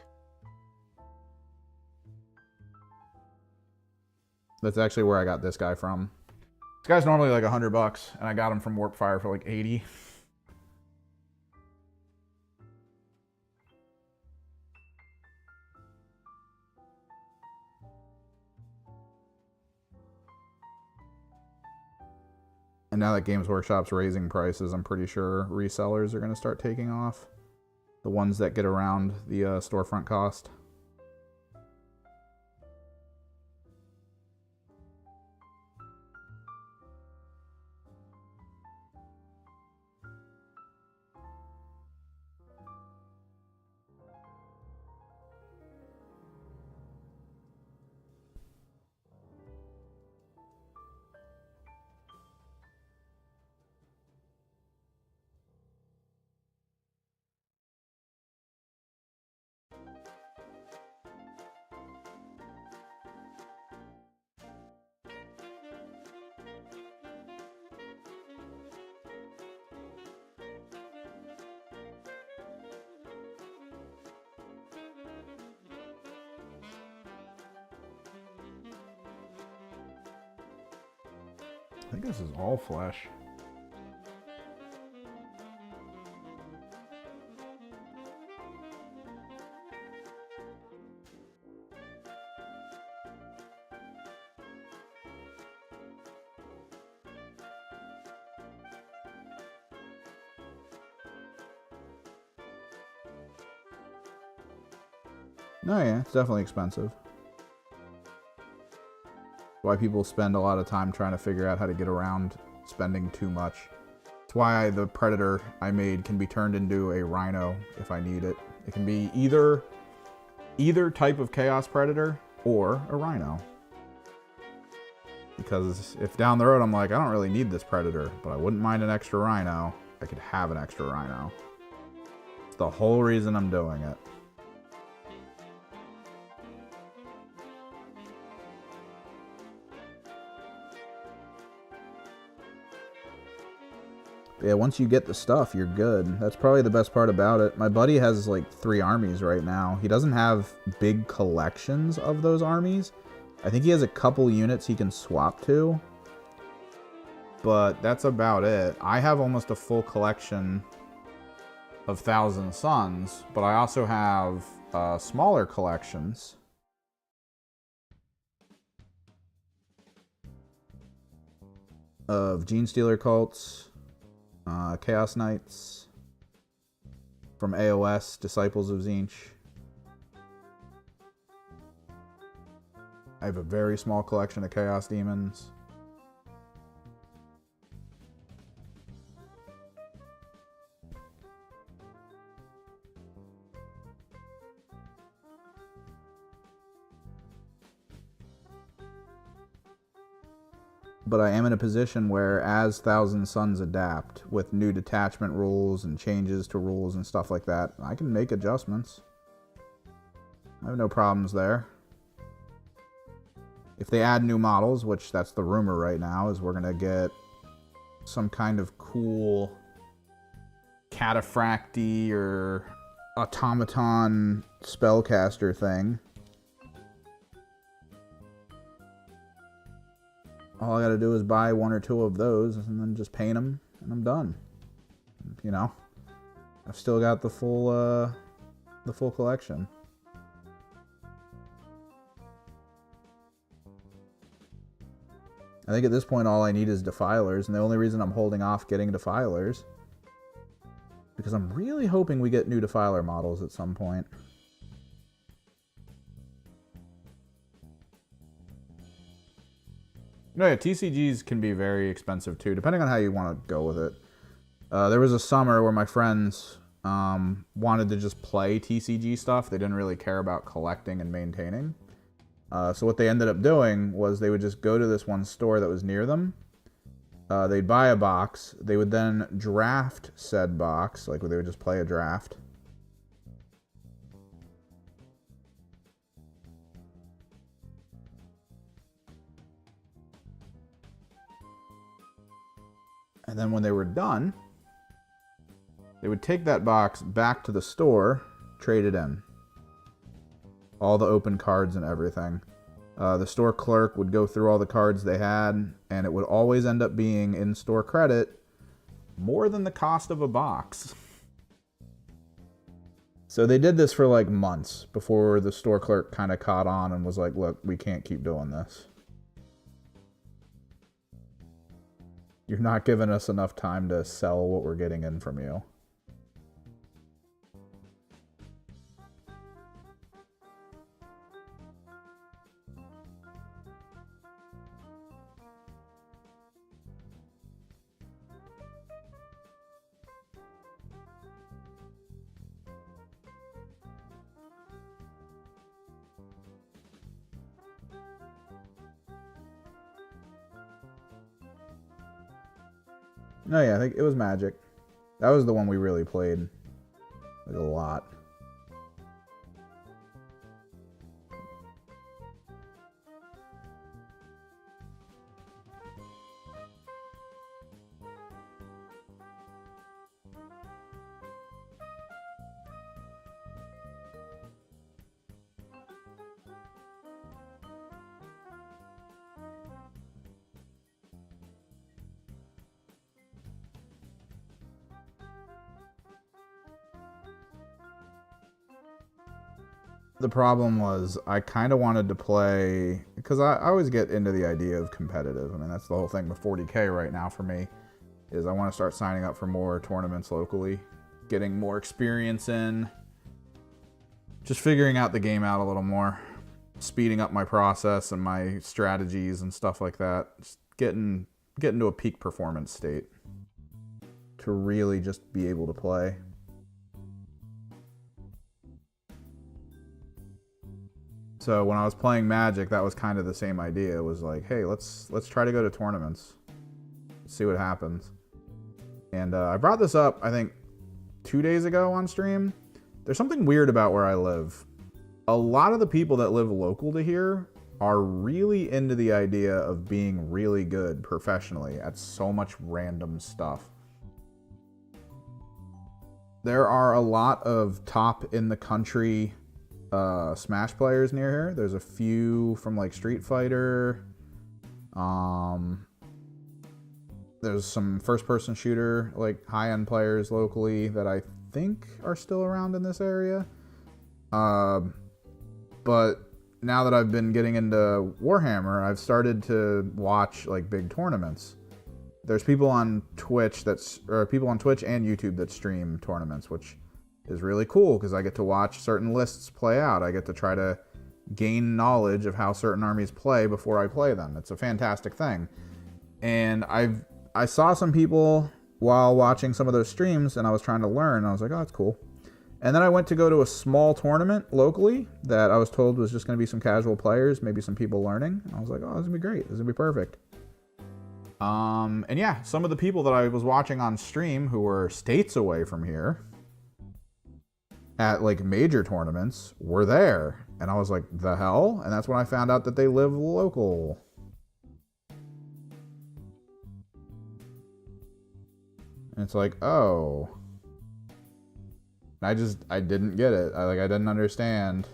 That's actually where I got this guy from. This guy's normally like $100, and I got him from Warpfire for like 80. And now that Games Workshop's raising prices, I'm pretty sure resellers are going to start taking off. The ones that get around the storefront cost. I think this is all flesh. No, yeah, it's definitely expensive. Why people spend a lot of time trying to figure out how to get around spending too much. It's why the Predator I made can be turned into a Rhino if I need it. It can be either type of Chaos Predator or a Rhino. Because if down the road I'm like, I don't really need this Predator, but I wouldn't mind an extra Rhino, I could have an extra Rhino. It's the whole reason I'm doing it. Yeah, once you get the stuff, you're good. That's probably the best part about it. My buddy has like 3 armies right now. He doesn't have big collections of those armies. I think he has a couple units he can swap to. But that's about it. I have almost a full collection of Thousand Suns, but I also have smaller collections. Of Genestealer cults. Chaos Knights from AoS, Disciples of Tzeentch. I have a very small collection of Chaos Demons. But I am in a position where, as Thousand Suns adapt with new detachment rules and changes to rules and stuff like that, I can make adjustments. I have no problems there. If they add new models, which that's the rumor right now, is we're going to get some kind of cool cataphracty or automaton spellcaster thing. All I gotta do is buy 1 or 2 of those and then just paint them and I'm done. You know, I've still got the full collection. I think at this point all I need is Defilers, and the only reason I'm holding off getting Defilers because I'm really hoping we get new Defiler models at some point. No, yeah, TCGs can be very expensive too, depending on how you want to go with it. There was a summer where my friends wanted to just play TCG stuff. They didn't really care about collecting and maintaining. So what they ended up doing was they would just go to this one store that was near them. They'd buy a box. They would then draft said box, like they would just play a draft. And then when they were done, they would take that box back to the store, trade it in. All the open cards and everything. The store clerk would go through all the cards they had, and it would always end up being in-store credit more than the cost of a box. So they did this for like months before the store clerk kind of caught on and was like, look, we can't keep doing this. You're not giving us enough time to sell what we're getting in from you. No, yeah, I think it was Magic. That was the one we really played. Like a lot. The problem was I kind of wanted to play, because I always get into the idea of competitive. I mean, that's the whole thing with 40K right now for me, is I want to start signing up for more tournaments locally, getting more experience in, just figuring out the game out a little more, speeding up my process and my strategies and stuff like that. Just getting to a peak performance state to really just be able to play. So when I was playing Magic, that was kind of the same idea. It was like, hey, let's try to go to tournaments, see what happens. And I brought this up, I think, 2 days ago on stream. There's something weird about where I live. A lot of the people that live local to here are really into the idea of being really good professionally at so much random stuff. There are a lot of top in the country Smash players near here. There's a few from like Street Fighter. There's some first-person shooter, like high-end players locally that I think are still around in this area. But now that I've been getting into Warhammer, I've started to watch like big tournaments. There's people on Twitch people on Twitch and YouTube that stream tournaments, which is really cool because I get to watch certain lists play out. I get to try to gain knowledge of how certain armies play before I play them. It's a fantastic thing. And I saw some people while watching some of those streams, and I was trying to learn. And I was like, oh, that's cool. And then I went to go to a small tournament locally that I was told was just going to be some casual players, maybe some people learning. And I was like, oh, this is going to be great. This is going to be perfect. And yeah, some of the people that I was watching on stream who were states away from here at like major tournaments were there. And I was like, the hell? And that's when I found out that they live local. And it's like, oh. I didn't get it. I didn't understand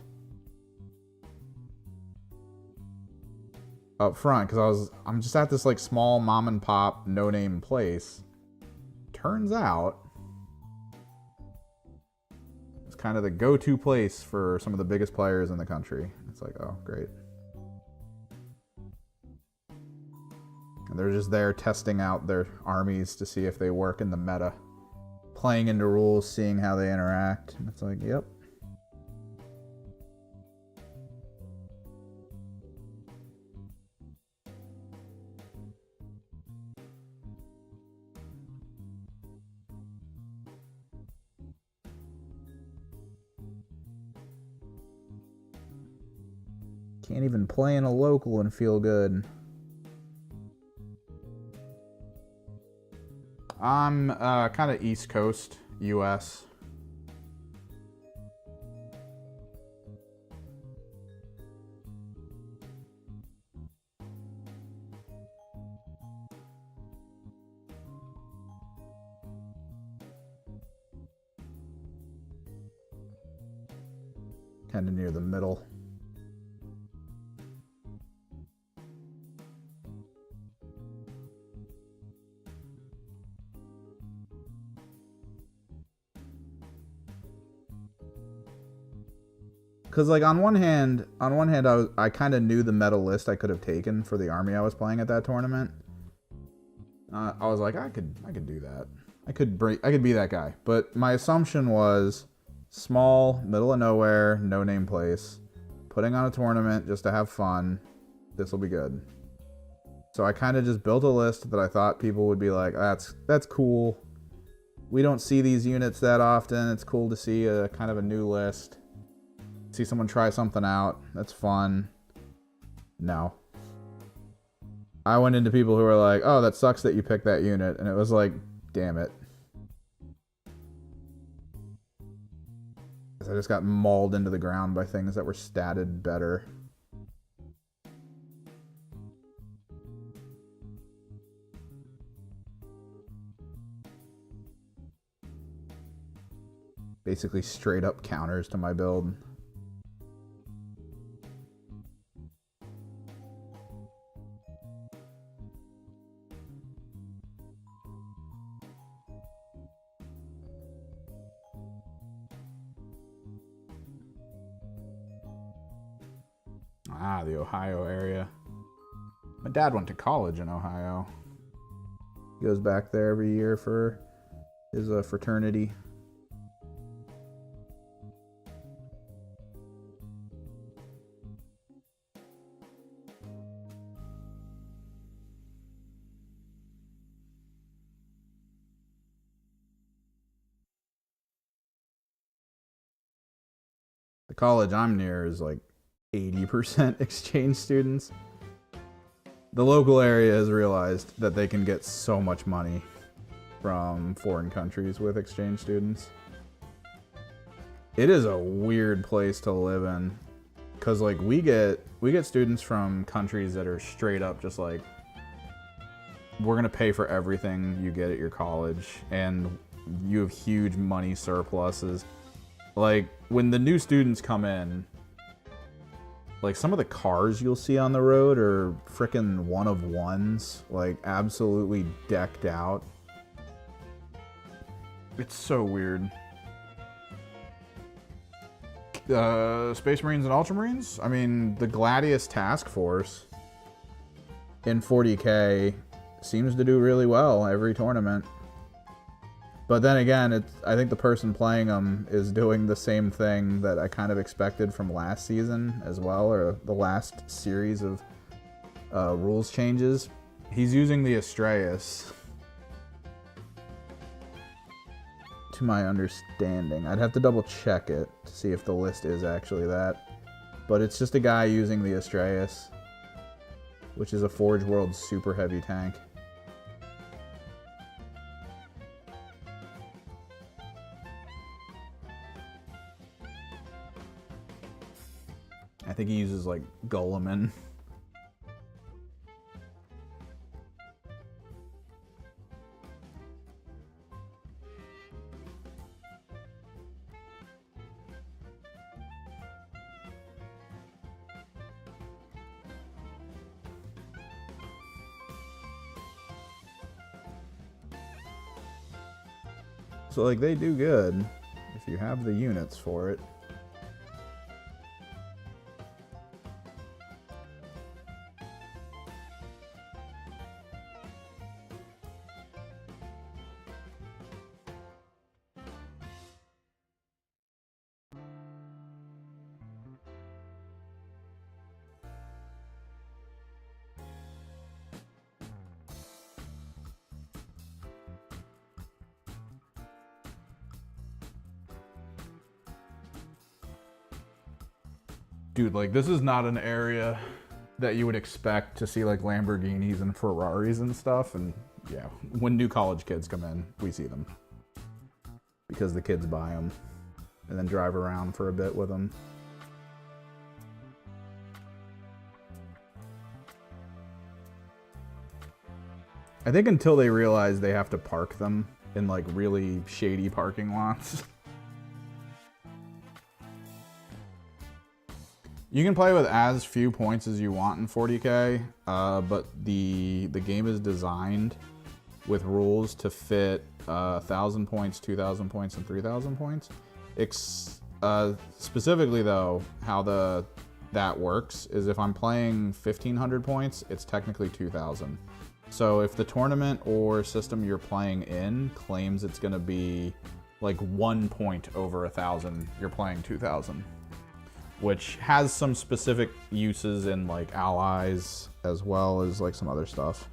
up front, because I'm just at this like small mom and pop no name place. Turns out it's kind of the go-to place for some of the biggest players in the country. It's like, oh, great. And they're just there testing out their armies to see if they work in the meta. Playing into rules, seeing how they interact. And it's like, yep. Can't even play in a local and feel good. I'm kind of East Coast, US. Kind of near the middle. Because like on one hand, I kind of knew the meta list I could have taken for the army I was playing at that tournament. I was like, I could do that. I could be that guy. But my assumption was small, middle of nowhere, no name place, putting on a tournament just to have fun. This will be good. So I kind of just built a list that I thought people would be like, that's cool. We don't see these units that often. It's cool to see a kind of a new list. See someone try something out. That's fun. No. I went into people who were like, oh, that sucks that you picked that unit. And it was like, damn it. I just got mauled into the ground by things that were statted better. Basically straight up counters to my build. Ah, the Ohio area. My dad went to college in Ohio. He goes back there every year for his fraternity. The college I'm near is like 80% exchange students. The local area has realized that they can get so much money from foreign countries with exchange students. It is a weird place to live in, because like we get students from countries that are straight up just like, we're gonna pay for everything you get at your college, and you have huge money surpluses. Like when the new students come in, like some of the cars you'll see on the road are frickin' one of ones, like absolutely decked out. It's so weird. Space Marines and Ultramarines? I mean, the Gladius Task Force in 40K seems to do really well every tournament. But then again, I think the person playing them is doing the same thing that I kind of expected from last season as well, or the last series of rules changes. He's using the Astraeus, to my understanding. I'd have to double check it to see if the list is actually that. But it's just a guy using the Astraeus, which is a Forge World super heavy tank. I think he uses like Guilliman. So like they do good if you have the units for it. Dude, like this is not an area that you would expect to see like Lamborghinis and Ferraris and stuff. And yeah, when new college kids come in, we see them because the kids buy them and then drive around for a bit with them. I think until they realize they have to park them in like really shady parking lots. You can play with as few points as you want in 40K, but the game is designed with rules to fit 1,000 points, 2,000 points, and 3,000 points. Specifically though, how that works is if I'm playing 1,500 points, it's technically 2,000. So if the tournament or system you're playing in claims it's gonna be like 1 point over 1,000, you're playing 2,000. Which has some specific uses in like allies as well as like some other stuff.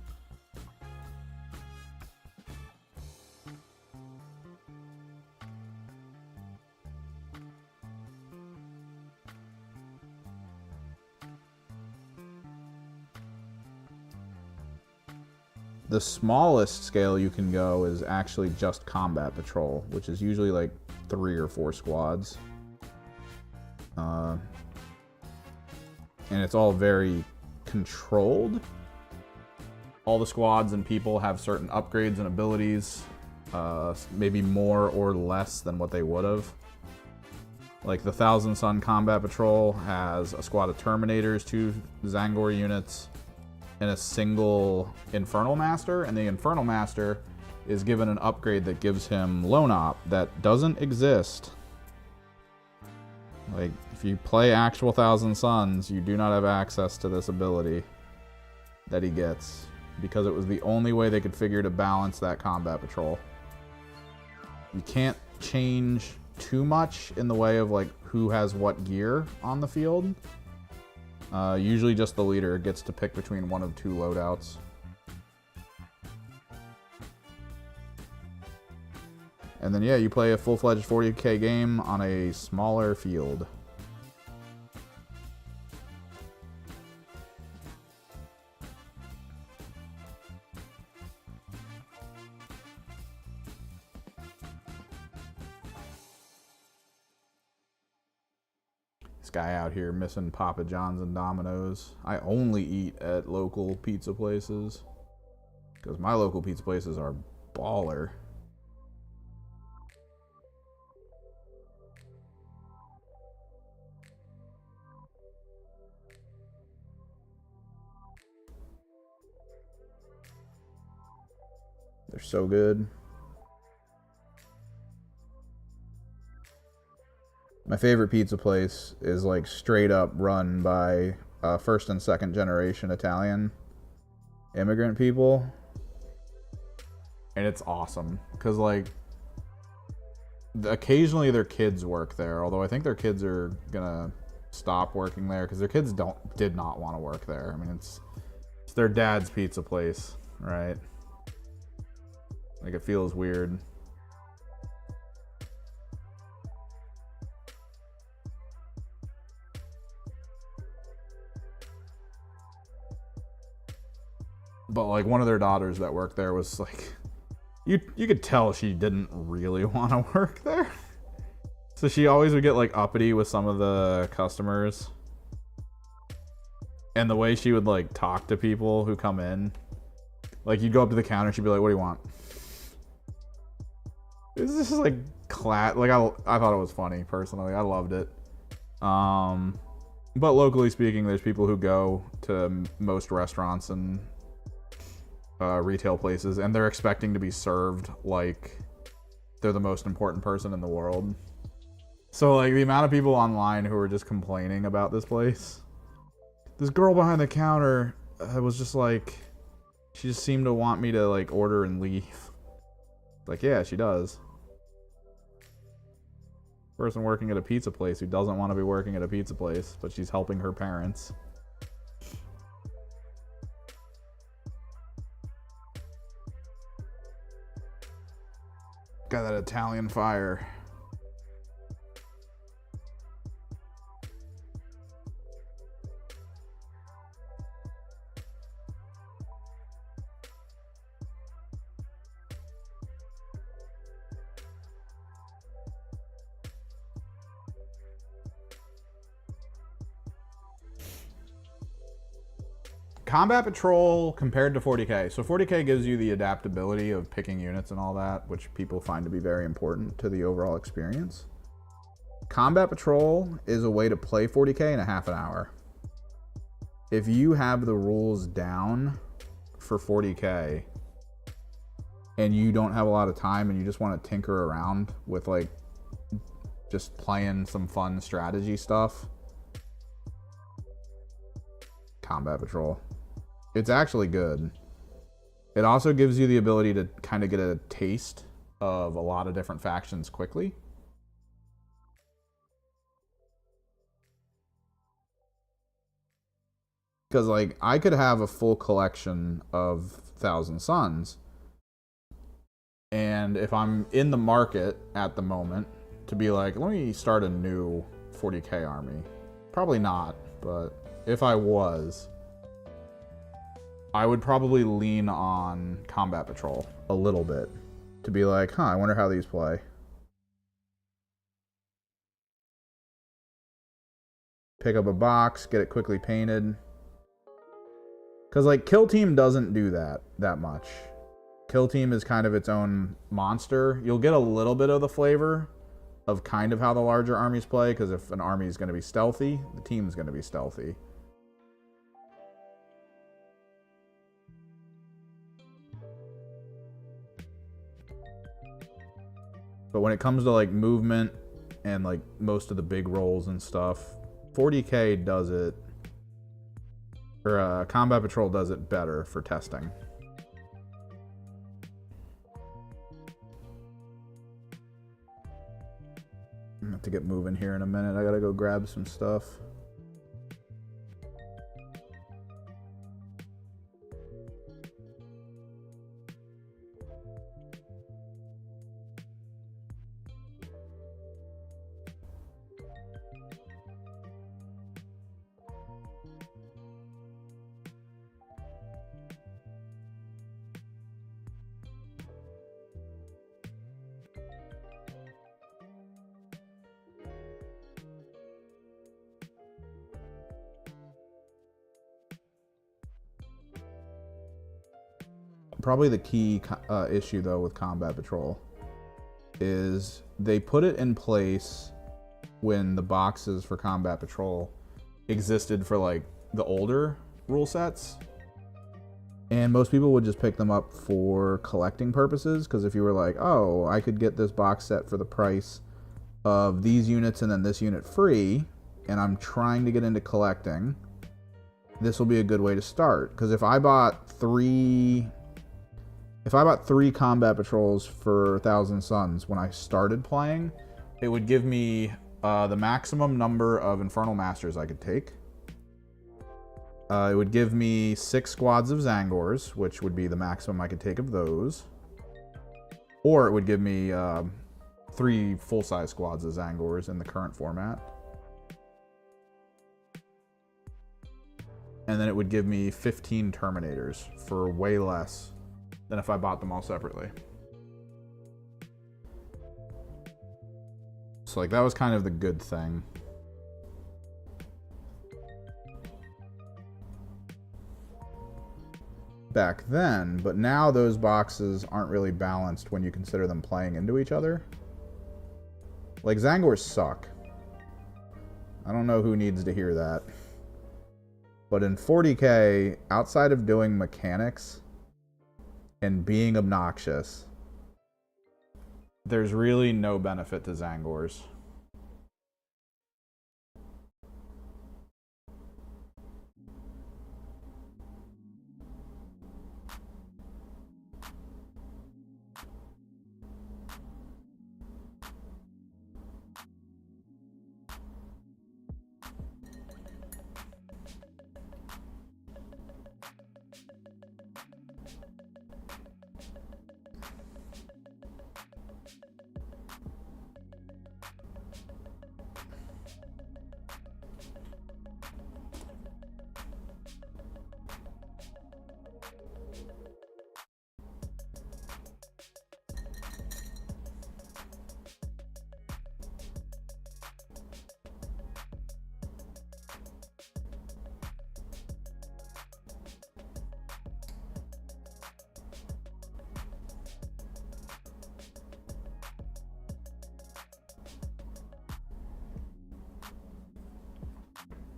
The smallest scale you can go is actually just combat patrol, which is usually like 3 or 4 squads. And it's all very controlled. All the squads and people have certain upgrades and abilities, maybe more or less than what they would have. Like the Thousand Sun Combat Patrol has a squad of Terminators, 2 Zangor units, and a single Infernal Master, and the Infernal Master is given an upgrade that gives him Lone Op that doesn't exist Like, if you play actual Thousand Suns, you do not have access to this ability that he gets, because it was the only way they could figure to balance that combat patrol. You can't change too much in the way of like who has what gear on the field. Usually just the leader gets to pick between one of two loadouts. And then yeah, you play a full-fledged 40k game on a smaller field. This guy out here missing Papa John's and Domino's. I only eat at local pizza places because my local pizza places are baller. They're so good. My favorite pizza place is like straight up run by first and second generation Italian immigrant people. And it's awesome because like occasionally their kids work there, although I think their kids are gonna stop working there because their kids did not want to work there. I mean, it's their dad's pizza place, right? Like, it feels weird. But like one of their daughters that worked there was like, you could tell she didn't really want to work there. So she always would get like uppity with some of the customers. And the way she would like talk to people who come in, like you'd go up to the counter and she'd be like, "What do you want?" It's just like like I thought it was funny personally. I loved it. But locally speaking, there's people who go to most restaurants and retail places and they're expecting to be served like they're the most important person in the world. So like the amount of people online who were just complaining about this place. This girl behind the counter was just like, she just seemed to want me to like order and leave. Like, yeah, she does. Person working at a pizza place who doesn't want to be working at a pizza place, but she's helping her parents. Got that Italian fire. Combat Patrol compared to 40k. So 40k gives you the adaptability of picking units and all that, which people find to be very important to the overall experience. Combat Patrol is a way to play 40k in a half an hour. If you have the rules down for 40k and you don't have a lot of time and you just want to tinker around with like just playing some fun strategy stuff, Combat Patrol. It's actually good. It also gives you the ability to kind of get a taste of a lot of different factions quickly. Because like I could have a full collection of Thousand Suns, and if I'm in the market at the moment to be like, let me start a new 40k army, probably not, but if I was, I would probably lean on Combat Patrol a little bit to be like, I wonder how these play. Pick up a box, get it quickly painted. Because like Kill Team doesn't do that much. Kill Team is kind of its own monster. You'll get a little bit of the flavor of kind of how the larger armies play, because if an army is going to be stealthy, the team's going to be stealthy. But when it comes to like movement and like most of the big rolls and stuff. 40K does it, or Combat Patrol does it better for testing. I'm gonna have to get moving here in a minute. I gotta go grab some stuff. Probably the key issue, though, with Combat Patrol is they put it in place when the boxes for Combat Patrol existed for, like, the older rule sets. And most people would just pick them up for collecting purposes, because if you were like, oh, I could get this box set for the price of these units and then this unit free, and I'm trying to get into collecting, this will be a good way to start. Because if I bought three Combat Patrols for 1,000 Suns when I started playing, it would give me the maximum number of Infernal Masters I could take. It would give me 6 squads of Zangors, which would be the maximum I could take of those. Or it would give me 3 full-size squads of Zangors in the current format. And then it would give me 15 Terminators for way less than if I bought them all separately. So like that was kind of the good thing. Back then, but now those boxes aren't really balanced when you consider them playing into each other. Like Zangors suck. I don't know who needs to hear that. But in 40K, outside of doing mechanics and being obnoxious, there's really no benefit to Zangors.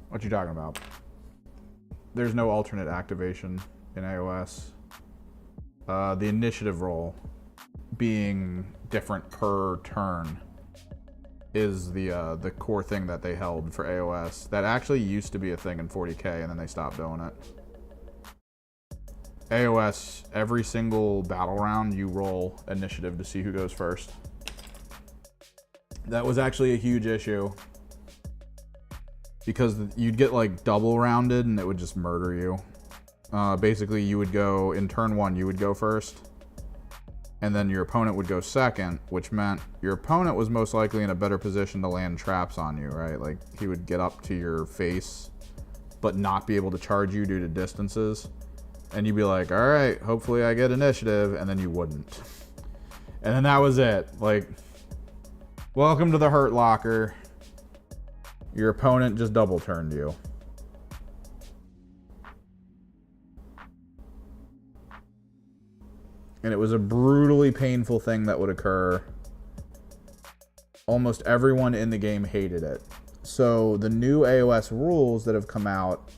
What you talking about? There's no alternate activation in AoS. The initiative roll being different per turn is the core thing that they held for AoS. That actually used to be a thing in 40K, and then they stopped doing it. AoS, every single battle round, you roll initiative to see who goes first. That was actually a huge issue, because you'd get like double rounded and it would just murder you. Basically, you would go, in turn 1, you would go first, and then your opponent would go second, which meant your opponent was most likely in a better position to land traps on you, right? Like, he would get up to your face, but not be able to charge you due to distances. And you'd be like, all right, hopefully I get initiative, and then you wouldn't. And then that was it. Like, welcome to the Hurt Locker. Your opponent just double turned you. And it was a brutally painful thing that would occur. Almost everyone in the game hated it. So the new AoS rules that have come out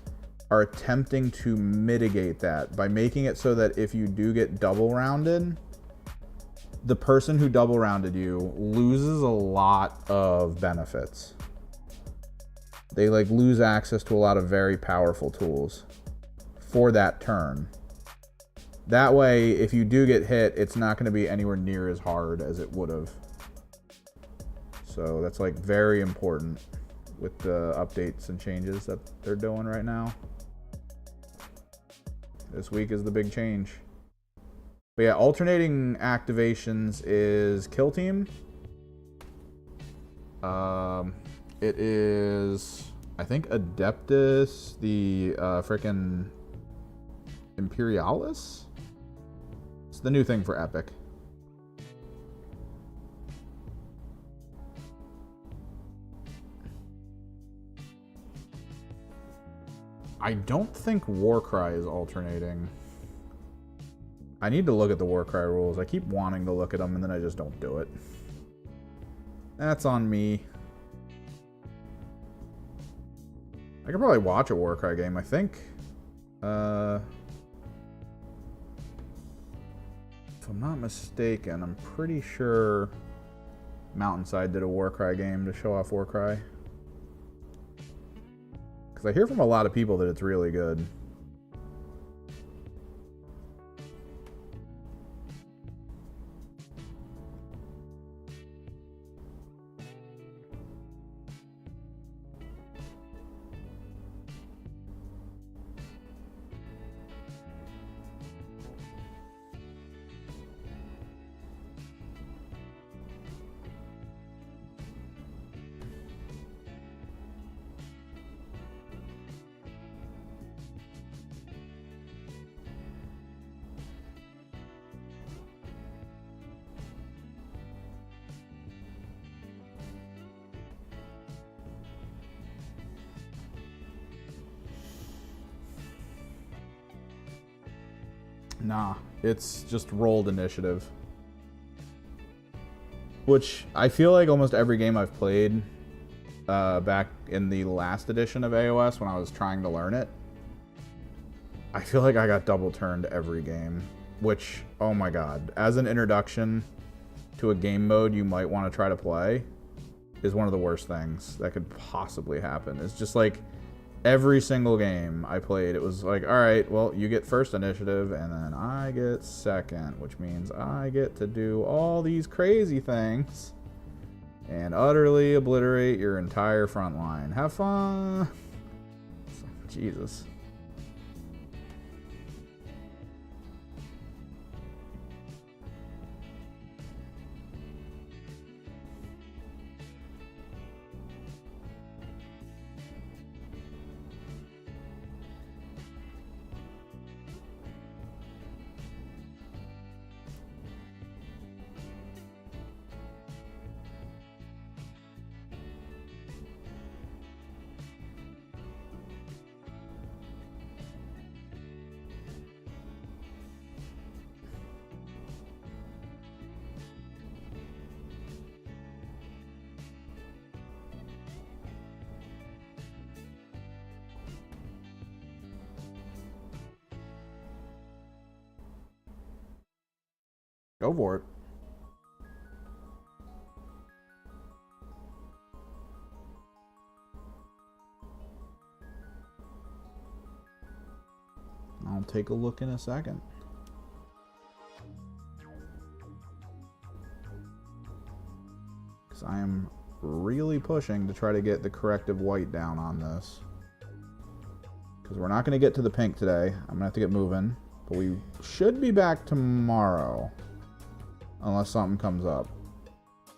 are attempting to mitigate that by making it so that if you do get double rounded, the person who double rounded you loses a lot of benefits. They like lose access to a lot of very powerful tools for that turn. That way, if you do get hit, it's not going to be anywhere near as hard as it would have. So that's like very important with the updates and changes that they're doing right now. This week is the big change. But yeah, alternating activations is Kill Team. It is, I think, Adeptus, the frickin' Imperialis? It's the new thing for Epic. I don't think Warcry is alternating. I need to look at the Warcry rules. I keep wanting to look at them and then I just don't do it. That's on me. I could probably watch a Warcry game, I think. If I'm not mistaken, I'm pretty sure Mountainside did a Warcry game to show off Warcry. Because I hear from a lot of people that it's really good. Nah, it's just rolled initiative. Which I feel like almost every game I've played back in the last edition of AoS when I was trying to learn it, I feel like I got double turned every game. Which, oh my god, as an introduction to a game mode you might want to try to play is one of the worst things that could possibly happen. It's just like every single game I played, it was like, all right, well, you get first initiative, and then I get second, which means I get to do all these crazy things and utterly obliterate your entire front line. Have fun. Jesus. Go for it. I'll take a look in a second. Because I am really pushing to try to get the corrective white down on this. Because we're not going to get to the pink today. I'm going to have to get moving. But we should be back tomorrow. Unless something comes up.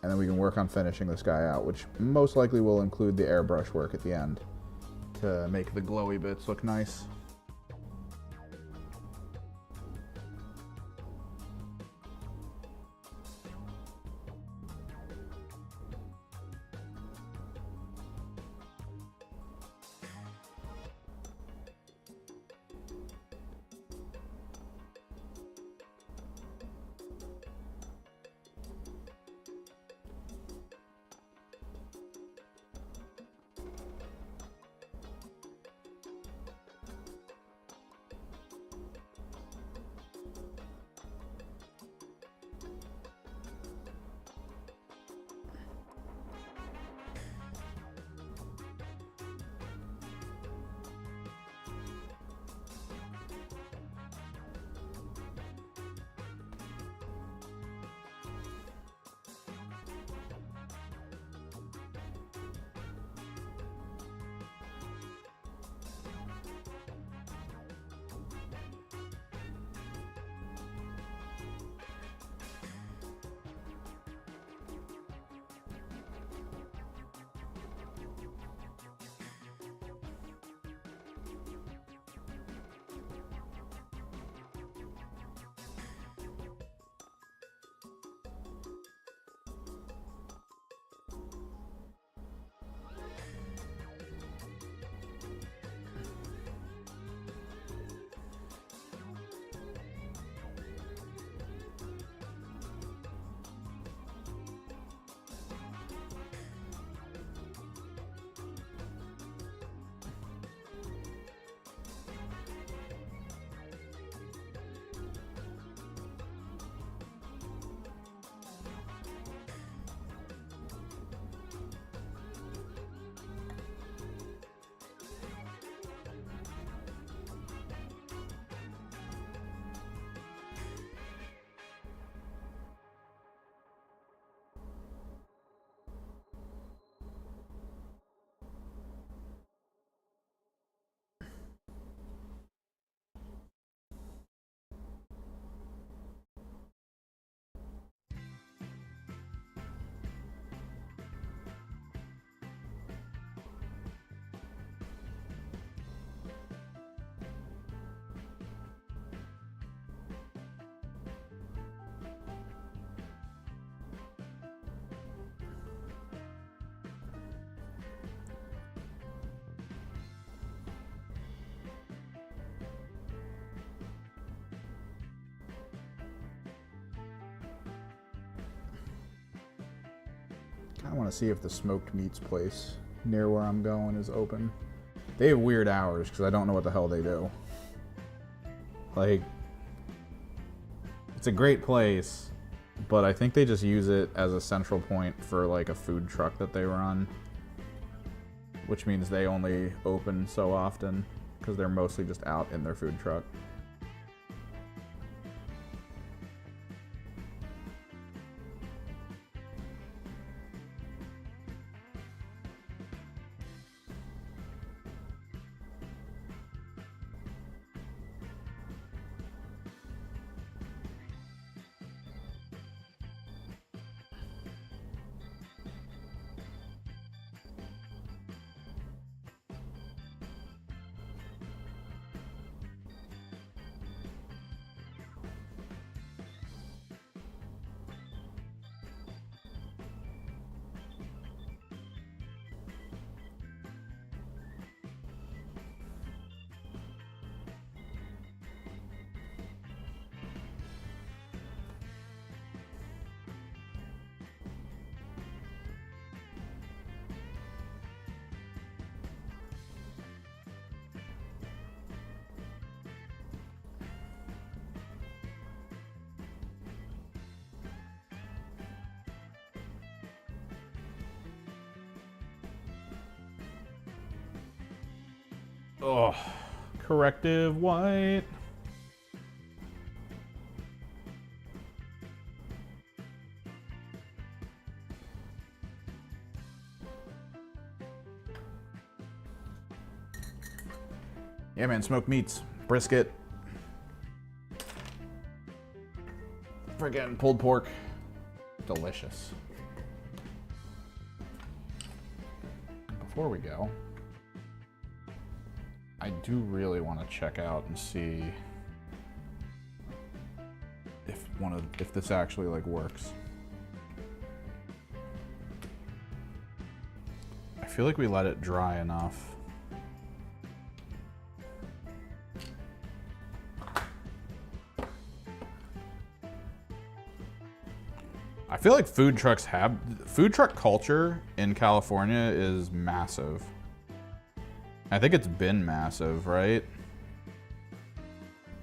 And then we can work on finishing this guy out, which most likely will include the airbrush work at the end to make the glowy bits look nice. I want to see if the smoked meats place near where I'm going is open. They have weird hours because I don't know what the hell they do. Like, it's a great place, but I think they just use it as a central point for like a food truck that they run, which means they only open so often because they're mostly just out in their food truck. Oh, corrective white. Yeah, man, smoked meats, brisket, friggin' pulled pork, delicious. Before we go, I do really want to check out and see if this actually like works. I feel like we let it dry enough. I feel like food truck culture in California is massive. I think it's been massive, right?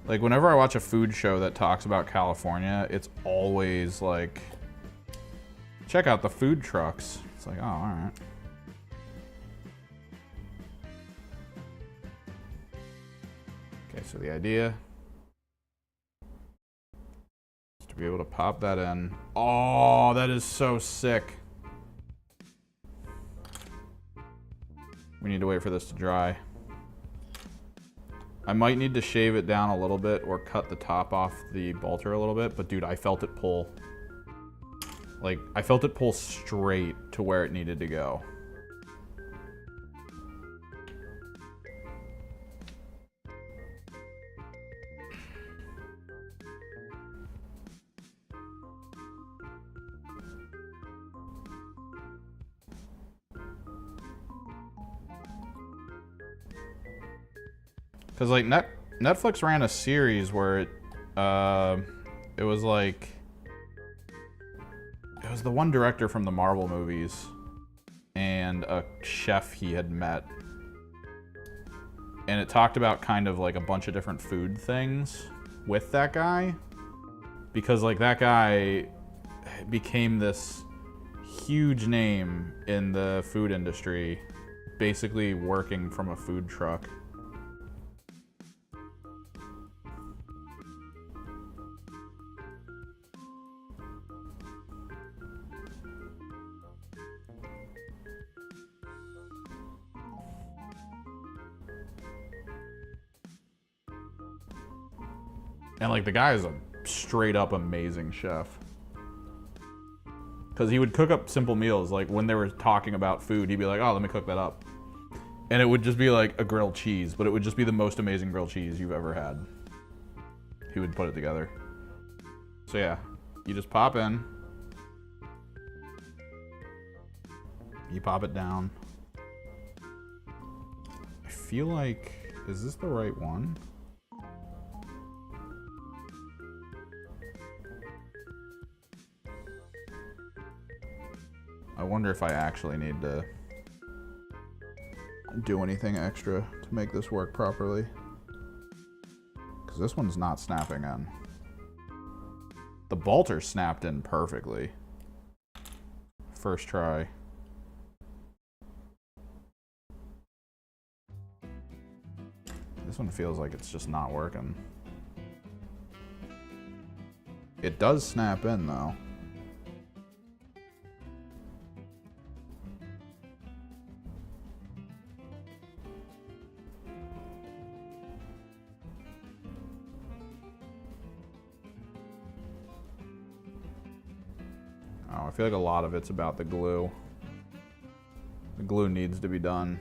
Like, whenever I watch a food show that talks about California, it's always like, check out the food trucks. It's like, oh, all right. Okay, so the idea is to be able to pop that in. Oh, that is so sick. We need to wait for this to dry. I might need to shave it down a little bit or cut the top off the bolter a little bit, but dude, I felt it pull. Like, I felt it pull straight to where it needed to go. Cause like Netflix ran a series where it was like, it was the one director from the Marvel movies and a chef he had met, and it talked about kind of like a bunch of different food things with that guy, because like that guy became this huge name in the food industry, basically working from a food truck. And like the guy is a straight up amazing chef. Because he would cook up simple meals. Like when they were talking about food, he'd be like, oh, let me cook that up. And it would just be like a grilled cheese, but it would just be the most amazing grilled cheese you've ever had. He would put it together. So yeah, you just pop in. You pop it down. I feel like, is this the right one? I wonder if I actually need to do anything extra to make this work properly. Because this one's not snapping in. The bolter snapped in perfectly. First try. This one feels like it's just not working. It does snap in though. Oh, I feel like a lot of it's about the glue. The glue needs to be done.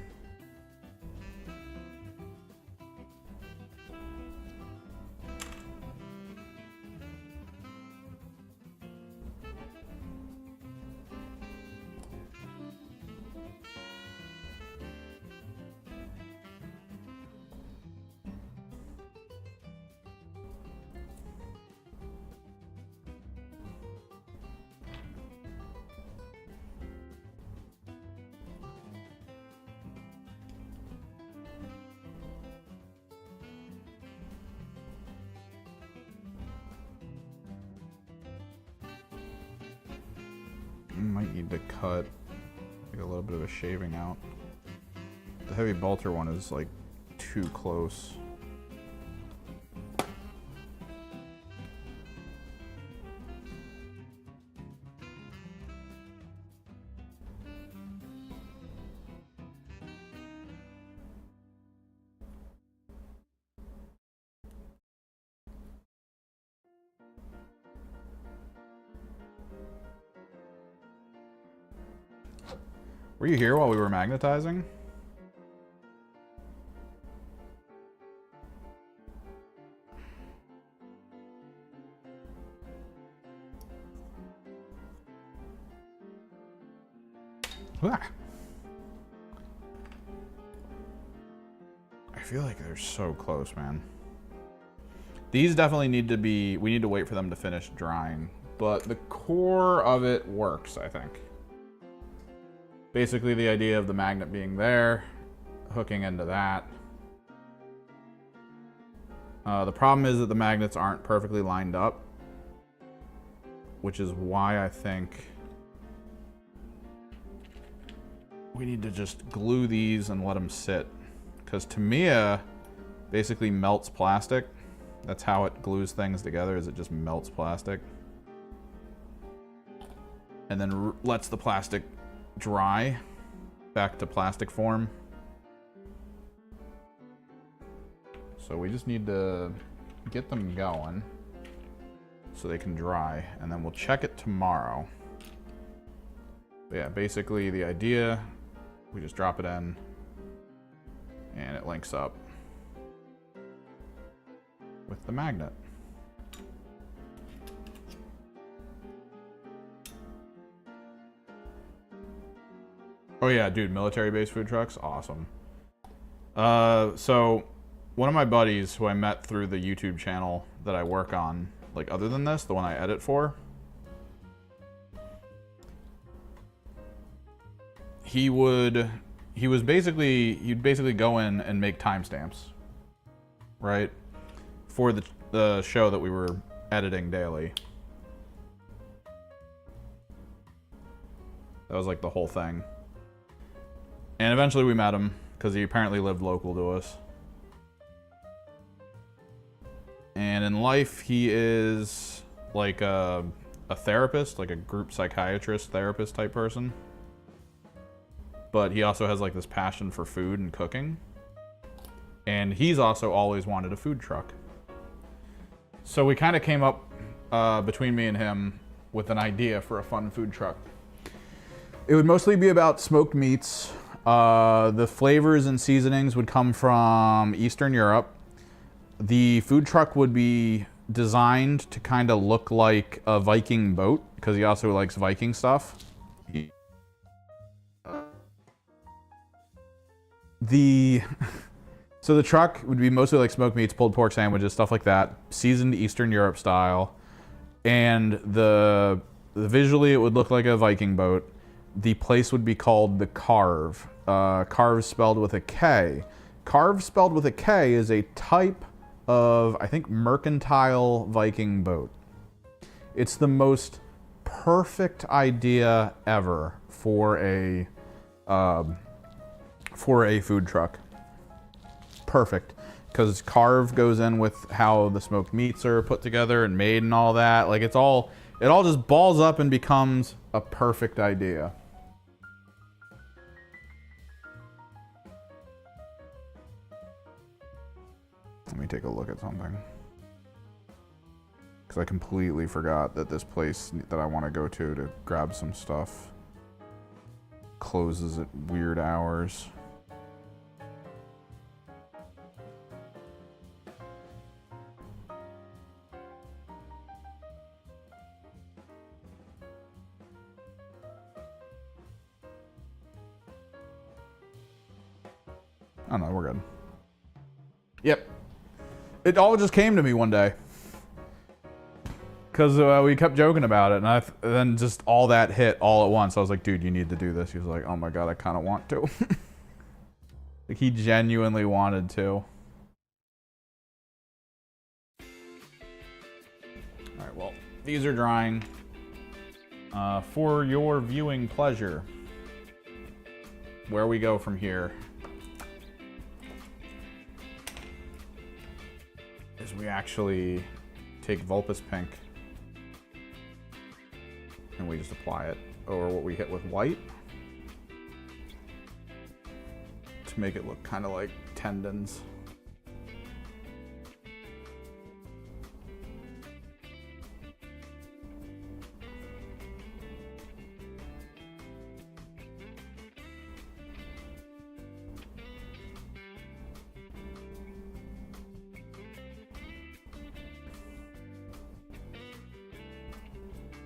Might need to cut like a little bit of a shaving out. The heavy bolter one is like too close. Were you here while we were magnetizing? Ah. I feel like they're so close, man. These definitely need to be, we need to wait for them to finish drying, but the core of it works, I think. Basically the idea of the magnet being there, hooking into that. The problem is that the magnets aren't perfectly lined up, which is why I think we need to just glue these and let them sit. Because Tamiya basically melts plastic. That's how it glues things together, is it just melts plastic. And then lets the plastic dry back to plastic form. So we just need to get them going so they can dry, and then we'll check it tomorrow. But yeah, basically the idea, we just drop it in and it links up with the magnet. Oh yeah, dude, military-based food trucks, awesome. So one of my buddies who I met through the YouTube channel that I work on, like other than this, the one I edit for, he'd basically go in and make timestamps, right? For the show that we were editing daily. That was like the whole thing. And eventually we met him, because he apparently lived local to us. And in life, he is like a therapist, like a group psychiatrist, therapist type person. But he also has like this passion for food and cooking. And he's also always wanted a food truck. So we kind of came up between me and him with an idea for a fun food truck. It would mostly be about smoked meats. The flavors and seasonings would come from Eastern Europe. The food truck would be designed to kind of look like a Viking boat, because he also likes Viking stuff. So the truck would be mostly like smoked meats, pulled pork sandwiches, stuff like that, seasoned Eastern Europe style. And visually it would look like a Viking boat. the place would be called the Carve. Carve spelled with a K. Carve spelled with a K is a type of, I think, mercantile Viking boat. It's the most perfect idea ever for a food truck. Perfect. Because Carve goes in with how the smoked meats are put together and made and all that. Like it all just balls up and becomes a perfect idea. Let me take a look at something. Because I completely forgot that this place that I want to go to grab some stuff closes at weird hours. Oh no, we're good. Yep. It all just came to me one day. Because we kept joking about it, and then just all that hit all at once. I was like, dude, you need to do this. He was like, oh my god, I kind of want to. Like, he genuinely wanted to. Alright, well, these are drying. For your viewing pleasure, where we go from here is we actually take Vulpus Pink and we just apply it over what we hit with white to make it look kind of like tendons.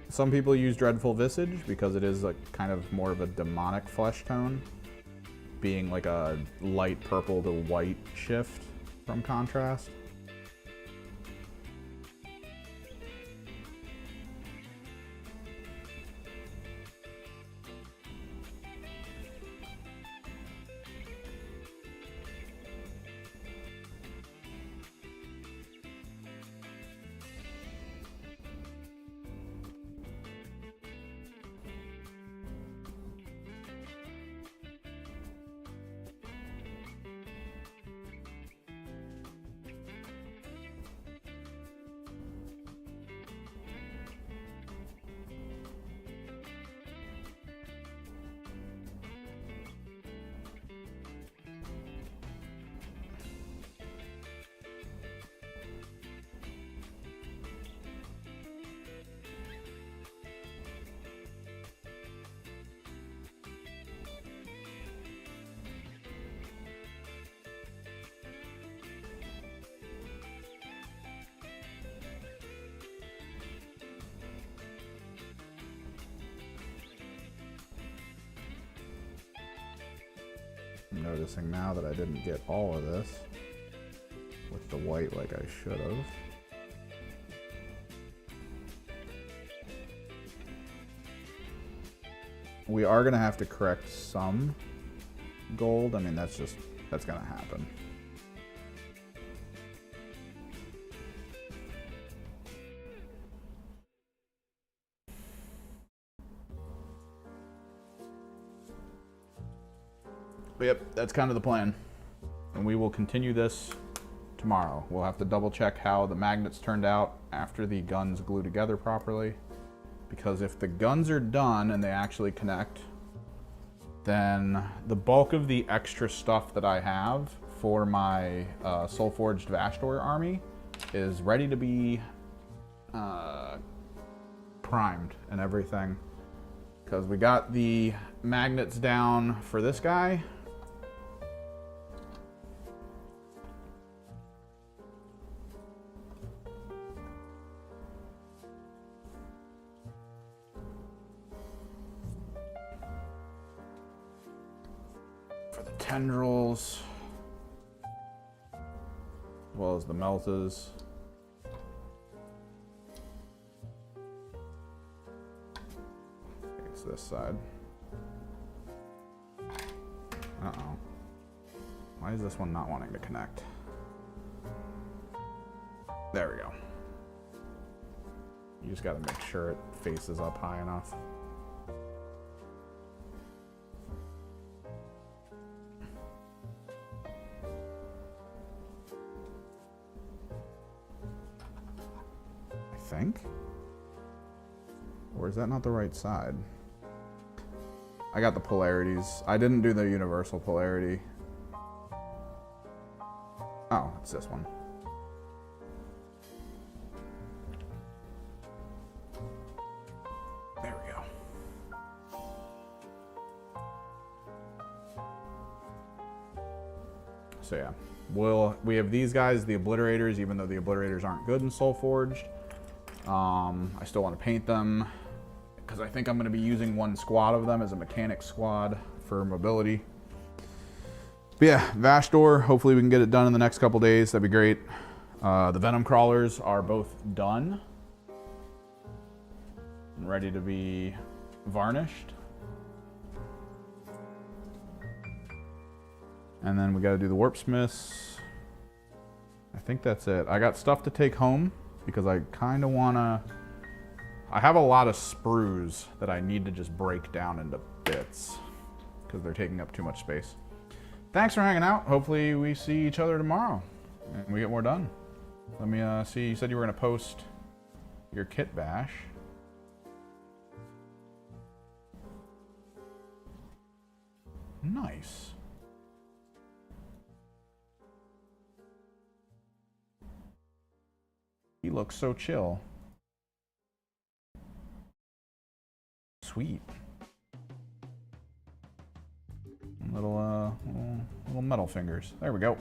Some people use Dreadful Visage because it is like kind of more of a demonic flesh tone, being like a light purple to white shift from contrast. I'm noticing now that I didn't get all of this with the white like I should have. We are going to have to correct some gold. I mean, that's going to happen. But yep, that's kind of the plan. And we will continue this tomorrow. We'll have to double check how the magnets turned out after the guns glue together properly. Because if the guns are done and they actually connect, then the bulk of the extra stuff that I have for my Soulforged Vastor army is ready to be primed and everything. Because we got the magnets down for this guy. Tendrils, as well as the meltas. It's this side. Why is this one not wanting to connect? There we go. You just gotta make sure it faces up high enough. I think? Or is that not the right side? I got the polarities. I didn't do the universal polarity. Oh, it's this one. There we go. So yeah, we have these guys, the obliterators, even though the obliterators aren't good in Soulforged. I still want to paint them because I think I'm going to be using one squad of them as a mechanic squad for mobility. But yeah, Vashdor, hopefully we can get it done in the next couple days. That'd be great. The Venom Crawlers are both done and ready to be varnished. And then we got to do the Warp Smiths. I think that's it. I got stuff to take home because I kind of want to... I have a lot of sprues that I need to just break down into bits because they're taking up too much space. Thanks for hanging out. Hopefully we see each other tomorrow and we get more done. Let me see. You said you were going to post your kit bash. Nice. He looks so chill. Sweet. Little metal fingers. There we go.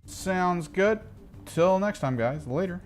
Sounds good. Till next time, guys. Later.